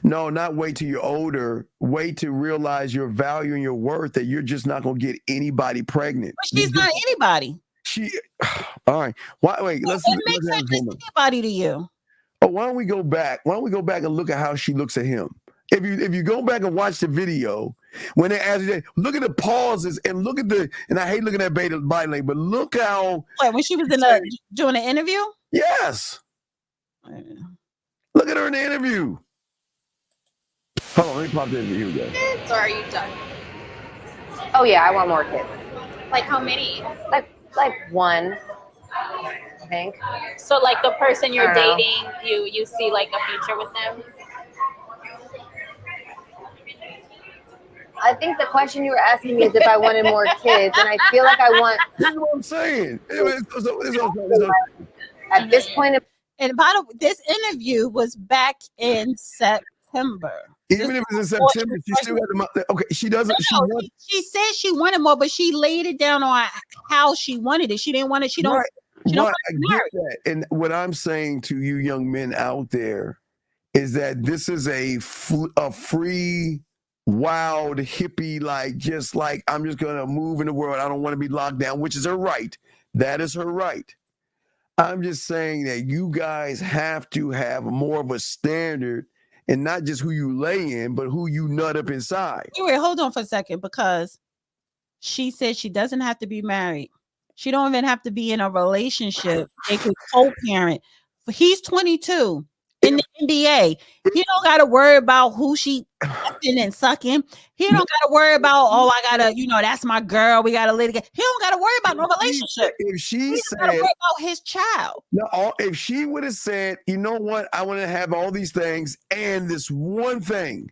No, not wait till you're older. Wait to realize your value and your worth, that you're just not gonna get anybody pregnant. But she's not anybody. All right. Wait, let's It makes her just anybody to you. Oh, why don't we go back? Why don't we go back and look at how she looks at him? If you go back and watch the video, when they ask you, look at the pauses and look at and I hate looking at body language, but look how when she was doing an interview? Yes. Look at her in the interview. Hold on, let me pop the interview, guys. So are you done? Oh yeah, I want more kids. Like how many? Like one, I think. So like the person you're I don't know. dating, you see like a future with them? I think the question you were asking me is if I wanted more kids, and I feel like I want. That's what I'm saying. At this point, and by the way, this interview was back in September. Even if it's in September, she still got the. Okay, she doesn't. She said she wanted more, but she laid it down on how she wanted it. She didn't want it. She don't. Right. She don't Right, want to I be get married. that. And what I'm saying to you young men out there is that this is a free, wild hippie, just like I'm just gonna move in the world. I don't want to be locked down, which is her right. That is her right. I'm just saying that you guys have to have more of a standard, and not just who you lay in, but who you nut up inside. Wait, hold on for a second, because she said she doesn't have to be married. She don't even have to be in a relationship. They could co-parent. He's 22 in the NBA. He don't got to worry about who she fucking and sucking. He don't got to worry about, I gotta, that's my girl. We gotta litigate. He don't got to worry about no relationship. If she He said, got to worry about his child. No, if she would have said, you know what, I want to have all these things and this one thing.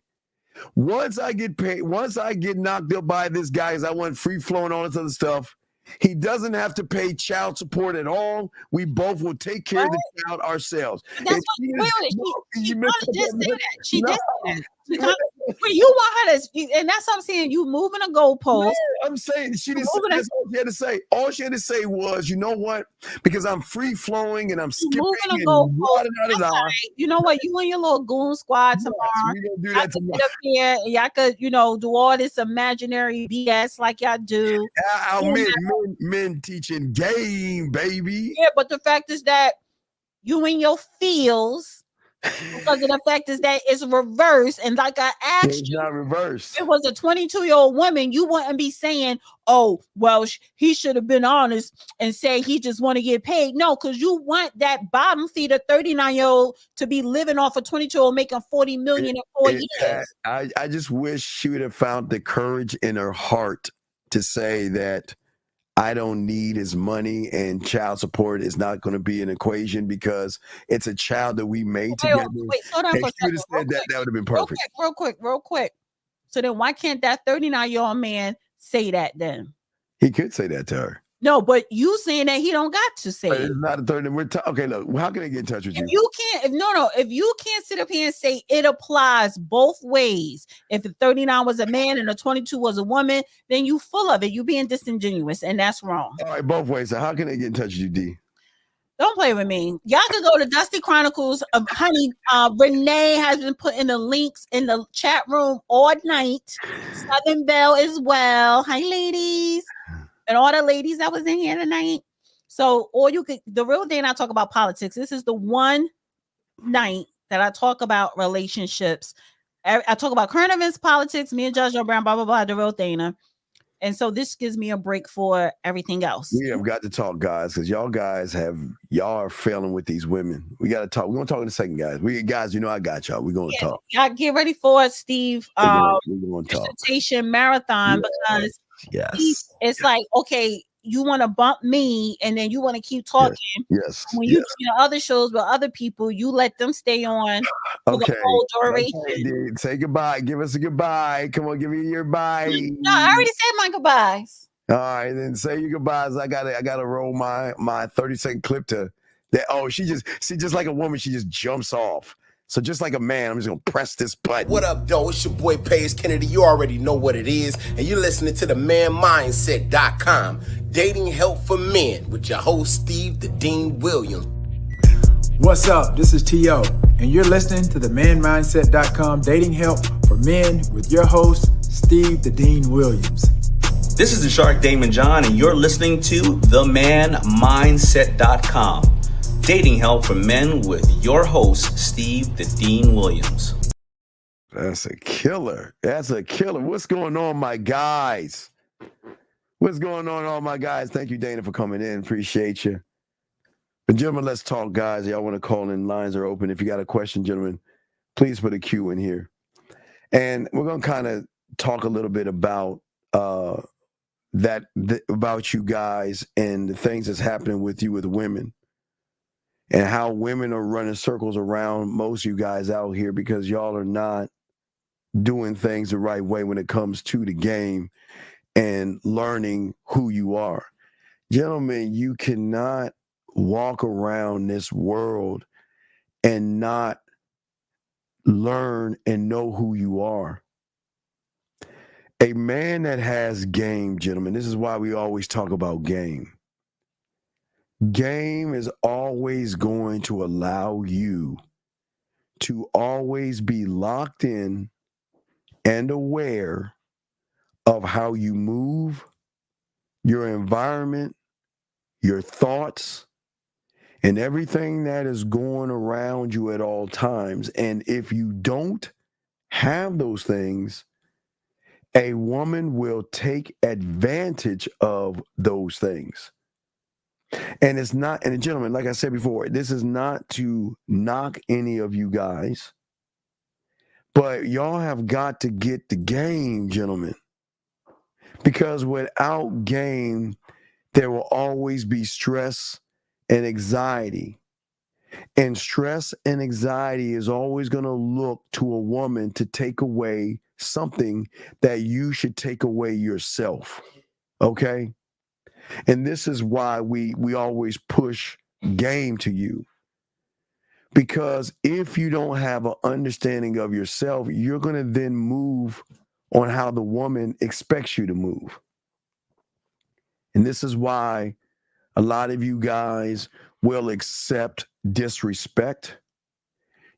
Once I get paid, once I get knocked up by this guy, because I want free flowing, all this other stuff, he doesn't have to pay child support at all. We both will take care of the child ourselves. That's what she did say that. She did say that. But you want her to, and that's what I'm saying. You moving a goalpost. No, I'm saying she didn't say, that's all she had to say. All she had to say was, you know what? Because I'm free flowing and I'm skipping and right. You know what? You and your little goon squad tomorrow. we gonna do Y'all that can tomorrow. get up here and y'all could, do all this imaginary BS like y'all do. Our men teaching game, baby. Yeah, but the fact is that you in your feels, because of the fact is that it's reversed. And like I asked It's not reversed. if it was a 22-year-old woman, you wouldn't be saying, oh, well, he should have been honest and say he just want to get paid. No, because you want that bottom feeder 39-year-old to be living off a 22-year-old making $40 million in 4 years. I just wish she would have found the courage in her heart to say that I don't need his money and child support is not going to be an equation because it's a child that we made together. Wait, slow down If for a she would second. have said that would have been perfect. Real quick. So then why can't that 39-year-old man say that then? He could say that to her. No, but you saying that he don't got to say But it. it's not a third. Okay, look, how can I get in touch with you? If you can't sit up here and say it applies both ways, if the 39 was a man and the 22 was a woman, then you full of it. You being disingenuous, and that's wrong. All right, both ways. So how can I get in touch with you, D? Don't play with me. Y'all can go to Dusty Chronicles of Honey. Renee has been putting the links in the chat room all night. Southern Belle as well. Hi, ladies. And all the ladies that was in here tonight. So, or you could, the real thing I talk about politics. This is the one night that I talk about relationships I talk about current events, politics, me and Judge Brown, blah, blah, blah, the real thing. And so this gives me a break for everything else. We have got to talk, guys, because y'all are failing with these women. We got to talk. We're going to talk in a second, guys. Guys, you know I got y'all. We're going to talk. Y'all get ready for it, Steve. We're going to talk. Dissertation marathon, because it's like, okay, you want to bump me and then you want to keep talking. Yes. When you do other shows with other people, you let them stay on for the whole duration. Okay, say goodbye. Give us a goodbye. Come on, give me your bye. No, I already said my goodbyes. All right, then say your goodbyes. I gotta roll my 30-second clip to that. Oh, she just like a woman, she just jumps off. So just like a man, I'm just gonna press this button. What up, though? It's your boy Paige Kennedy. You already know what it is, and you're listening to the manmindset.com, dating help for men, with your host Steve the Dean Williams. What's up? This is T.O., and you're listening to the manmindset.com, dating help for men, with your host Steve the Dean Williams. This is the Shark Damon John, and you're listening to themanmindset.com, dating help for men, with your host, Steve the Dean Williams. That's a killer. That's a killer. What's going on, my guys? What's going on, all my guys? Thank you, Dana, for coming in. Appreciate you. But gentlemen, let's talk, guys. Y'all want to call in? Lines are open. If you got a question, gentlemen, please put a Q in here. And we're going to kind of talk a little bit about about you guys and the things that's happening with you with women, and how women are running circles around most of you guys out here because y'all are not doing things the right way when it comes to the game and learning who you are. Gentlemen, you cannot walk around this world and not learn and know who you are. A man that has game, gentlemen, this is why we always talk about game. Game is always going to allow you to always be locked in and aware of how you move, your environment, your thoughts, and everything that is going around you at all times. And if you don't have those things, a woman will take advantage of those things. And it's not, and gentlemen, like I said before, this is not to knock any of you guys, but y'all have got to get the game, gentlemen. Because without game, there will always be stress and anxiety. And stress and anxiety is always going to look to a woman to take away something that you should take away yourself. Okay? And this is why we always push game to you. Because if you don't have an understanding of yourself, you're going to then move on how the woman expects you to move. And this is why a lot of you guys will accept disrespect.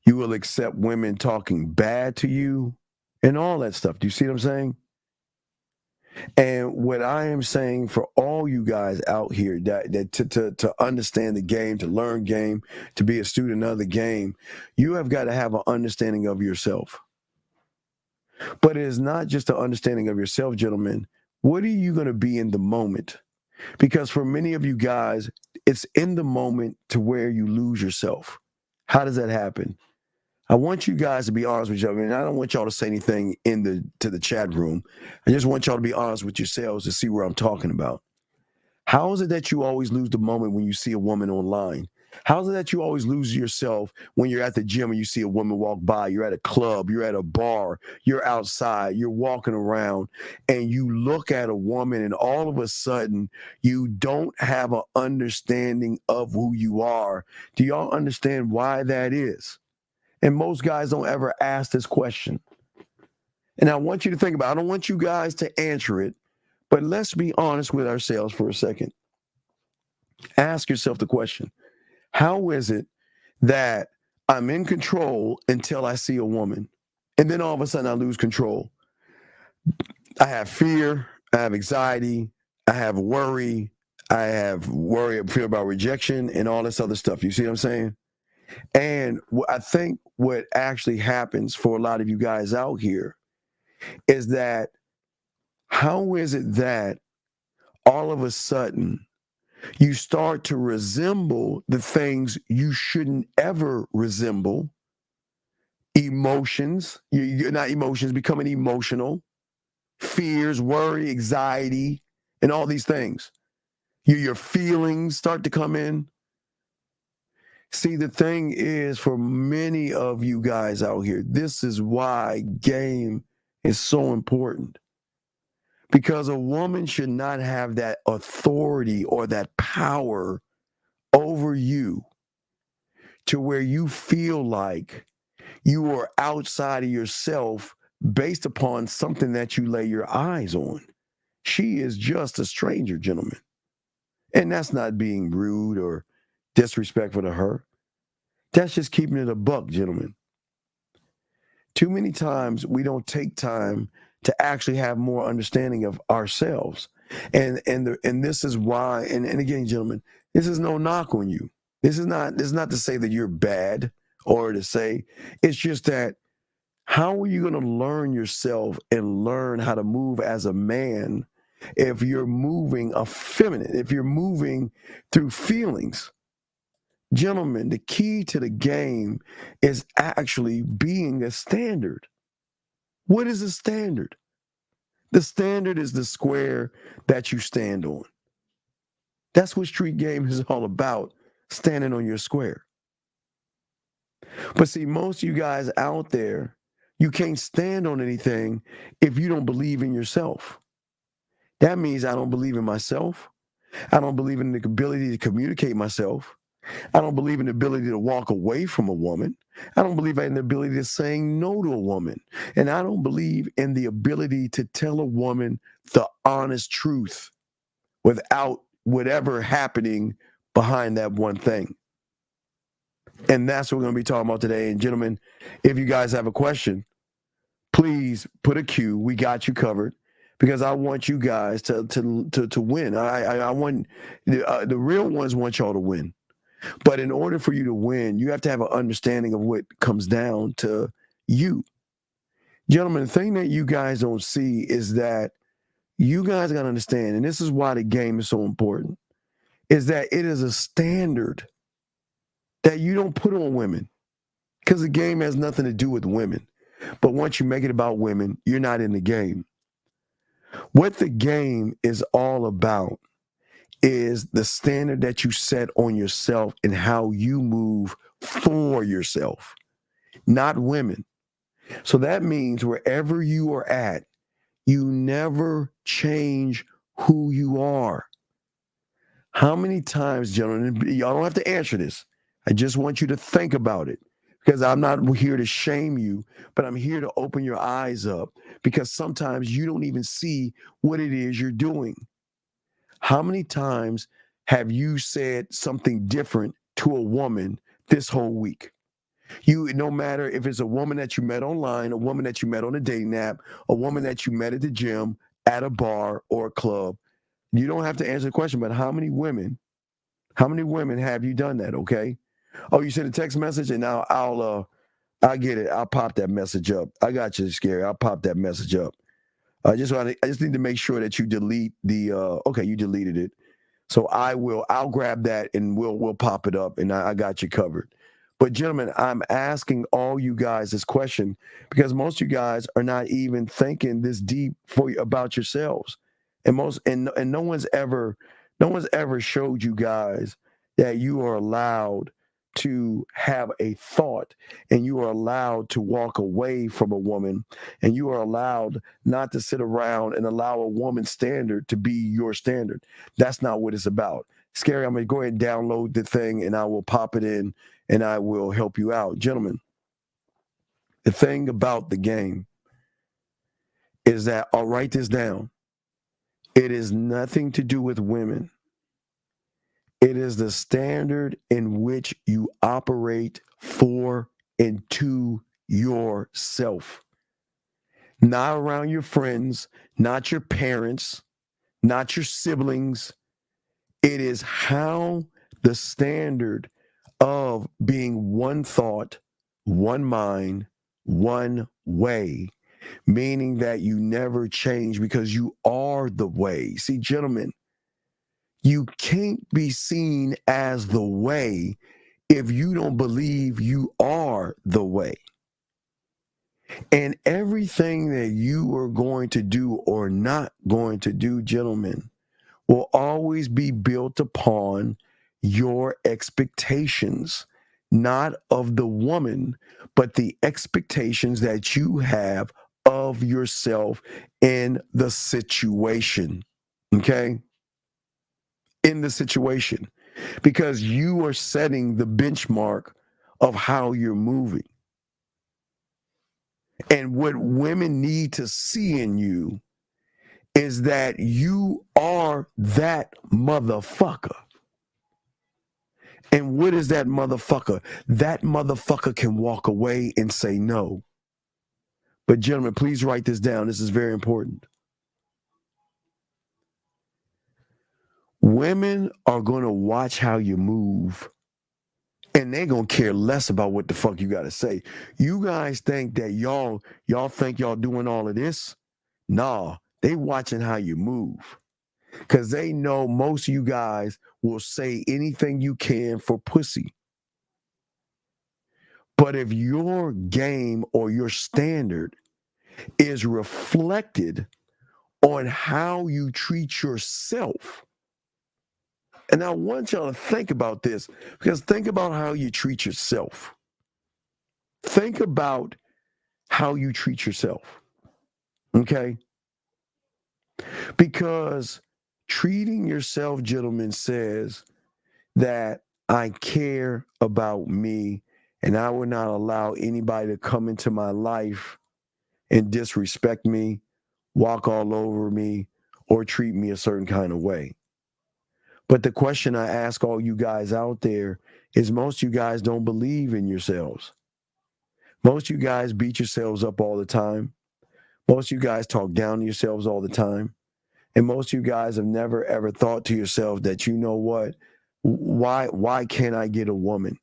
You will accept women talking bad to you and all that stuff. Do you see what I'm saying? And what I am saying for all you guys out here that to understand the game, to learn game, to be a student of the game, you have got to have an understanding of yourself. But it is not just an understanding of yourself, gentlemen. What are you going to be in the moment? Because for many of you guys, it's in the moment to where you lose yourself. How does that happen? I want you guys to be honest with each other. And I don't want y'all to say anything to the chat room. I just want y'all to be honest with yourselves to see where I'm talking about. How is it that you always lose the moment when you see a woman online? How is it that you always lose yourself when you're at the gym and you see a woman walk by? You're at a club, you're at a bar, you're outside, you're walking around, and you look at a woman and all of a sudden you don't have an understanding of who you are. Do y'all understand why that is? And most guys don't ever ask this question. And I want you to think about it. I don't want you guys to answer it, but let's be honest with ourselves for a second. Ask yourself the question. How is it that I'm in control until I see a woman? And then all of a sudden I lose control. I have fear, I have anxiety, I have worry, I have fear about rejection and all this other stuff. You see what I'm saying? And I think what actually happens for a lot of you guys out here is that how is it that all of a sudden you start to resemble the things you shouldn't ever resemble? Emotions, you're not emotions, becoming emotional, fears, worry, anxiety, and all these things. Your feelings start to come in. See, the thing is, for many of you guys out here, this is why game is so important. Because a woman should not have that authority or that power over you to where you feel like you are outside of yourself based upon something that you lay your eyes on. She is just a stranger, gentlemen. And that's not being rude or disrespectful to her. That's just keeping it a buck, gentlemen. Too many times we don't take time to actually have more understanding of ourselves. And this is why, and again, gentlemen, this is no knock on you. This is not to say that you're bad or to say, it's just that how are you going to learn yourself and learn how to move as a man if you're moving effeminate, if you're moving through feelings? Gentlemen, the key to the game is actually being a standard. What is a standard? The standard is the square that you stand on. That's what street game is all about, standing on your square. But see, most of you guys out there, you can't stand on anything if you don't believe in yourself. That means I don't believe in myself. I don't believe in the ability to communicate myself. I don't believe in the ability to walk away from a woman. I don't believe in the ability to say no to a woman. And I don't believe in the ability to tell a woman the honest truth without whatever happening behind that one thing. And that's what we're going to be talking about today. And gentlemen, if you guys have a question, please put a Q. We got you covered because I want you guys to win. I want the real ones want y'all to win. But in order for you to win, you have to have an understanding of what comes down to you. Gentlemen, the thing that you guys don't see is that you guys got to understand, and this is why the game is so important, is that it is a standard that you don't put on women because the game has nothing to do with women. But once you make it about women, you're not in the game. What the game is all about is the standard that you set on yourself and how you move for yourself, not women. So that means wherever you are at, you never change who you are. How many times, gentlemen, y'all don't have to answer this. I just want you to think about it because I'm not here to shame you, but I'm here to open your eyes up because sometimes you don't even see what it is you're doing. How many times have you said something different to a woman this whole week? No matter if it's a woman that you met online, a woman that you met on a dating app, a woman that you met at the gym, at a bar or a club, you don't have to answer the question, but how many women have you done that? Okay. Oh, you sent a text message and now I'll get it. I'll pop that message up. I got you, Scary. I'll pop that message up. I just need to make sure that you delete the okay, you deleted it. So I'll grab that and we'll pop it up and I got you covered. But gentlemen, I'm asking all you guys this question because most of you guys are not even thinking this deep about yourselves. And no one's ever showed you guys that you are allowed to have a thought and you are allowed to walk away from a woman and you are allowed not to sit around and allow a woman's standard to be your standard. That's not what it's about. Scary, I'm going to go ahead and download the thing and I will pop it in and I will help you out. Gentlemen, the thing about the game is that, I'll write this down, it is nothing to do with women. It is the standard in which you operate for and to yourself. Not around your friends, not your parents, not your siblings. It is how the standard of being one thought, one mind, one way, meaning that you never change because you are the way. See, gentlemen, you can't be seen as the way if you don't believe you are the way. And everything that you are going to do or not going to do, gentlemen, will always be built upon your expectations, not of the woman, but the expectations that you have of yourself in the situation. Okay? In the situation. Because you are setting the benchmark of how you're moving. And what women need to see in you is that you are that motherfucker. And what is that motherfucker? That motherfucker can walk away and say no. But gentlemen, please write this down. This is very important. Women are going to watch how you move, and they're going to care less about what the fuck you got to say. You guys think that y'all think y'all doing all of this? Nah, they watching how you move. Because they know most of you guys will say anything you can for pussy. But if your game or your standard is reflected on how you treat yourself, and I want y'all to think about this, because think about how you treat yourself. Think about how you treat yourself, okay? Because treating yourself, gentlemen, says that I care about me and I will not allow anybody to come into my life and disrespect me, walk all over me, or treat me a certain kind of way. But the question I ask all you guys out there is most of you guys don't believe in yourselves. Most of you guys beat yourselves up all the time. Most of you guys talk down to yourselves all the time. And most of you guys have never ever thought to yourself that, you know what, why can't I get a woman?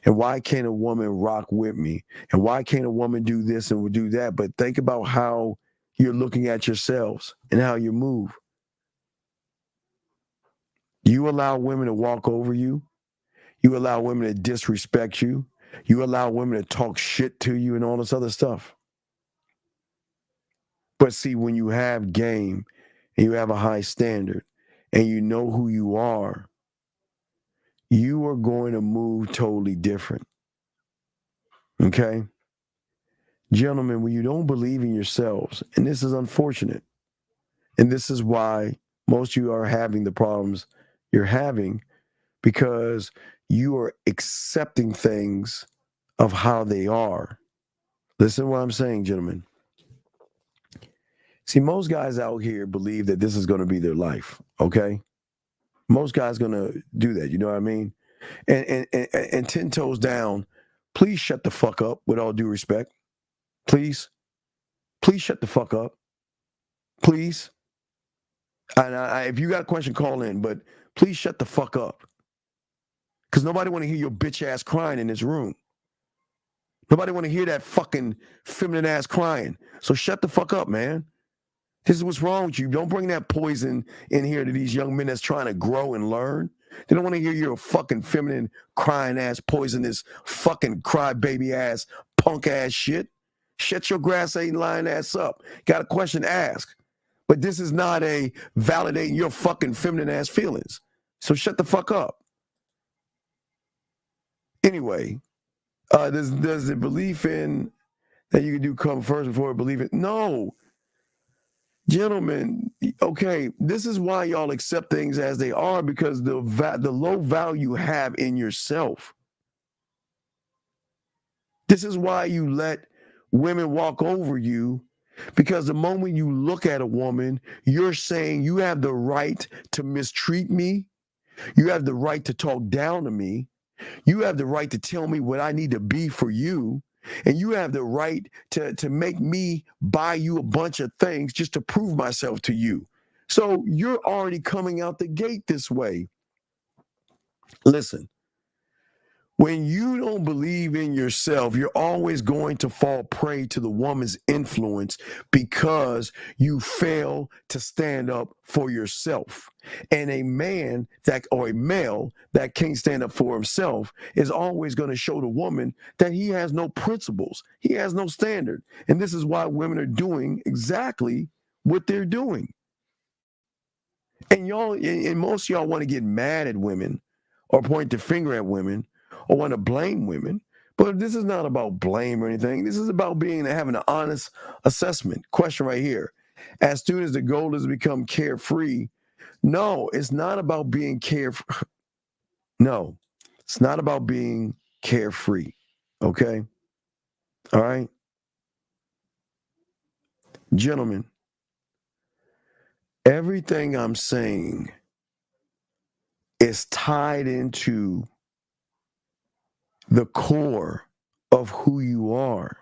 And why can't a woman rock with me? And why can't a woman do this and do that? But think about how you're looking at yourselves and how you move. You allow women to walk over you. You allow women to disrespect you. You allow women to talk shit to you and all this other stuff. But see, when you have game and you have a high standard and you know who you are, you are going to move totally different. Okay? Gentlemen, when you don't believe in yourselves, and this is unfortunate, and this is why most of you are having the problems you're having, because you are accepting things of how they are. Listen to what I'm saying, gentlemen. See, most guys out here believe that this is going to be their life, okay? Most guys going to do that, you know what I mean? And 10 toes down, please shut the fuck up with all due respect. Please. Please shut the fuck up. Please. And if you got a question, call in, but please shut the fuck up. Because nobody want to hear your bitch ass crying in this room. Nobody want to hear that fucking feminine ass crying. So shut the fuck up, man. This is what's wrong with you. Don't bring that poison in here to these young men that's trying to grow and learn. They don't want to hear your fucking feminine crying ass, poisonous, fucking crybaby ass, punk ass shit. Shut your grass ain't lying ass up. Got a question, ask. But this is not a validating your fucking feminine ass feelings. So shut the fuck up. Anyway, there's the belief in that you can do come first before believe it. No. Gentlemen, okay, this is why y'all accept things as they are, because the low value you have in yourself. This is why you let women walk over you, because the moment you look at a woman, you're saying you have the right to mistreat me. You have the right to talk down to me. You have the right to tell me what I need to be for you. And you have the right to make me buy you a bunch of things just to prove myself to you. So you're already coming out the gate this way. Listen, When you don't believe in yourself, you're always going to fall prey to the woman's influence because you fail to stand up for yourself. And a man that, or a male that can't stand up for himself is always going to show the woman that he has no principles. He has no standard. And this is why women are doing exactly what they're doing. And y'all, and most of y'all want to get mad at women or point the finger at women or want to blame women. But this is not about blame or anything. This is about having an honest assessment. Question right here. As soon as the goal is to become carefree, no, it's not about being carefree. No, it's not about being carefree. Okay? All right? Gentlemen, everything I'm saying is tied into the core of who you are.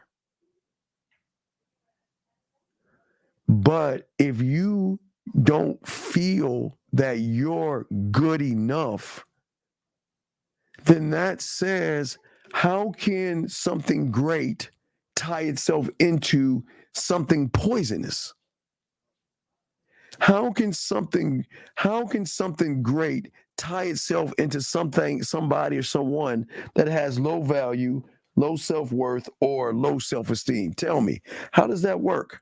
But if you don't feel that you're good enough, then that says, how can something great tie itself into something poisonous? How can something great tie itself into somebody or someone that has low value, low self-worth, or low self-esteem? Tell me, how does that work?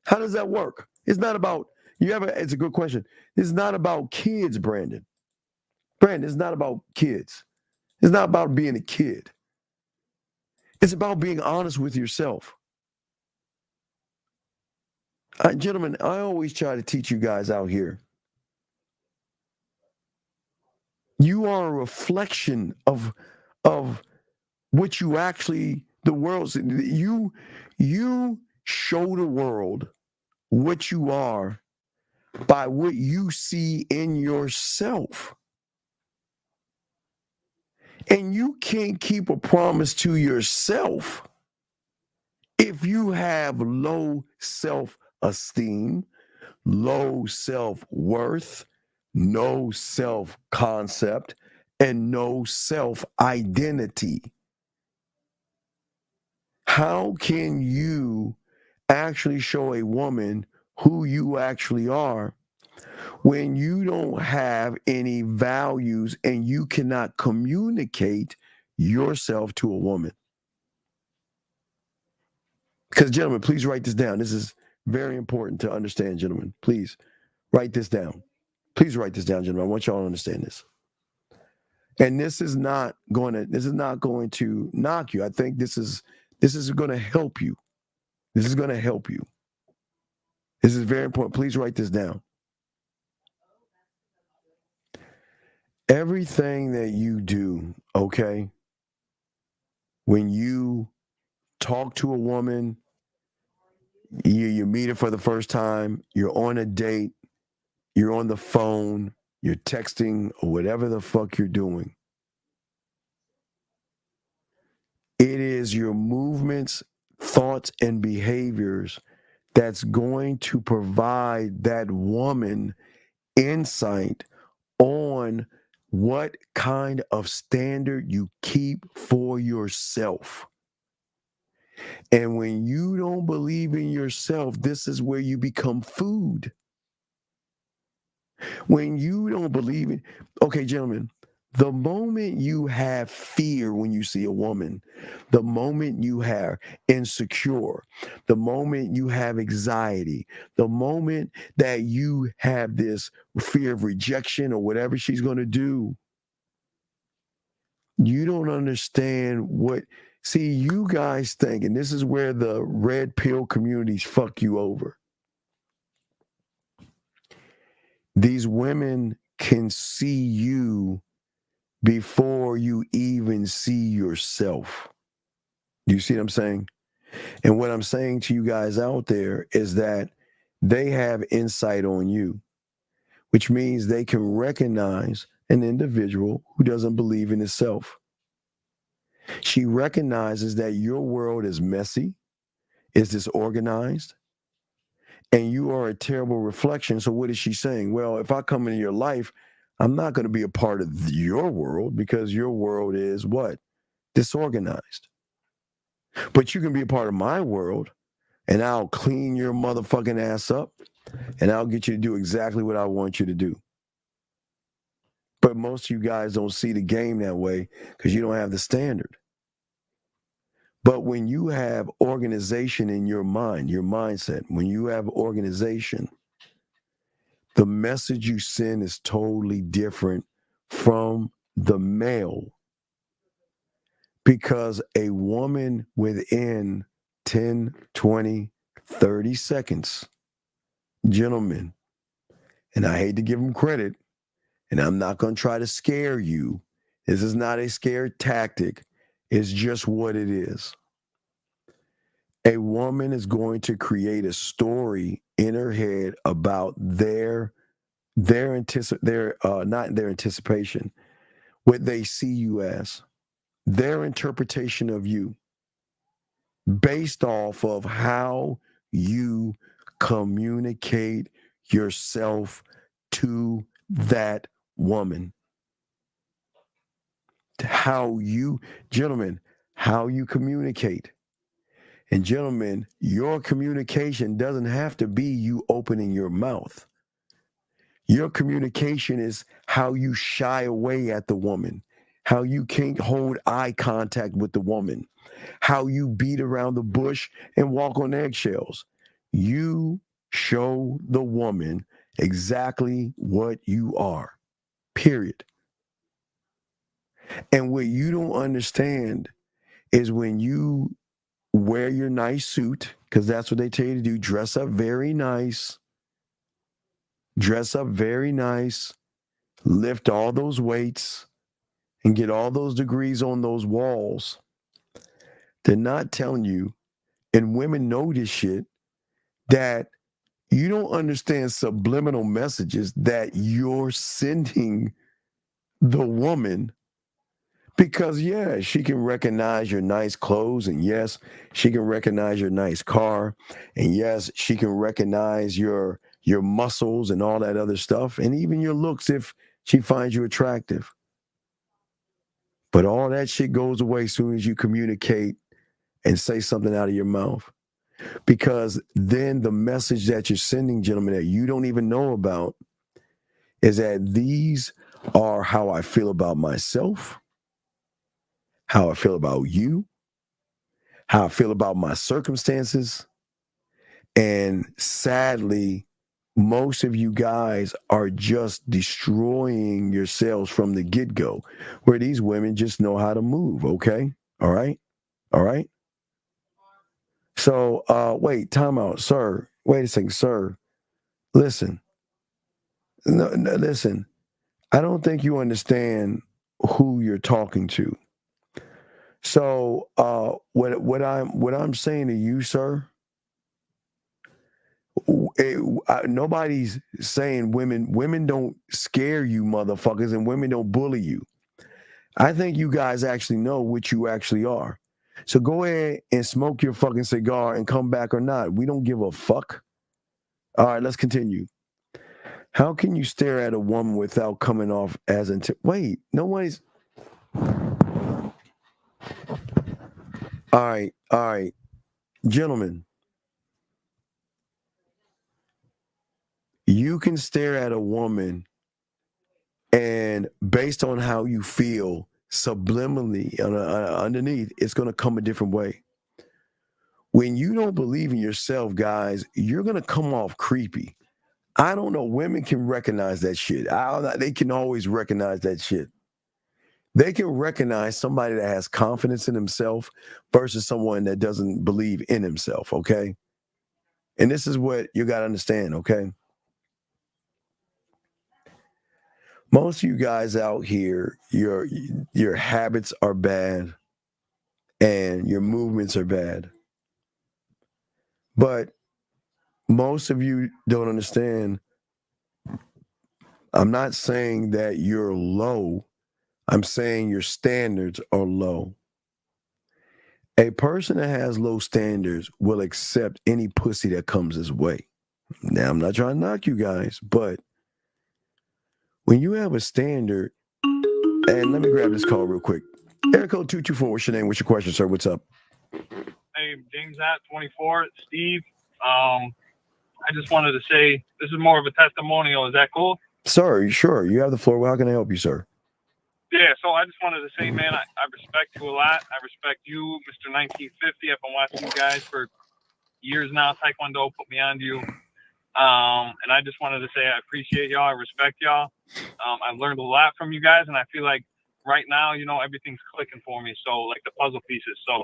How does that work? It's not about, it's a good question. It's not about kids, Brandon. Brandon, it's not about kids. It's not about being a kid. It's about being honest with yourself. Gentlemen, I always try to teach you guys out here. You are a reflection of what you actually, the world, you show the world what you are by what you see in yourself. And you can't keep a promise to yourself if you have low self-esteem, low self-worth, no self-concept, and no self-identity. How can you actually show a woman who you actually are when you don't have any values and you cannot communicate yourself to a woman? Because, gentlemen, please write this down. This is very important to understand, gentlemen. Please write this down. Please write this down, gentlemen. I want y'all to understand this. And this is not going to knock you. I think this is going to help you. This is going to help you. This is very important. Please write this down. Everything that you do, okay, when you talk to a woman, you meet her for the first time, you're on a date, you're on the phone, you're texting, or whatever the fuck you're doing. It is your movements, thoughts, and behaviors that's going to provide that woman insight on what kind of standard you keep for yourself. And when you don't believe in yourself, this is where you become food. When you don't believe in, okay, gentlemen, the moment you have fear when you see a woman, the moment you have insecure, the moment you have anxiety, the moment that you have this fear of rejection or whatever she's going to do, you don't understand see, you guys think, and this is where the red pill communities fuck you over. These women can see you before you even see yourself. Do you see what I'm saying? And what I'm saying to you guys out there is that they have insight on you, which means they can recognize an individual who doesn't believe in itself. She recognizes that your world is messy, is disorganized, and you are a terrible reflection. So what is she saying? Well, if I come into your life, I'm not going to be a part of your world because your world is what? disorganized. But you can be a part of my world, and I'll clean your motherfucking ass up, and I'll get you to do exactly what I want you to do. But most of you guys don't see the game that way because you don't have the standard. But when you have organization in your mind, your mindset, when you have organization, the message you send is totally different from the male. Because a woman within 10, 20, 30 seconds, gentlemen, and I hate to give them credit, and I'm not going to try to scare you. This is not a scare tactic. It's just what it is. A woman is going to create a story in her head about not their anticipation, what they see you as, their interpretation of you, based off of how you communicate yourself to that woman. Gentlemen, how you communicate. And gentlemen, your communication doesn't have to be you opening your mouth. Your communication is how you shy away at the woman, how you can't hold eye contact with the woman, how you beat around the bush and walk on eggshells. You show the woman exactly what you are, period. And what you don't understand is when you wear your nice suit, because that's what they tell you to do, dress up very nice, lift all those weights, and get all those degrees on those walls. They're not telling you, and women know this shit, that you don't understand subliminal messages that you're sending the woman. Because, yeah, she can recognize your nice clothes, and yes, she can recognize your nice car, and yes, she can recognize your muscles and all that other stuff, and even your looks if she finds you attractive. But all that shit goes away as soon as you communicate and say something out of your mouth. Because then the message that you're sending, gentlemen, that you don't even know about is that these are how I feel about myself, how I feel about you, how I feel about my circumstances. And sadly, most of you guys are just destroying yourselves from the get-go, where these women just know how to move, okay? All right? All right? So, wait, time out, sir. Wait a second, sir. Listen. No, listen. I don't think you understand who you're talking to. So, what I'm saying to you, sir, nobody's saying women don't scare you, motherfuckers, and women don't bully you. I think you guys actually know what you actually are. So go ahead and smoke your fucking cigar and come back or not. We don't give a fuck. All right, let's continue. How can you stare at a woman without coming off as wait, nobody's. All right. Gentlemen, you can stare at a woman and based on how you feel subliminally underneath, it's going to come a different way. When you don't believe in yourself, guys, you're going to come off creepy. I don't know. Women can recognize that shit. They can always recognize that shit. They can recognize somebody that has confidence in himself versus someone that doesn't believe in himself, okay? And this is what you got to understand, okay? Most of you guys out here, your habits are bad and your movements are bad. But most of you don't understand. I'm not saying that you're low. I'm saying your standards are low. A person that has low standards will accept any pussy that comes his way. Now, I'm not trying to knock you guys, but when you have a standard, and let me grab this call real quick. Area code 224. What's your name? What's your question, sir? What's up? Hey, James at 24. Steve, I just wanted to say this is more of a testimonial. Is that cool? Sir, sure. You have the floor. How can I help you, sir? Yeah, so I just wanted to say, man, I respect you a lot. I respect you, Mr. 1950. I've been watching you guys for years now. Taekwondo put me on to you. And I just wanted to say I appreciate y'all. I respect y'all. I've learned a lot from you guys, and I feel like right now, you know, everything's clicking for me. So, like the puzzle pieces. So,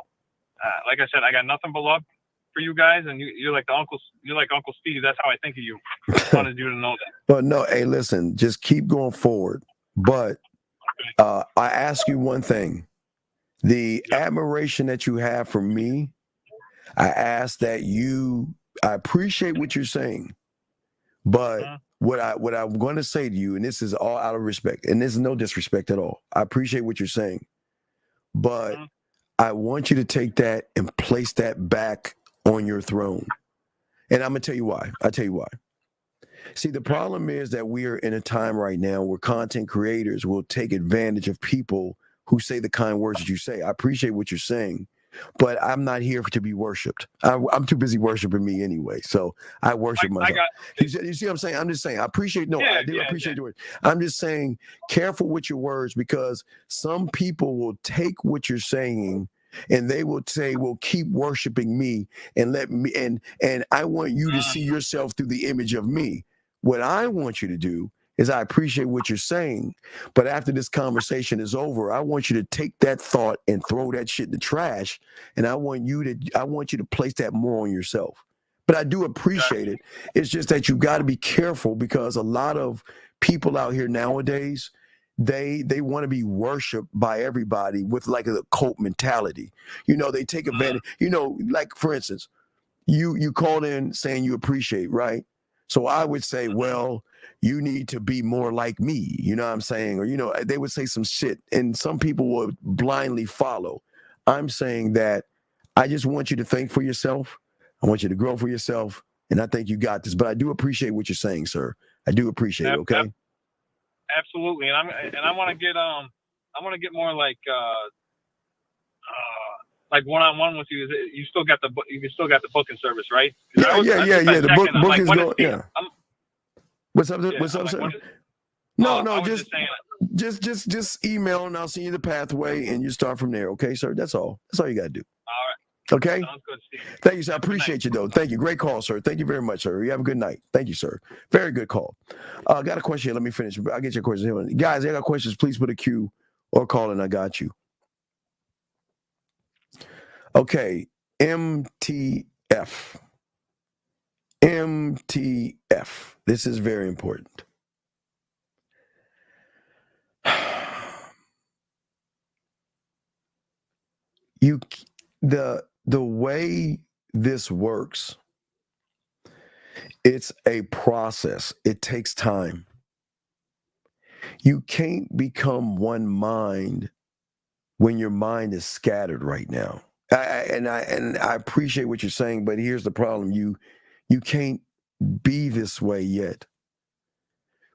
like I said, I got nothing but love for you guys, and you're like Uncle Steve. That's how I think of you. I just wanted you to know that. But no, hey, listen, just keep going forward. But I ask you one thing. The admiration that you have for me, I ask that I appreciate what you're saying. But what I'm going to say to you, and this is all out of respect, and this is no disrespect at all. I appreciate what you're saying. But I want you to take that and place that back on your throne. And I'm going to tell you why. I'll tell you why. See, the problem is that we are in a time right now where content creators will take advantage of people who say the kind words that you say. I appreciate what you're saying, but I'm not here to be worshipped. I'm too busy worshiping me anyway. So I worship myself. You see what I'm saying? I'm just saying, I appreciate the word. I'm just saying, careful with your words, because some people will take what you're saying and they will say, well, keep worshiping me and let me, and I want you to see yourself through the image of me. What I want you to do is, I appreciate what you're saying, but after this conversation is over, I want you to take that thought and throw that shit in the trash. And I want you to place that more on yourself. But I do appreciate it. It's just that you got to be careful, because a lot of people out here nowadays, they want to be worshipped by everybody with like a cult mentality. You know, they take advantage, you know, like for instance, you called in saying you appreciate, right? So I would say, well, you need to be more like me, you know what I'm saying? Or, you know, they would say some shit and some people would blindly follow. I'm saying that I just want you to think for yourself. I want you to grow for yourself. And I think you got this, but I do appreciate what you're saying, sir. I do appreciate it. Okay. Absolutely. And I want to get more like one-on-one with you. You still got the booking service, right? Yeah. The book is going. Yeah. What's up? What's up, sir? No. Just email and I'll send you the pathway and you start from there. Okay, sir. That's all. That's all you got to do. All right. Okay. Sounds good, Steve. Thank you, sir. I appreciate you, though. Thank you. Great call, sir. Thank you very much, sir. You have a good night. Thank you, sir. Very good call. Got a question here. Let me finish. I'll get your question here. Guys, I got questions. Please put a Q or call and I got you. Okay. MTF. This is very important. The way this works, it's a process. It takes time. You can't become one mind when your mind is scattered right now. I appreciate what you're saying, but here's the problem. You can't be this way yet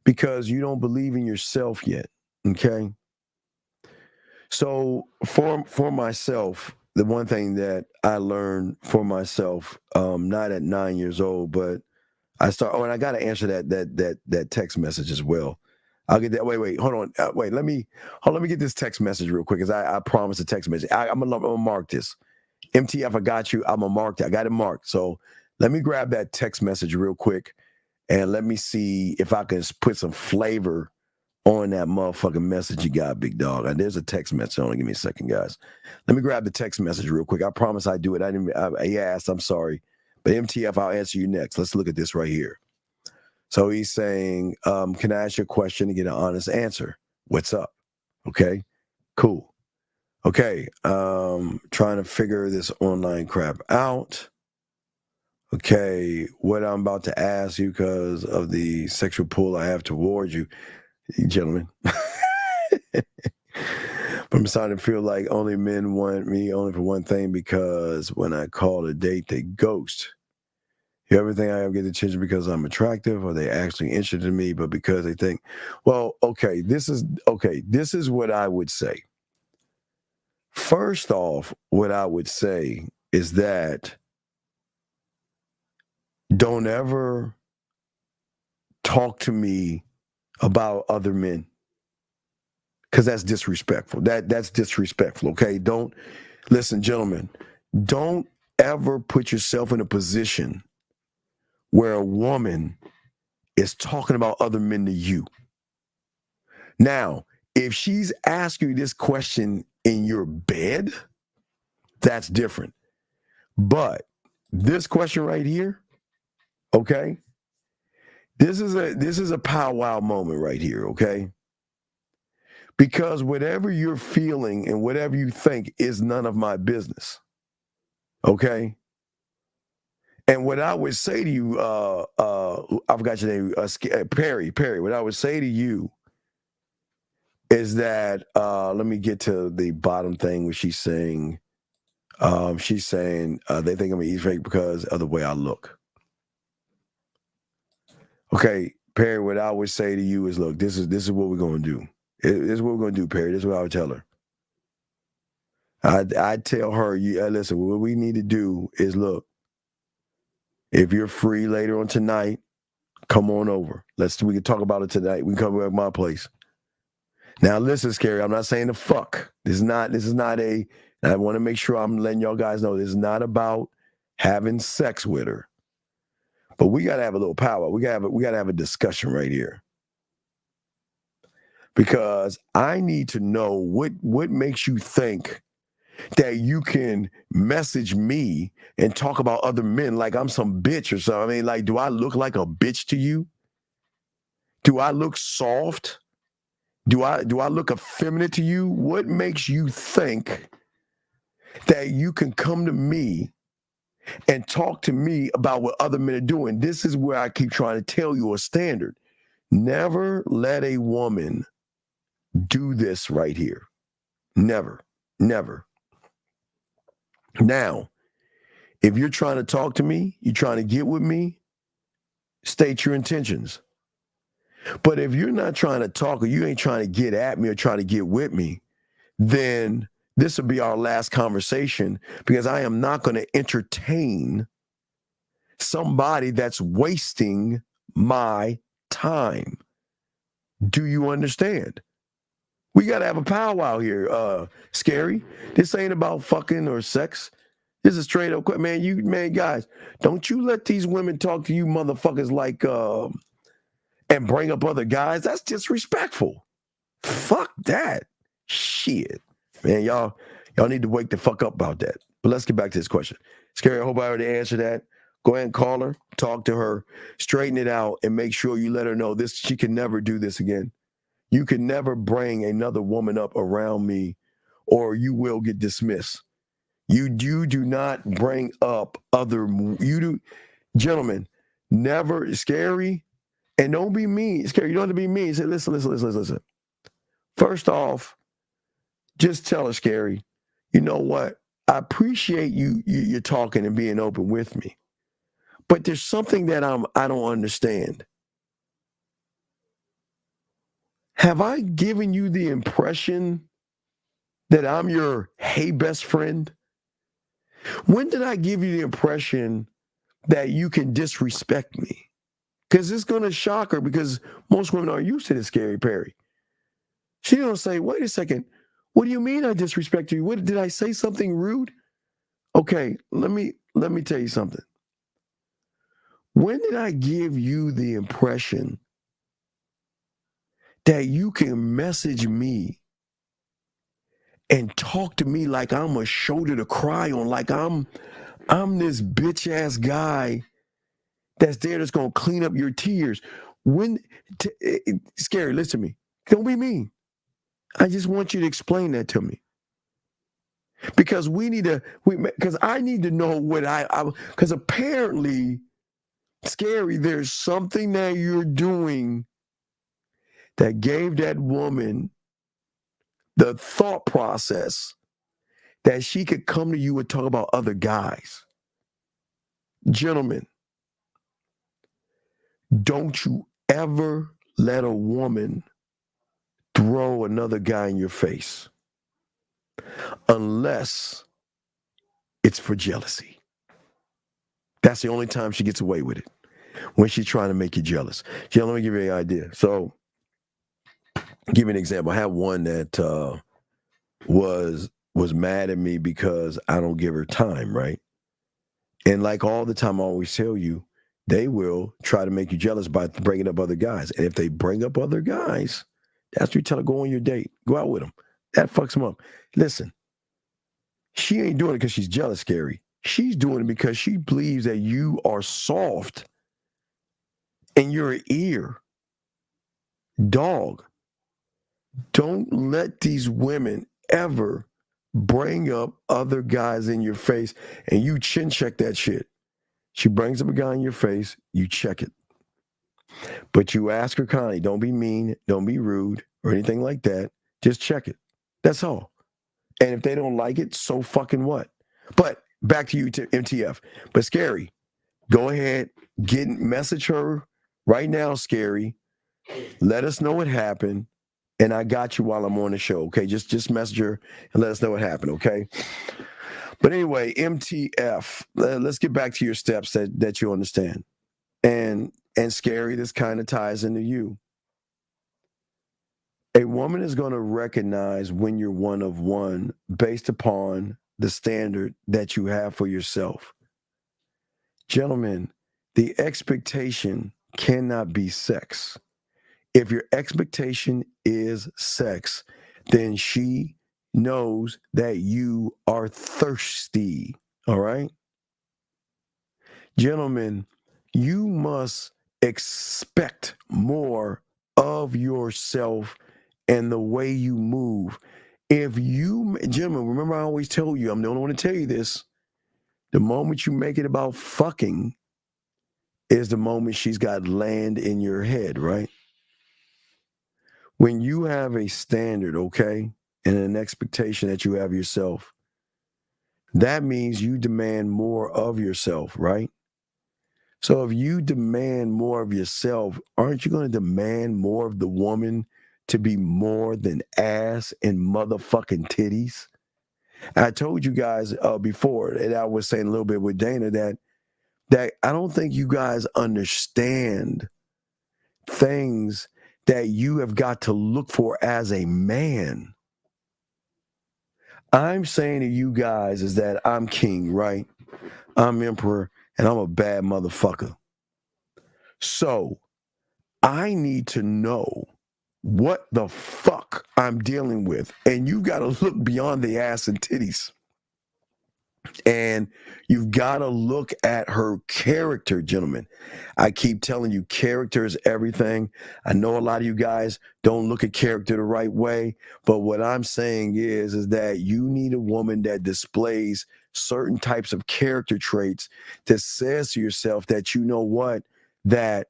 because you don't believe in yourself yet. Okay. So for myself, the one thing that I learned for myself, not at 9 years old, but I start. Oh, and I got to answer that text message as well. I'll get that. Wait, hold on. Let me get this text message real quick, because I promised a text message. I'm gonna mark this. MTF, I got you. I'm gonna mark that. I got it marked. So let me grab that text message real quick, and let me see if I can put some flavor on that motherfucking message you got, big dog. And there's a text message. Only give me a second, guys. Let me grab the text message real quick. I promise I do it. He asked. I'm sorry, but MTF, I'll answer you next. Let's look at this right here. So he's saying, can I ask you a question to get an honest answer? What's up? Okay, cool. Okay, trying to figure this online crap out. Okay, what I'm about to ask you because of the sexual pull I have towards you, gentlemen. But I'm starting to feel like only men want me only for one thing, because when I call a date, they ghost. Everything I have get attention because I'm attractive, or they actually interested in me, but because they think, well, this is what I would say. First off, what I would say is that don't ever talk to me about other men, because that's disrespectful. That's disrespectful, okay? Don't, listen, gentlemen, don't ever put yourself in a position where a woman is talking about other men to you. Now, if she's asking you this question in your bed, that's different. But this question right here, okay? This is a powwow moment right here, okay? Because whatever you're feeling and whatever you think is none of my business, okay? And what I would say to you, I forgot your name, Perry. What I would say to you is that, let me get to the bottom thing where she's saying, they think I'm an East fake because of the way I look. Okay, Perry, what I would say to you is, look, this is what we're going to do. This is what we're going to do, Perry. This is what I would tell her. I'd tell her, listen, what we need to do is, look, if you're free later on tonight, come on over. We can talk about it tonight. We can come over at my place. Now, listen, Scary, I'm not saying to fuck. This is not I want to make sure I'm letting y'all guys know this is not about having sex with her. But we got to have a little power. We got to have a discussion right here. Because I need to know what makes you think that you can message me and talk about other men like I'm some bitch or something. I mean, like, do I look like a bitch to you? Do I look soft? Do I look effeminate to you? What makes you think that you can come to me and talk to me about what other men are doing? This is where I keep trying to tell you a standard. Never let a woman do this right here. Never. Never. Now, if you're trying to talk to me, you're trying to get with me, state your intentions. But if you're not trying to talk, or you ain't trying to get at me or trying to get with me, then this will be our last conversation, because I am not going to entertain somebody that's wasting my time. Do you understand? We got to have a powwow here, Scary. This ain't about fucking or sex. This is straight up, man, guys, don't you let these women talk to you motherfuckers like, and bring up other guys. That's disrespectful. Fuck that. Shit. Man, y'all need to wake the fuck up about that. But let's get back to this question. Scary, I hope I already answered that. Go ahead and call her, talk to her, straighten it out, and make sure you let her know she can never do this again. You can never bring another woman up around me, or you will get dismissed. You do not bring up gentlemen, never, Scary, and don't be mean. Scary, you don't have to be mean. Say, listen. First off, just tell her, Scary, you know what? I appreciate you're talking and being open with me, but there's something that I don't understand. Have I given you the impression that I'm your hey best friend? When did I give you the impression that you can disrespect me? Because it's going to shock her, because most women aren't used to this, Scary Perry. She's going to say, wait a second, what do you mean I disrespect you? Did I say something rude? Okay, let me tell you something. When did I give you the impression that you can message me and talk to me like I'm a shoulder to cry on, like I'm this bitch ass guy that's there that's gonna clean up your tears? Scary, listen to me. Don't be mean. I just want you to explain that to me. Because because I need to know what because apparently, Scary, there's something that you're doing that gave that woman the thought process that she could come to you and talk about other guys. Gentlemen, don't you ever let a woman throw another guy in your face. unless it's for jealousy. That's the only time she gets away with it, when she's trying to make you jealous. Yeah, let me give you an idea. So, give you an example. I had one that was mad at me because I don't give her time, right? And like all the time, I always tell you, they will try to make you jealous by bringing up other guys. And if they bring up other guys, that's what you tell her, go on your date. Go out with them. That fucks them up. Listen, she ain't doing it because she's jealous, Scary. She's doing it because she believes that you are soft and you're an ear. Dog, don't let these women ever bring up other guys in your face and you chin check that shit. She brings up a guy in your face, you check it. But you ask her kindly, don't be mean, don't be rude or anything like that. Just check it. That's all. And if they don't like it, so fucking what? But back to you, MTF. But Scary, go ahead, message her right now, Scary. Let us know what happened. And I got you while I'm on the show, okay? Just message her and let us know what happened, okay? But anyway, MTF, let's get back to your steps that you understand. And Scary, this kind of ties into you. A woman is going to recognize when you're one of one based upon the standard that you have for yourself. Gentlemen, the expectation cannot be sex. If your expectation is sex, then she knows that you are thirsty. All right? Gentlemen, you must expect more of yourself and the way you move. If you, gentlemen, remember I always tell you, I'm the only one to tell you this, the moment you make it about fucking is the moment she's got land in your head, right? When you have a standard, okay, and an expectation that you have yourself, that means you demand more of yourself, right? So if you demand more of yourself, aren't you going to demand more of the woman to be more than ass and motherfucking titties? I told you guys before, and I was saying a little bit with Dana, that I don't think you guys understand things that you have got to look for as a man. I'm saying to you guys is that I'm king, right? I'm emperor, and I'm a bad motherfucker. So I need to know what the fuck I'm dealing with. And you got to look beyond the ass and titties. And you've got to look at her character, gentlemen. I keep telling you, character is everything. I know a lot of you guys don't look at character the right way, but what I'm saying is that you need a woman that displays certain types of character traits that says to yourself that, you know what, that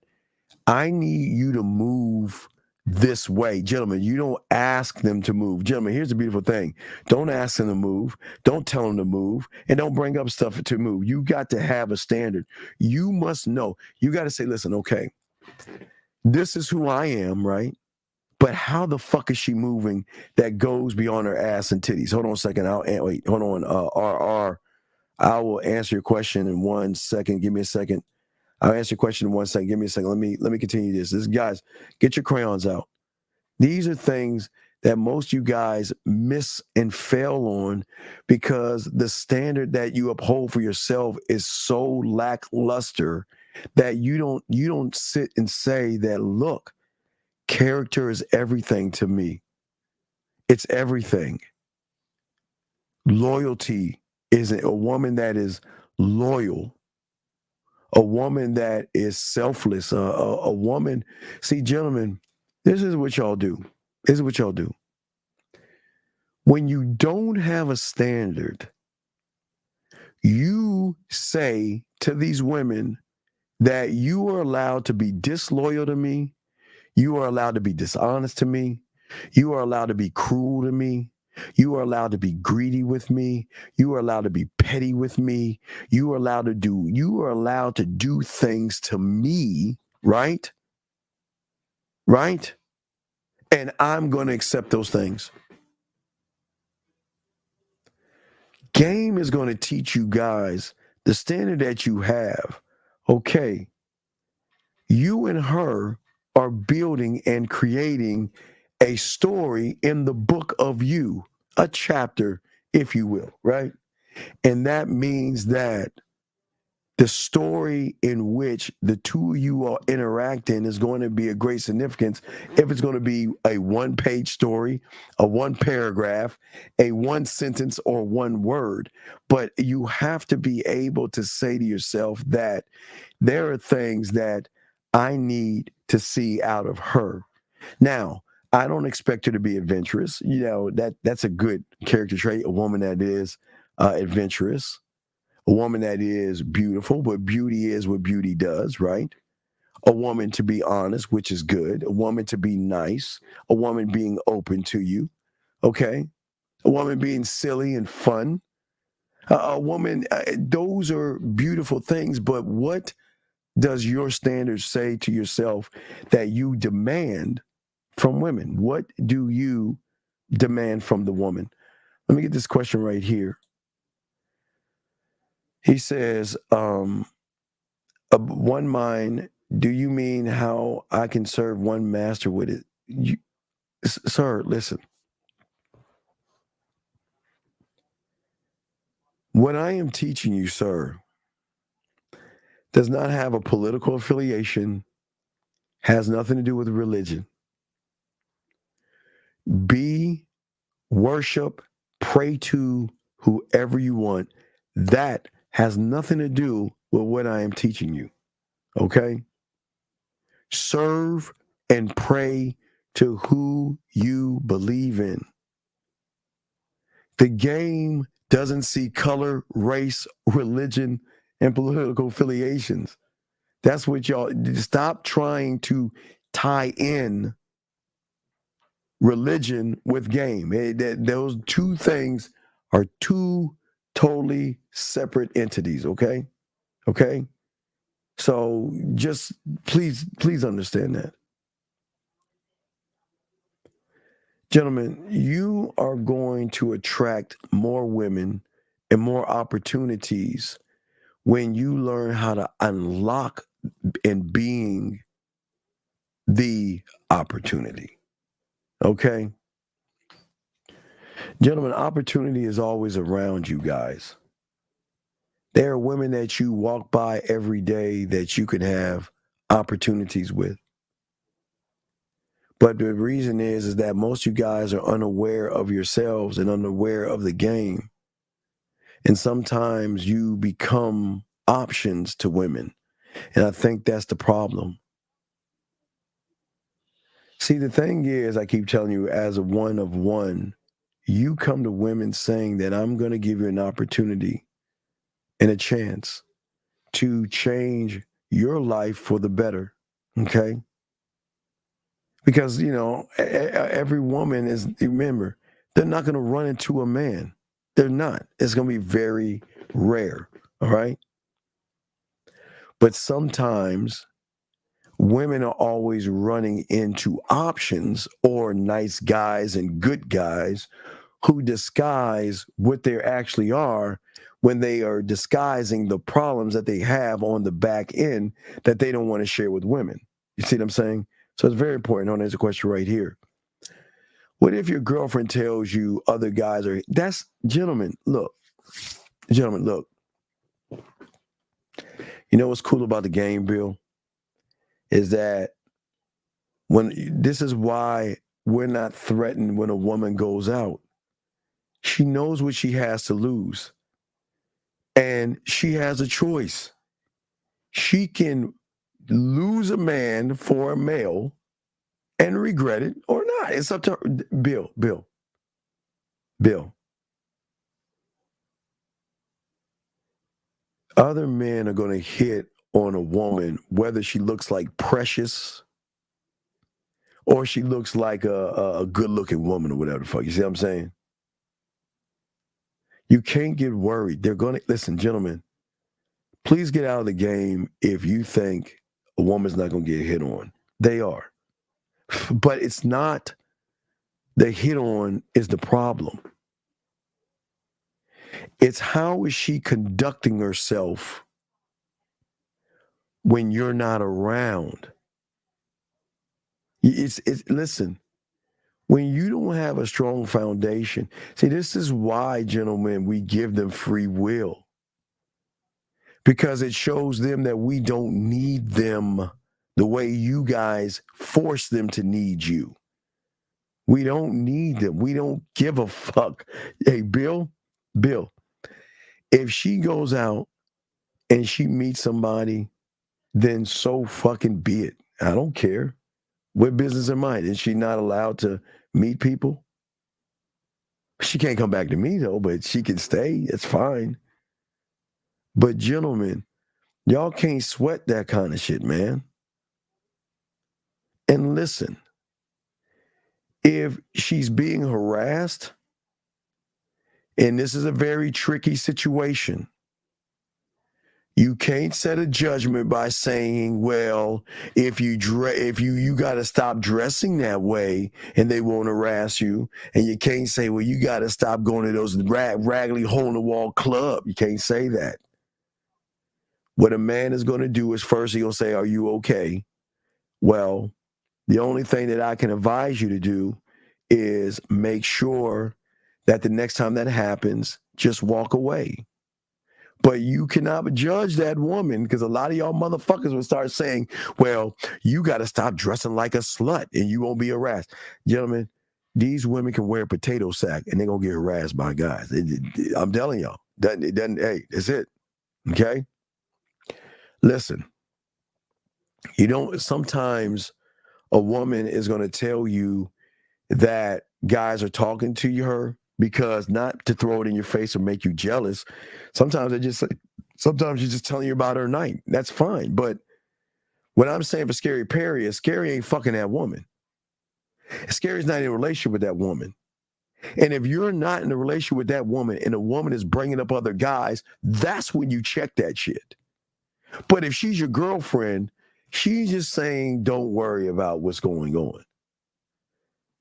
I need you to move this way. Gentlemen, you don't ask them to move. Gentlemen, here's the beautiful thing. Don't ask them to move. Don't tell them to move. And don't bring up stuff to move. You got to have a standard. You must know. You got to say, listen, okay, this is who I am, right? But how the fuck is she moving that goes beyond her ass and titties? Hold on a second. Wait, hold on. RR, I will answer your question in 1 second. Give me a second. I'll answer your question in 1 second. Give me a second. Let me continue this. Guys, get your crayons out. These are things that most of you guys miss and fail on because the standard that you uphold for yourself is so lackluster that you don't sit and say that, look, character is everything to me. It's everything. Loyalty isn't a woman that is loyal. A woman that is selfless, a woman. See, gentlemen, this is what y'all do. This is what y'all do. When you don't have a standard, you say to these women that you are allowed to be disloyal to me. You are allowed to be dishonest to me. You are allowed to be cruel to me. You are allowed to be greedy with me. You are allowed to be petty with me. You are allowed to do things to me, right? Right? And I'm going to accept those things. Game is going to teach you guys the standard that you have. Okay, you and her are building and creating a story in the book of you, a chapter, if you will, right? And that means that the story in which the two of you are interacting is going to be a great significance if it's going to be a one-page story, a one paragraph, a one sentence, or one word. But you have to be able to say to yourself that there are things that I need to see out of her. Now, I don't expect her to be adventurous. You know, that's a good character trait, a woman that is adventurous, a woman that is beautiful, but beauty is what beauty does, right? A woman to be honest, which is good. A woman to be nice. A woman being open to you, okay? A woman being silly and fun. A woman, those are beautiful things, but what does your standards say to yourself that you demand from women? What do you demand from the woman? Let me get this question right here. He says, one mind, do you mean how I can serve one master with it? Sir, listen. What I am teaching you, sir, does not have a political affiliation, has nothing to do with religion. Be, worship, pray to whoever you want. That has nothing to do with what I am teaching you. Okay? Serve and pray to who you believe in. The game doesn't see color, race, religion, and political affiliations. That's what y'all stop trying to tie in religion with game. Those two things are two totally separate entities, okay? Okay? So just please understand that. Gentlemen, you are going to attract more women and more opportunities when you learn how to unlock and being the opportunity. Okay? Gentlemen, opportunity is always around you guys. There are women that you walk by every day that you can have opportunities with. But the reason is that most of you guys are unaware of yourselves and unaware of the game. And sometimes you become options to women. And I think that's the problem. See, the thing is, I keep telling you, as a one of one, you come to women saying that I'm going to give you an opportunity and a chance to change your life for the better. Okay? Because, you know, every woman is, remember, they're not going to run into a man. They're not. It's going to be very rare. All right? But sometimes women are always running into options or nice guys and good guys who disguise what they actually are when they are disguising the problems that they have on the back end that they don't want to share with women. You see what I'm saying? So it's very important. Oh, there's a question right here. What if your girlfriend tells you other guys are, that's, gentlemen, look. You know what's cool about the game, Bill? Is that this is why we're not threatened when a woman goes out. She knows what she has to lose. And she has a choice. She can lose a man for a male and regret it or not. It's up to her. Bill. Other men are going to hit on a woman, whether she looks like Precious or she looks like a good-looking woman or whatever the fuck. You see what I'm saying? You can't get worried. They're going to, listen, gentlemen, please get out of the game if you think a woman's not going to get hit on. They are. But it's not the hit on is the problem. It's how is she conducting herself when you're not around. It's listen, when you don't have a strong foundation, see, this is why, gentlemen, we give them free will. Because it shows them that we don't need them the way you guys force them to need you. We don't need them. We don't give a fuck. Hey, Bill, if she goes out and she meets somebody, then so fucking be it. I don't care. What business am I? Is she not allowed to meet people? She can't come back to me, though, but she can stay. It's fine. But gentlemen, y'all can't sweat that kind of shit, man. And listen, if she's being harassed, and this is a very tricky situation, you can't set a judgment by saying, well, if you got to stop dressing that way and they won't harass you. And you can't say, well, you got to stop going to those raggedy hole-in-the-wall club. You can't say that. What a man is going to do is first he'll say, are you okay? Well, the only thing that I can advise you to do is make sure that the next time that happens, just walk away. But you cannot judge that woman, because a lot of y'all motherfuckers will start saying, well, you got to stop dressing like a slut and you won't be harassed. Gentlemen, these women can wear a potato sack and they're going to get harassed by guys. I'm telling y'all. Hey, that's it. Okay? Listen, sometimes a woman is going to tell you that guys are talking to her because not to throw it in your face or make you jealous. Sometimes sometimes you're just telling you about her night. That's fine. But what I'm saying for Scary Perry is Scary ain't fucking that woman. Scary's not in a relationship with that woman. And if you're not in a relationship with that woman and a woman is bringing up other guys, that's when you check that shit. But if she's your girlfriend, she's just saying, don't worry about what's going on.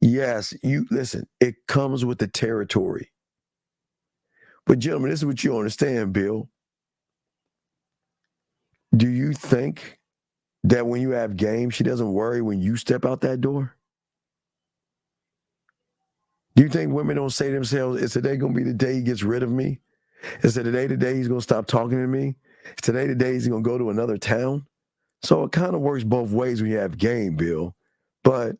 Yes, listen, it comes with the territory. But gentlemen, this is what you understand, Bill. Do you think that when you have game, she doesn't worry when you step out that door? Do you think women don't say to themselves, is today going to be the day he gets rid of me? Is it today the day he's going to stop talking to me? Is today the day he's going to go to another town? So it kind of works both ways when you have game, Bill. But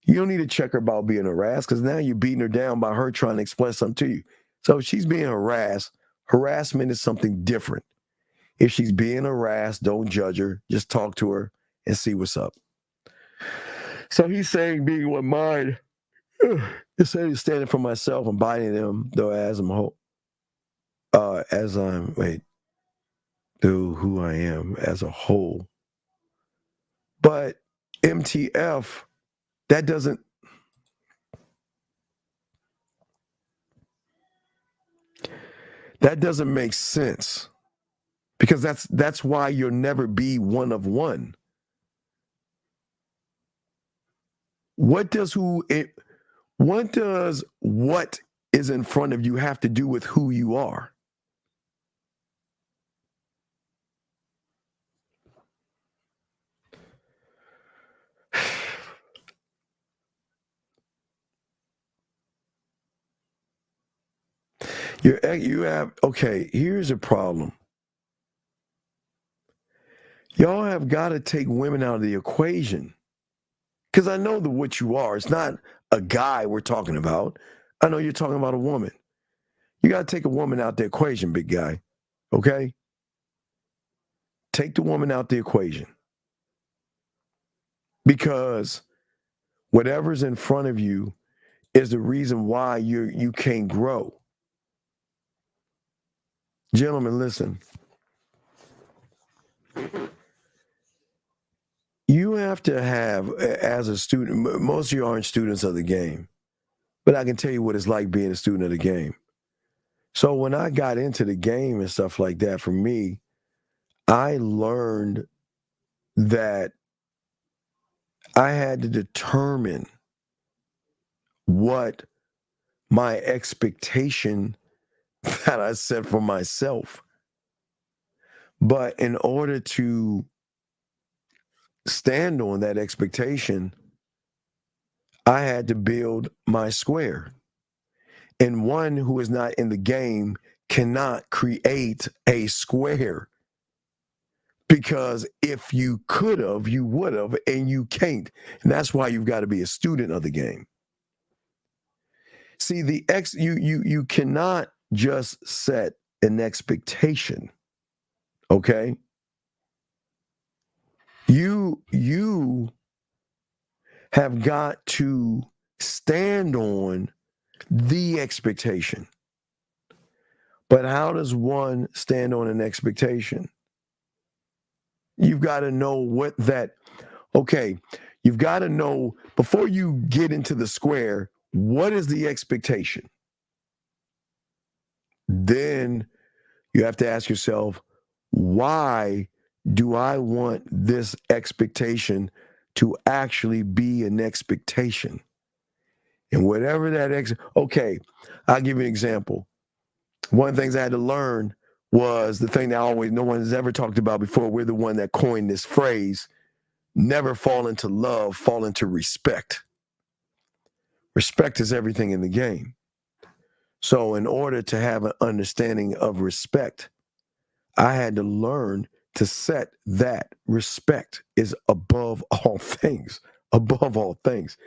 you don't need to check her about being harassed, because now you're beating her down by her trying to express something to you. So if she's being harassed, harassment is something different. If she's being harassed, don't judge her. Just talk to her and see what's up. So he's saying being with mine, instead of standing for myself and biting them, though, through who I am as a whole. But MTF, that doesn't make sense, because that's why you'll never be one of one. What does what is in front of you have to do with who you are? Here's a problem. Y'all have got to take women out of the equation. Because I know what you are. It's not a guy we're talking about. I know you're talking about a woman. You got to take a woman out the equation, big guy. Okay? Take the woman out the equation. Because whatever's in front of you is the reason why you can't grow. Gentlemen, listen. You have to have, as a student, most of you aren't students of the game, but I can tell you what it's like being a student of the game. So when I got into the game and stuff like that, for me, I learned that I had to determine what my expectation that I set for myself. But in order to stand on that expectation, I had to build my square. And one who is not in the game cannot create a square. Because if you could have, you would have, and you can't. And that's why you've got to be a student of the game. See, you cannot just set an expectation. Okay? You have got to stand on the expectation. But how does one stand on an expectation? You've got to know what that, okay, you've got to know before you get into the square, what is the expectation? Then you have to ask yourself, why do I want this expectation to actually be an expectation? And whatever that okay, I'll give you an example. One of the things I had to learn was the thing that no one has ever talked about before. We're the one that coined this phrase, never fall into love, fall into respect. Respect is everything in the game. So in order to have an understanding of respect, I had to learn to set that respect is above all things, above all things.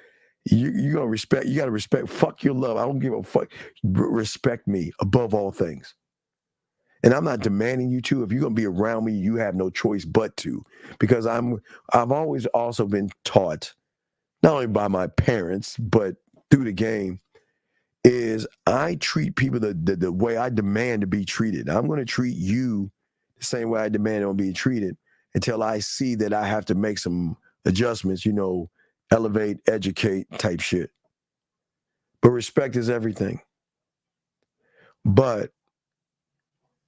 You got to respect, fuck your love. I don't give a fuck. Respect me above all things. And I'm not demanding you to. If you're going to be around me, you have no choice but to. Because I've always also been taught, not only by my parents, but through the game, is I treat people the way I demand to be treated. I'm going to treat you the same way I demand on being treated until I see that I have to make some adjustments, elevate, educate type shit. But respect is everything. But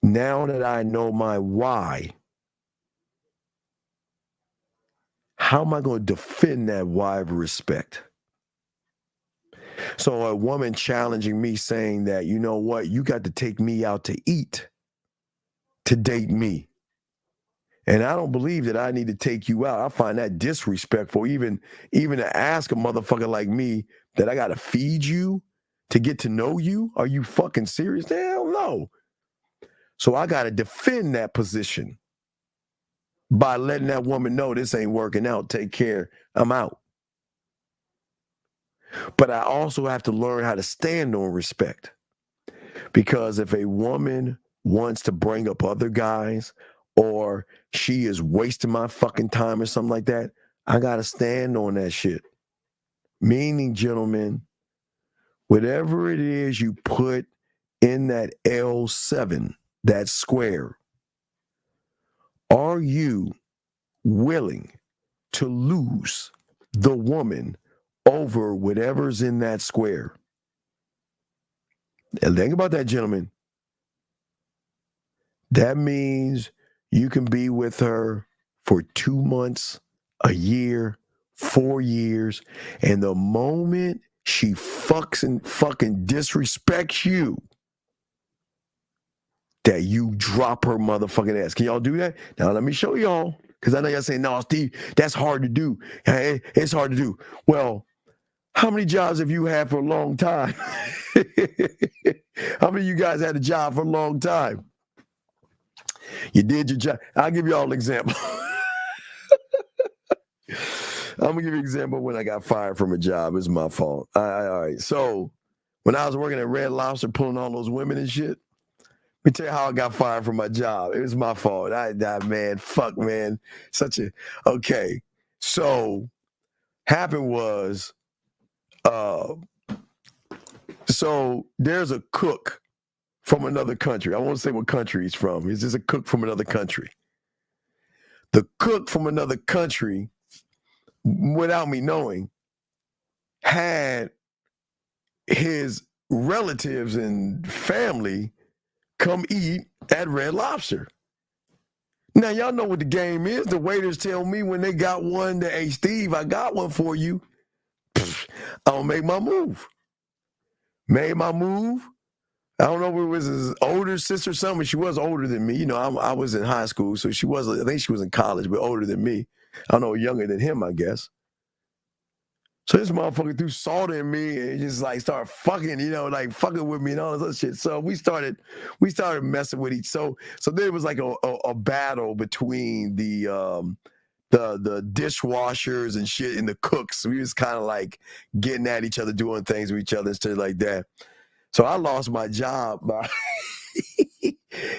now that I know my why, how am I going to defend that why of respect? So a woman challenging me saying that, you know what, you got to take me out to eat to date me. And I don't believe that I need to take you out. I find that disrespectful, even to ask a motherfucker like me that I got to feed you to get to know you. Are you fucking serious? Hell no. So I got to defend that position by letting that woman know this ain't working out. Take care. I'm out. But I also have to learn how to stand on respect. Because if a woman wants to bring up other guys or she is wasting my fucking time or something like that, I got to stand on that shit. Meaning, gentlemen, whatever it is you put in that L7, that square, are you willing to lose the woman over whatever's in that square? And think about that, gentlemen. That means you can be with her for 2 months, a year, 4 years, and the moment she fucking disrespects you, that you drop her motherfucking ass. Can y'all do that? Now let me show y'all, because I know y'all saying, no, Steve, that's hard to do. It's hard to do. Well, how many jobs have you had for a long time? How many of you guys had a job for a long time? You did your job. I'll give you all an example. I'm gonna give you an example when I got fired from a job. It's my fault. All right. So when I was working at Red Lobster pulling all those women and shit, let me tell you how I got fired from my job. It was my fault. Man. Okay. So happened was, so there's a cook from another country. I won't say what country he's from. He's just a cook from another country. The cook from another country, without me knowing, had his relatives and family come eat at Red Lobster. Now, y'all know what the game is. The waiters tell me when they got one that, hey, Steve, I got one for you. I'll make my move. Made my move. I don't know if it was his older sister or something. She was older than me. You know, I was in high school, so she was. I think she was in college, but older than me. I don't know, younger than him, I guess. So this motherfucker threw salt in me and just like started fucking, you know, like fucking with me and all this other shit. So we started messing with each. So there was like a battle between the dishwashers and shit and the cooks. We was kind of like getting at each other, doing things with each other and shit like that. So I lost my job.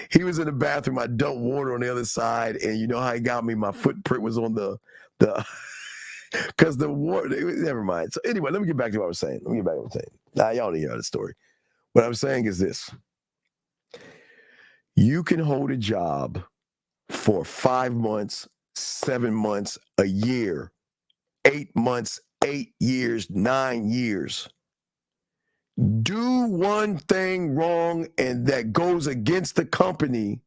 He was in the bathroom. I dumped water on the other side, and you know how he got me? My footprint was on the because the water. Never mind. So anyway, let me get back to what I was saying. Nah, y'all didn't hear the story. What I'm saying is this: you can hold a job for 5 months, 7 months, a year, 8 months, 8 years, 9 years. Do one thing wrong and that goes against the company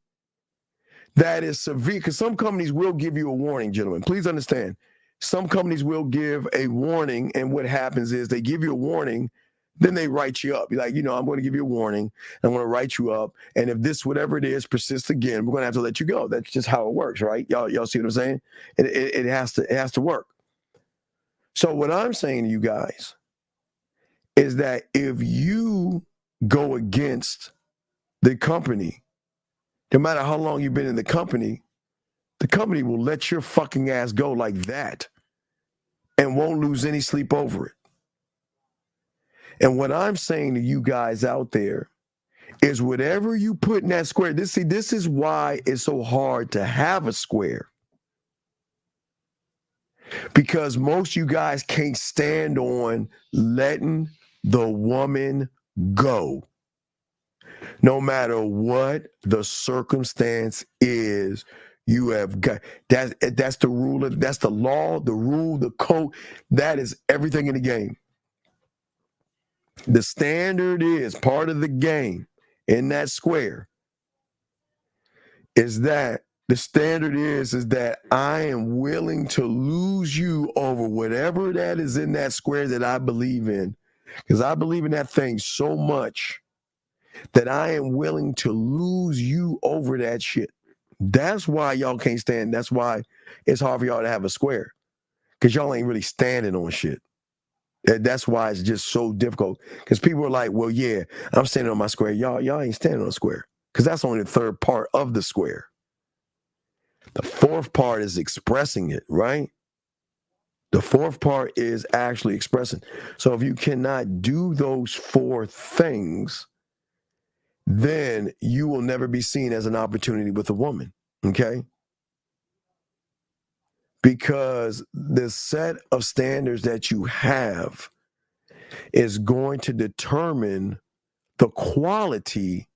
that is severe, because some companies will give you a warning, gentlemen. Please understand. Some companies will give a warning, and what happens is they give you a warning, then they write you up. You're like, you know, I'm going to give you a warning. I'm going to write you up, and if this, whatever it is, persists again, we're going to have to let you go. That's just how it works, right? Y'all see what I'm saying? It has to work. So what I'm saying to you guys is that if you go against the company, no matter how long you've been in the company will let your fucking ass go like that and won't lose any sleep over it. And what I'm saying to you guys out there is whatever you put in that square, this is why it's so hard to have a square. Because most of you guys can't stand on letting the woman go. No matter what the circumstance is, you have got that's the rule, that's the law, the rule, the code. That is everything in the game. The standard is part of the game in that square. Is that the standard is that I am willing to lose you over whatever that is in that square that I believe in. Because I believe in that thing so much that I am willing to lose you over that shit. That's why y'all can't stand. That's why it's hard for y'all to have a square. Because y'all ain't really standing on shit. That's why it's just so difficult. Because people are like, well, yeah, I'm standing on my square. Y'all ain't standing on a square. Because that's only the third part of the square. The fourth part is expressing it, right? The fourth part is actually expressing. So if you cannot do those four things, then you will never be seen as an opportunity with a woman, okay? Because the set of standards that you have is going to determine the quality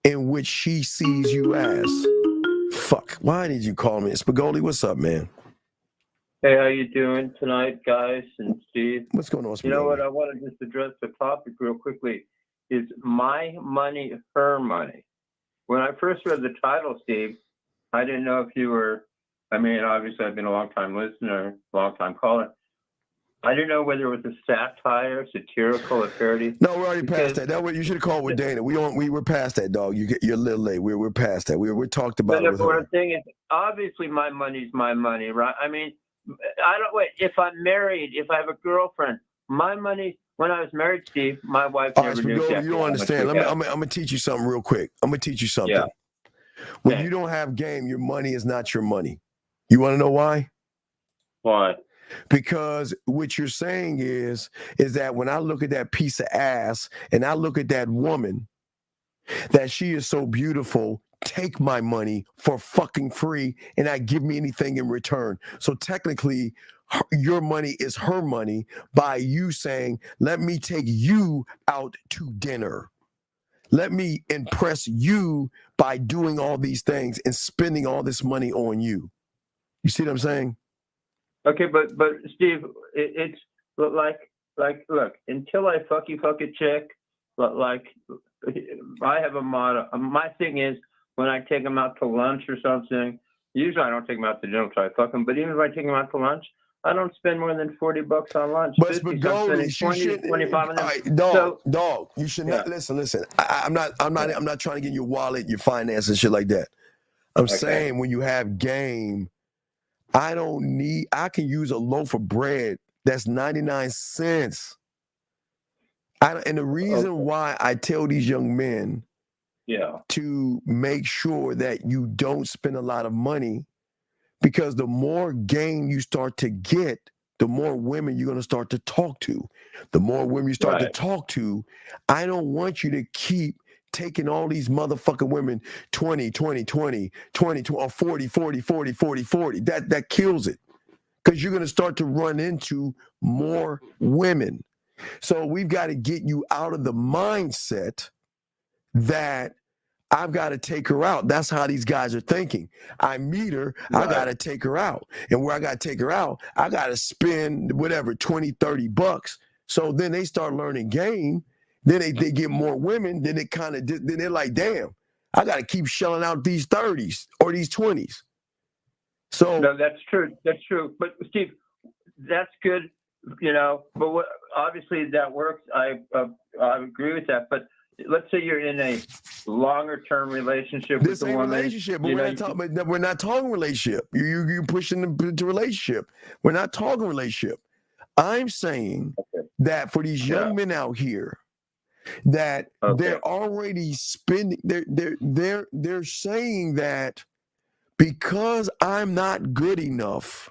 in which she sees you as. Fuck, why did you call me? Spagoli, what's up, man? Hey, how you doing tonight, guys and Steve? What's going on, Spagoli? You know what, I want to just address the topic real quickly. Is my money her money? When I first read the title, Steve, I didn't know if you were, I mean, obviously I've been a long-time listener, long-time caller. I didn't know whether it was a satire, satirical, or parody. No, we're already past that. That way, you should have called with Dana. We were past that, dog. You're a little late. We're past that. We're talked about it with What her. I'm saying is, obviously my money's my money, right? I mean, I don't wait. If I'm married, if I have a girlfriend, my money. When I was married, Steve, my wife All right, never knew. Spagoli, you don't understand. I'm gonna teach you something real quick. I'm gonna teach you something. Yeah. When you don't have game, your money is not your money. You want to know why? Why? Because what you're saying is that when I look at that piece of ass and I look at that woman, that she is so beautiful, take my money for fucking free and not give me anything in return. So technically, your money is her money by you saying, let me take you out to dinner. Let me impress you by doing all these things and spending all this money on you. You see what I'm saying? Okay, but Steve, it's like look, until I fuck a chick, like I have a motto. My thing is when I take them out to lunch or something. Usually I don't take them out to dinner until I fuck them. But even if I take them out to lunch, I don't spend more than $40 on lunch. But 50, so I'm spending 20 to 25 on them. Right, So, dog. You should not listen. I'm not trying to get in your wallet, your finances, shit like that. I'm saying when you have game, I can use a loaf of bread that's 99 cents. And the reason why I tell these young men to make sure that you don't spend a lot of money, because the more game you start to get, the more women you're going to start to talk to. The more women you start to talk to, I don't want you to keep taking all these motherfucking women 20, 20, 20, 20, 20 or 40, 40, 40, 40, 40. That kills it, because you're going to start to run into more women. So we've got to get you out of the mindset that I've got to take her out. That's how these guys are thinking. I meet her, I got to take her out. And where I got to take her out, I got to spend whatever, $20-$30. So then they start learning game. Then they get more women. Then then they're like, damn, I got to keep shelling out these 30s or these 20s. So no, that's true. That's true. But Steve, that's good, but obviously that works. I agree with that. But let's say you're in a longer term relationship with a woman. Relationship, but we're not talking relationship. You pushing them to relationship. We're not talking relationship. I'm saying that for these young men out here, that they're already spending. They're saying that because I'm not good enough,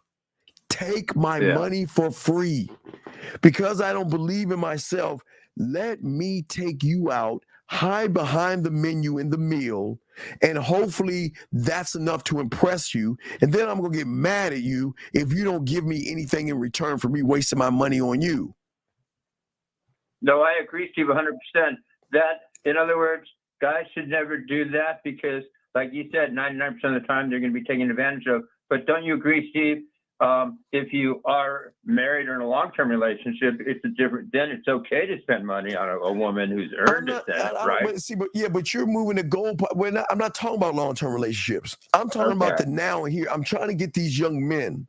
take my money for free. Because I don't believe in myself, let me take you out, hide behind the menu in the meal, and hopefully that's enough to impress you. And then I'm going to get mad at you if you don't give me anything in return for me wasting my money on you. No, I agree, Steve, 100%. That, in other words, guys should never do that because, like you said, 99% of the time they're going to be taken advantage of. But don't you agree, Steve? If you are married or in a long-term relationship, then it's okay to spend money on a woman who's earned it, right? But you're moving the goal. I'm not talking about long-term relationships. I'm talking about the now and here. I'm trying to get these young men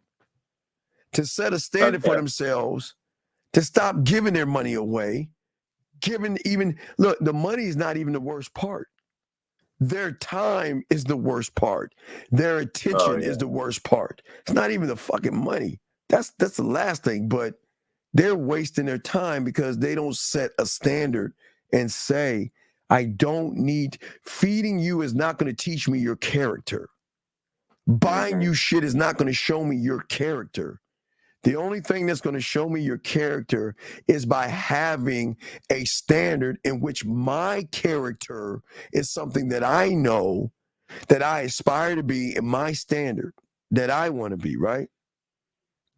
to set a standard for themselves, to stop giving their money away. Look, the money is not even the worst part. Their time is the worst part. Their attention is the worst part. It's not even the fucking money. That's the last thing. But they're wasting their time because they don't set a standard and say, feeding you is not going to teach me your character. Buying you shit is not going to show me your character. The only thing that's going to show me your character is by having a standard in which my character is something that I know that I aspire to be in my standard that I want to be, right?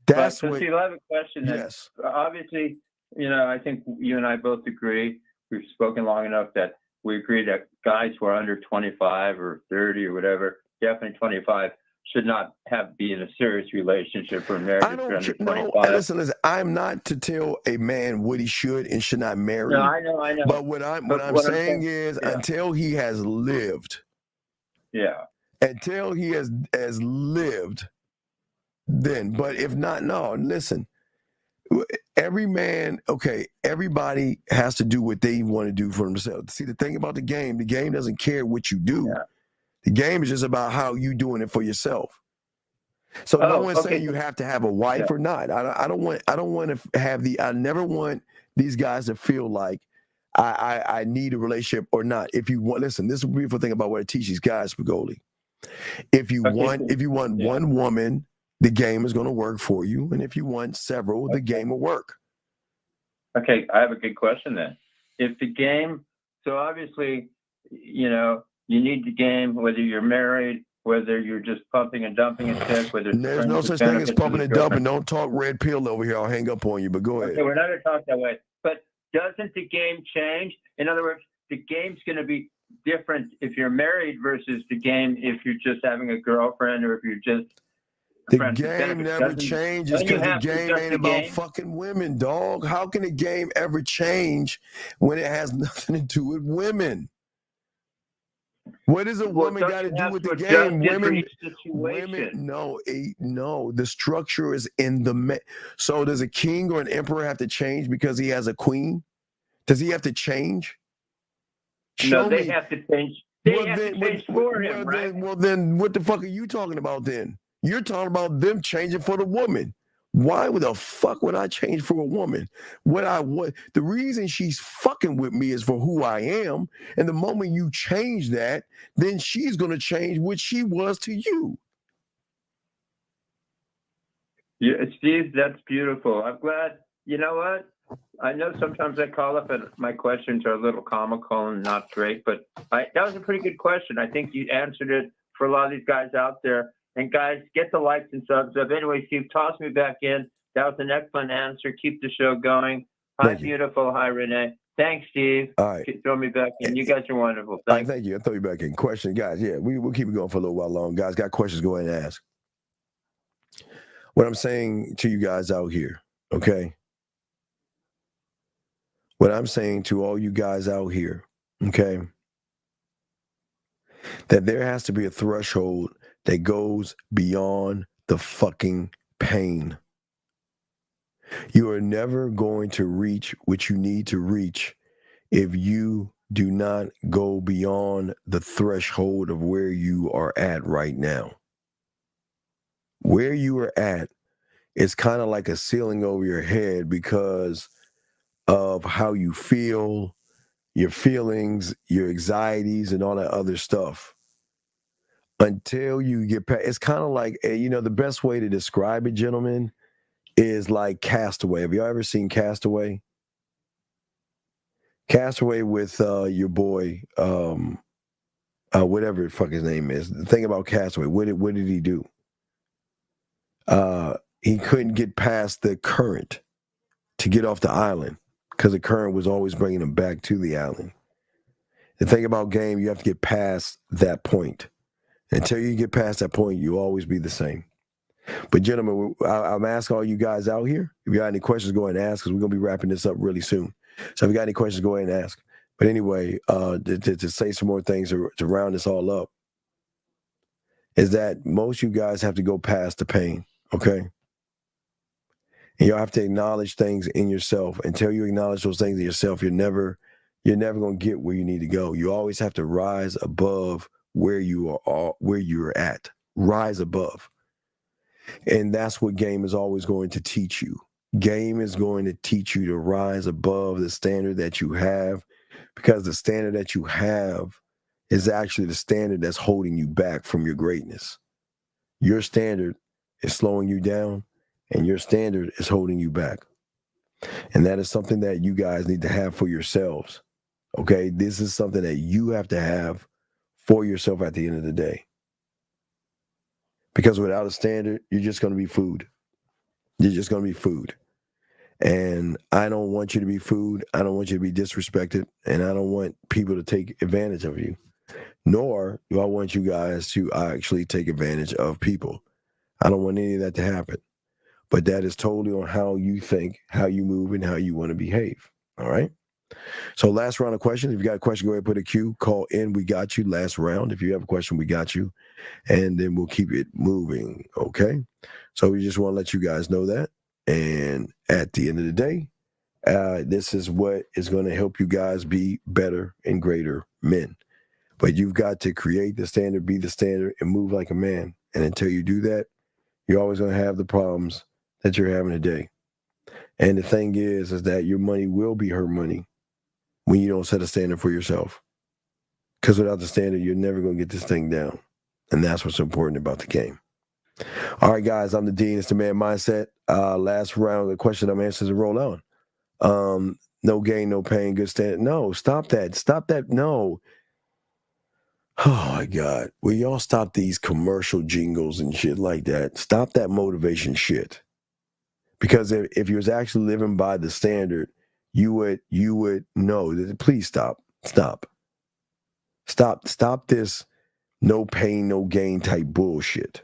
That's what. Steve, I have a question. Yes. Obviously, I think you and I both agree. We've spoken long enough that we agree that guys who are under 25 or 30 or whatever, definitely 25, should not be in a serious relationship or marriage. Listen, I'm not to tell a man what he should and should not marry. No, I know. But what I'm saying is until he has lived. Yeah. Until he has lived, then. But if not, no, listen. Everybody has to do what they want to do for themselves. See, the thing about the game doesn't care what you do. Yeah. The game is just about how you doing it for yourself. So no one's saying you have to have a wife or not. I don't want to have I never want these guys to feel like I need a relationship or not. If you want, listen, this is the beautiful thing about what I teach these guys, Spigoli. If you want one woman, the game is going to work for you. And if you want several, the game will work. Okay, I have a good question then. So obviously, you need the game, whether you're married, whether you're just pumping and dumping a chick, whether there's no such thing as pumping and dumping. Don't talk red pill over here. I'll hang up on you, but go ahead. Okay, we're not going to talk that way. But doesn't the game change? In other words, the game's going to be different if you're married versus the game if you're just having a girlfriend or if you're just the game never changes because the game ain't about fucking women, dog. How can a game ever change when it has nothing to do with women? What does a Well, woman don't got to you do have with to the adjust game? it for Women, your situation? no. The structure is in the. So does a king or an emperor have to change because he has a queen? Does he have to change? No, Show they me. have to change. They have to change for him, right? Well, then, what the fuck are you talking about? Then you're talking about them changing for the woman. Why the fuck would I change for a woman? The reason she's fucking with me is for who I am, and the moment you change that, then she's gonna change what she was to you. Yeah, Steve, that's beautiful. I'm glad. You know what? I know sometimes I call up and my questions are a little comical and not great, but that was a pretty good question. I think you answered it for a lot of these guys out there. And guys, get the likes and subs up. Anyway, Steve, toss me back in. That was an excellent answer. Keep the show going. Hi, beautiful. Hi, Renee. Thanks, Steve. All right. Throw me back in. You guys are wonderful. All right, thank you. I'll throw you back in. Question, guys. Yeah, we'll keep it going for a little while long. Guys, got questions, go ahead and ask. What I'm saying to you guys out here, okay? What I'm saying to all you guys out here, okay, that there has to be a threshold that goes beyond the fucking pain. You are never going to reach what you need to reach if you do not go beyond the threshold of where you are at right now. Where you are at is kind of like a ceiling over your head because of how you feel, your feelings, your anxieties, and all that other stuff. Until you get past, it's kind of like, the best way to describe it, gentlemen, is like Castaway. Have y'all ever seen Castaway? Castaway with your boy, whatever the fuck his name is. The thing about Castaway, what did he do? He couldn't get past the current to get off the island because the current was always bringing him back to the island. The thing about game, you have to get past that point. Until you get past that point, you'll always be the same. But gentlemen, I'm asking all you guys out here, if you got any questions, go ahead and ask, because we're going to be wrapping this up really soon. So if you got any questions, go ahead and ask. But anyway, to say some more things to round this all up, is that most of you guys have to go past the pain, okay? And you'll have to acknowledge things in yourself. Until you acknowledge those things in yourself, you're never going to get where you need to go. You always have to rise above where you're at. Rise above. And that's what game is always going to teach you. Game is going to teach you to rise above the standard that you have, because the standard that you have is actually the standard that's holding you back from your greatness. Your standard is slowing you down, and your standard is holding you back. And that is something that you guys need to have for yourselves. Okay? This is something that you have to have for yourself at the end of the day. Because without a standard, you're just going to be food. You're just going to be food. And I don't want you to be food. I don't want you to be disrespected. And I don't want people to take advantage of you. Nor do I want you guys to actually take advantage of people. I don't want any of that to happen. But that is totally on how you think, how you move, and how you want to behave. All right? So last round of questions. If you got a question, go ahead and put a Q. Call in. We got you. Last round. If you have a question, we got you. And then we'll keep it moving. Okay? So we just want to let you guys know that. And at the end of the day, this is what is going to help you guys be better and greater men. But you've got to create the standard, be the standard, and move like a man. And until you do that, you're always going to have the problems that you're having today. And the thing is that your money will be her money when you don't set a standard for yourself. Because without the standard, you're never going to get this thing down. And that's what's important about the game. All right, guys, I'm the Dean. It's the Man Mindset. Last round of the question I'm answering to roll on. No gain, no pain, good standard. No, stop that. Stop that. No. Oh, my God. Will y'all stop these commercial jingles and shit like that? Stop that motivation shit. Because if you was actually living by the standard, you would know that. Please stop. Stop this no pain, no gain type bullshit.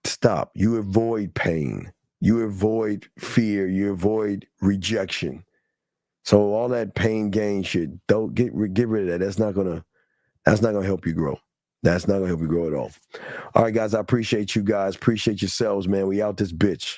Stop. You avoid pain. You avoid fear. You avoid rejection. So all that pain gain shit, don't get rid of that. That's not gonna That's not going to help you grow. That's not going to help you grow at all. All right, guys, I appreciate you guys. Appreciate yourselves, man. We out this bitch.